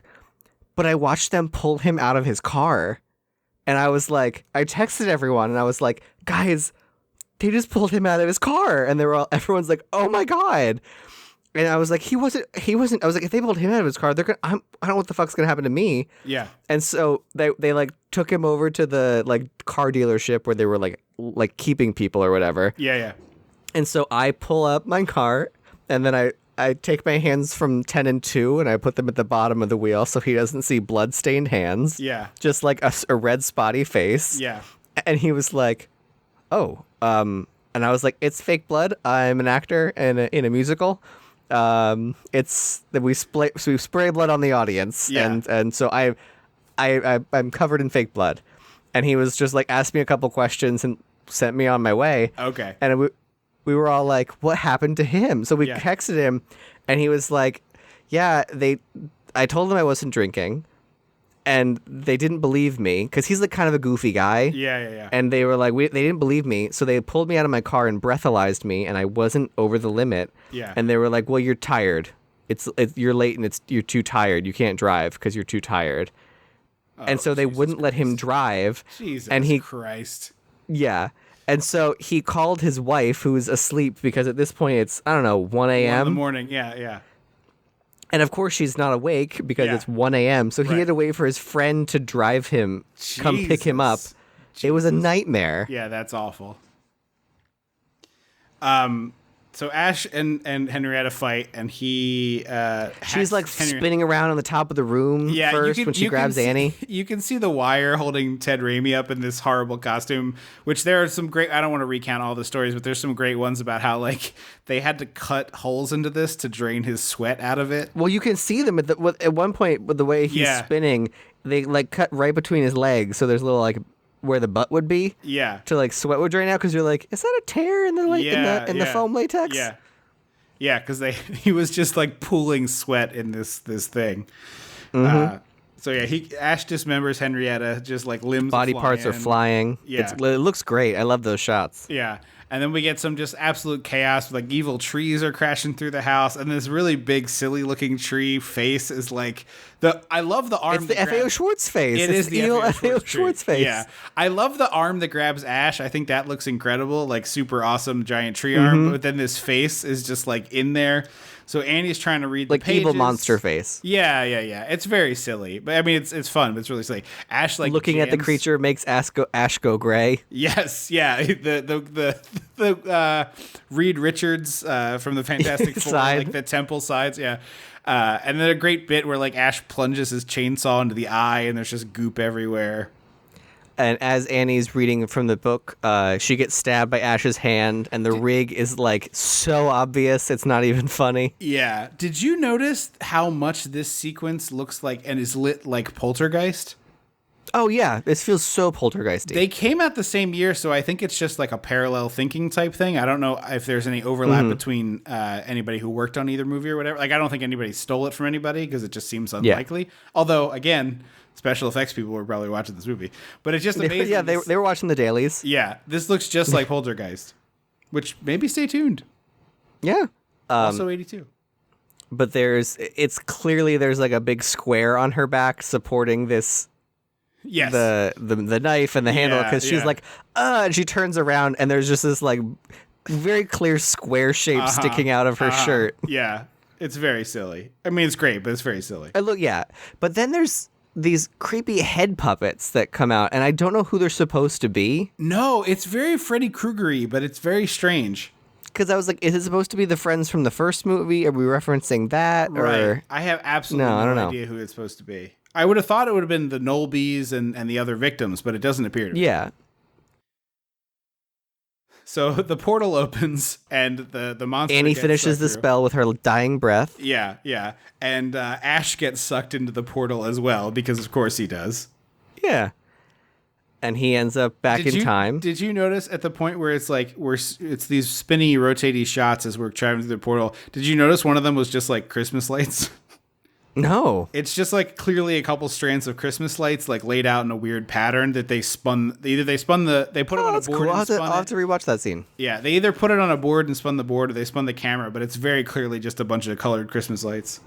[SPEAKER 2] But I watched them pull him out of his car. And I was like, I texted everyone and I was like, guys, they just pulled him out of his car. And everyone's like, oh my God. And I was like, he wasn't, I was like, if they pulled him out of his car, I don't know what the fuck's going to happen to me.
[SPEAKER 1] Yeah.
[SPEAKER 2] And so they like took him over to the like car dealership where they were like keeping people or whatever.
[SPEAKER 1] Yeah.
[SPEAKER 2] And so I pull up my car and then I take my hands from 10 and 2 and I put them at the bottom of the wheel so he doesn't see blood-stained hands.
[SPEAKER 1] Yeah.
[SPEAKER 2] Just like a red spotty face.
[SPEAKER 1] Yeah.
[SPEAKER 2] And he was like, oh, and I was like, it's fake blood. I'm an actor in a musical. It's that we spray blood on the audience.
[SPEAKER 1] Yeah.
[SPEAKER 2] And so I'm covered in fake blood. And he was just like, asked me a couple questions and sent me on my way.
[SPEAKER 1] Okay.
[SPEAKER 2] And we were all like, what happened to him? So we texted him and he was like, yeah, I told them I wasn't drinking and they didn't believe me because he's like kind of a goofy guy.
[SPEAKER 1] Yeah.
[SPEAKER 2] And they were like, they didn't believe me. So they pulled me out of my car and breathalyzed me and I wasn't over the limit.
[SPEAKER 1] Yeah.
[SPEAKER 2] And they were like, well, you're tired. You're late and you're too tired. You can't drive because you're too tired. And so they wouldn't let him drive.
[SPEAKER 1] Jesus Christ.
[SPEAKER 2] Yeah. And so he called his wife, who was asleep, because at this point it's, I don't know, 1 a.m.
[SPEAKER 1] 1 in the morning, yeah.
[SPEAKER 2] And of course she's not awake because it's 1 a.m. So he had to wait for his friend to drive him, come pick him up. It was a nightmare.
[SPEAKER 1] Yeah, that's awful. So Ash and Henrietta fight, and he
[SPEAKER 2] she's like spinning around on the top of the room first when she grabs Annie.
[SPEAKER 1] You can see the Wire holding Ted Raimi up in this horrible costume, which there are some great, I don't want to recount all the stories, but there's some great ones about how like they had to cut holes into this to drain his sweat out of it.
[SPEAKER 2] Well, you can see them at one point with the way he's spinning, they like cut right between his legs. So there's a little like where the butt would be, to like sweat would drain out because you're like, is that a tear in the the foam latex?
[SPEAKER 1] Because he was just like pooling sweat in this thing.
[SPEAKER 2] Mm-hmm.
[SPEAKER 1] So Ash dismembers Henrietta, just like limbs,
[SPEAKER 2] body parts are flying.
[SPEAKER 1] Yeah,
[SPEAKER 2] it looks great. I love those shots.
[SPEAKER 1] Yeah. And then we get some just absolute chaos. Like evil trees are crashing through the house, and this really big, silly-looking tree face is like I love the arm.
[SPEAKER 2] It's the FAO Schwartz face.
[SPEAKER 1] It is the
[SPEAKER 2] evil
[SPEAKER 1] FAO
[SPEAKER 2] Schwartz face.
[SPEAKER 1] Yeah, I love the arm that grabs Ash. I think that looks incredible, like super awesome giant tree arm. But then this face is just like in there. So Annie's trying to read the pages.
[SPEAKER 2] Evil monster face.
[SPEAKER 1] Yeah. It's very silly, but I mean it's fun. But it's really silly. Ash like
[SPEAKER 2] looking at the creature makes Ash go gray.
[SPEAKER 1] Yes, yeah. The Reed Richards from the Fantastic Four, like the temple sides, yeah. And then a great bit where like Ash plunges his chainsaw into the eye, and there's just goop everywhere.
[SPEAKER 2] And as Annie's reading from the book, she gets stabbed by Ash's hand, and the rig is like so obvious it's not even funny.
[SPEAKER 1] Yeah. Did you notice how much this sequence looks like and is lit like Poltergeist?
[SPEAKER 2] Oh yeah, this feels so poltergeisty.
[SPEAKER 1] They came out the same year, so I think it's just like a parallel thinking type thing. I don't know if there's any overlap between anybody who worked on either movie or whatever. Like, I don't think anybody stole it from anybody because it just seems unlikely. Yeah. Although, again, special effects people were probably watching this movie. But it's just amazing.
[SPEAKER 2] They were watching the dailies.
[SPEAKER 1] Yeah, this looks just like Poltergeist, which maybe stay tuned.
[SPEAKER 2] Yeah.
[SPEAKER 1] Also 82.
[SPEAKER 2] But it's clearly there's like a big square on her back supporting this.
[SPEAKER 1] Yes.
[SPEAKER 2] The knife and the handle, because she's like, and she turns around and there's just this like very clear square shape sticking out of her shirt.
[SPEAKER 1] Yeah, it's very silly. I mean, it's great, but it's very silly.
[SPEAKER 2] But then there's these creepy head puppets that come out, and I don't know who they're supposed to be.
[SPEAKER 1] No, it's very Freddy Krueger-y, but it's very strange.
[SPEAKER 2] Because I was like, is it supposed to be the friends from the first movie? Are we referencing that?
[SPEAKER 1] Right.
[SPEAKER 2] Or
[SPEAKER 1] I have absolutely no idea who it's supposed to be. I would have thought it would have been the Nolbys and the other victims, but it doesn't appear to be.
[SPEAKER 2] Yeah.
[SPEAKER 1] So the portal opens and the monster
[SPEAKER 2] Annie
[SPEAKER 1] gets
[SPEAKER 2] finishes the spell with her dying breath.
[SPEAKER 1] Yeah. And Ash gets sucked into the portal as well, because of course he does.
[SPEAKER 2] Yeah. and he ends up back in time.
[SPEAKER 1] Did you notice at the point where it's like it's these spinny, rotating shots as we're traveling through the portal? Did you notice one of them was just like Christmas lights?
[SPEAKER 2] No,
[SPEAKER 1] it's just like clearly a couple strands of Christmas lights like laid out in a weird pattern that they spun. They put it on a board.
[SPEAKER 2] Cool.
[SPEAKER 1] And spun
[SPEAKER 2] I'll have to rewatch that scene.
[SPEAKER 1] Yeah, they either put it on a board and spun the board, or they spun the camera. But it's very clearly just a bunch of colored Christmas lights.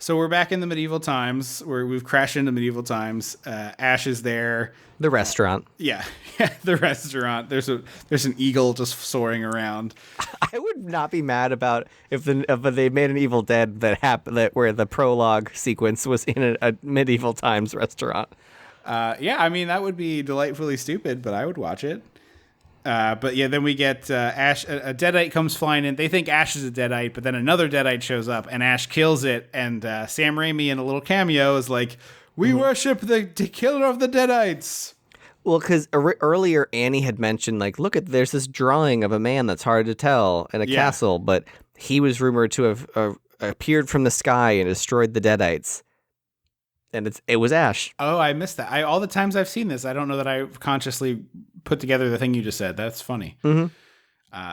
[SPEAKER 1] So we're back in the medieval times, where we've crashed into medieval times. Ash is there.
[SPEAKER 2] The restaurant.
[SPEAKER 1] Yeah, the restaurant. There's an eagle just soaring around.
[SPEAKER 2] I would not be mad about if they made an Evil Dead where the prologue sequence was in a medieval times restaurant.
[SPEAKER 1] Yeah, I mean that would be delightfully stupid, but I would watch it. But yeah, then we get Ash. A Deadite comes flying in. They think Ash is a Deadite, but then another Deadite shows up, and Ash kills it. And Sam Raimi in a little cameo is like, "We worship the killer of the Deadites."
[SPEAKER 2] Well, because earlier Annie had mentioned, like, look, there's this drawing of a man that's hard to tell in a castle, but he was rumored to have appeared from the sky and destroyed the Deadites. And it was Ash.
[SPEAKER 1] Oh, I missed that. All the times I've seen this, I don't know that I've consciously put together the thing you just said. That's funny.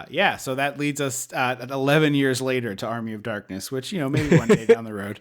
[SPEAKER 1] Yeah, so that leads us 11 years later to Army of Darkness, which, maybe one day down the road.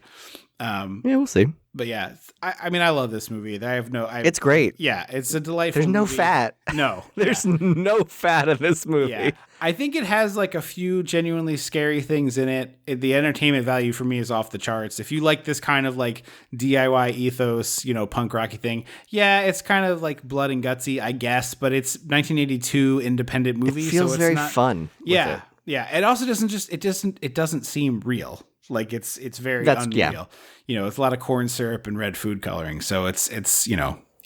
[SPEAKER 2] Yeah, we'll see.
[SPEAKER 1] But yeah, I mean, I love this movie.
[SPEAKER 2] It's great.
[SPEAKER 1] Yeah, it's a delightful
[SPEAKER 2] There's no
[SPEAKER 1] movie.
[SPEAKER 2] fat.
[SPEAKER 1] No.
[SPEAKER 2] There's no fat in this movie.
[SPEAKER 1] Yeah. I think it has like a few genuinely scary things in it. The entertainment value for me is off the charts. If you like this kind of like DIY ethos, punk rocky thing, yeah, it's kind of like blood and gutsy, I guess, but it's 1982 independent movie.
[SPEAKER 2] It feels
[SPEAKER 1] so it's
[SPEAKER 2] very
[SPEAKER 1] not
[SPEAKER 2] fun.
[SPEAKER 1] Yeah. Yeah. It also it doesn't seem real. Like it's very unreal.
[SPEAKER 2] Yeah.
[SPEAKER 1] It's a lot of corn syrup and red food coloring. So it's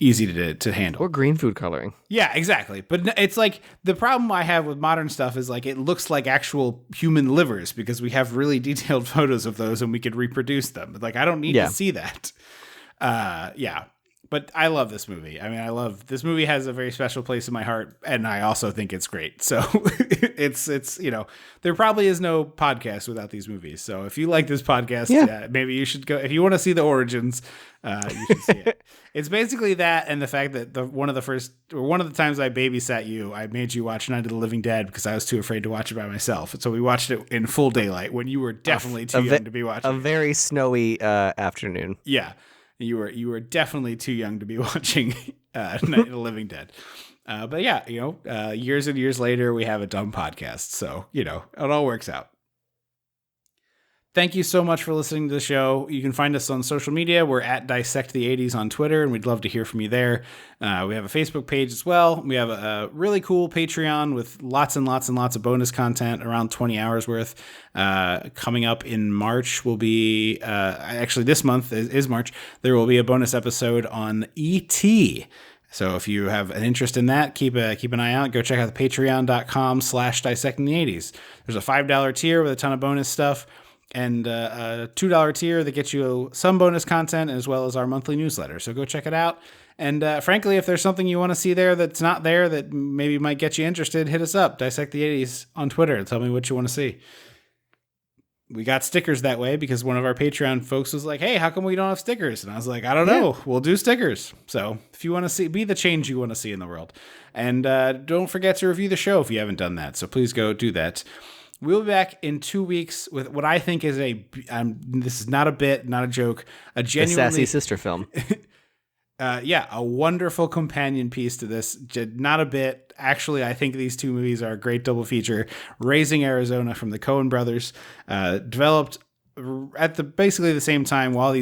[SPEAKER 1] easy to handle.
[SPEAKER 2] Or green food coloring.
[SPEAKER 1] Yeah, exactly. But it's like the problem I have with modern stuff is like it looks like actual human livers because we have really detailed photos of those and we could reproduce them. But like I don't need to see that. Yeah. But I love this movie. I mean, this movie has a very special place in my heart, and I also think it's great. So it's there probably is no podcast without these movies. So if you like this podcast, maybe you should go. If you want to see the origins, you should see it. It's basically that, and the fact that one of the times I babysat you, I made you watch Night of the Living Dead because I was too afraid to watch it by myself. So we watched it in full daylight when you were definitely too young to be watching.
[SPEAKER 2] A very snowy afternoon.
[SPEAKER 1] Yeah. You were definitely too young to be watching Night of the Living Dead. But yeah, years and years later, we have a dumb podcast. So, it all works out. Thank you so much for listening to the show. You can find us on social media. We're at Dissect the 80s on Twitter, and we'd love to hear from you there. We have a Facebook page as well. We have a really cool Patreon with lots and lots and lots of bonus content, around 20 hours worth. Coming up in March will be, actually this month is March, there will be a bonus episode on E.T., so if you have an interest in that, keep an eye out. Go check out the patreon.com/dissecting the 80s. There's a $5 tier with a ton of bonus stuff, and a $2 tier that gets you some bonus content as well as our monthly newsletter. So go check it out. And frankly, if there's something you want to see there that's not there that maybe might get you interested, hit us up. Dissect the 80s on Twitter. Tell me what you want to see. We got stickers that way because one of our Patreon folks was like, hey, how come we don't have stickers? And I was like, I don't know. We'll do stickers. So if you want to be the change you want to see in the world. And don't forget to review the show if you haven't done that. So please go do that. We'll be back in 2 weeks with what I think is this is not a bit, not a joke, a genuinely
[SPEAKER 2] sassy sister film.
[SPEAKER 1] A wonderful companion piece to this. Not a bit. Actually, I think these two movies are a great double feature. Raising Arizona from the Coen brothers, developed at basically the same time while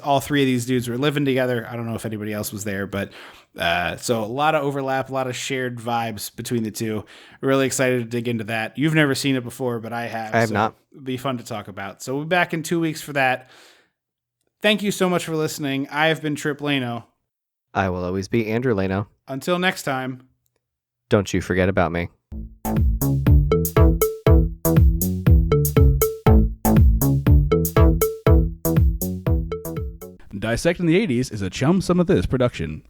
[SPEAKER 1] all three of these dudes were living together. I don't know if anybody else was there, but so a lot of overlap, a lot of shared vibes between the two. Really excited to dig into that. You've never seen it before, but I have.
[SPEAKER 2] I have not.
[SPEAKER 1] It'll be fun to talk about. So we'll be back in 2 weeks for that. Thank you so much for listening. I have been Trip Lano.
[SPEAKER 2] I will always be Andrew Lano.
[SPEAKER 1] Until next time.
[SPEAKER 2] Don't you forget about me.
[SPEAKER 6] Dissecting the 80s is a Chum Some of This production.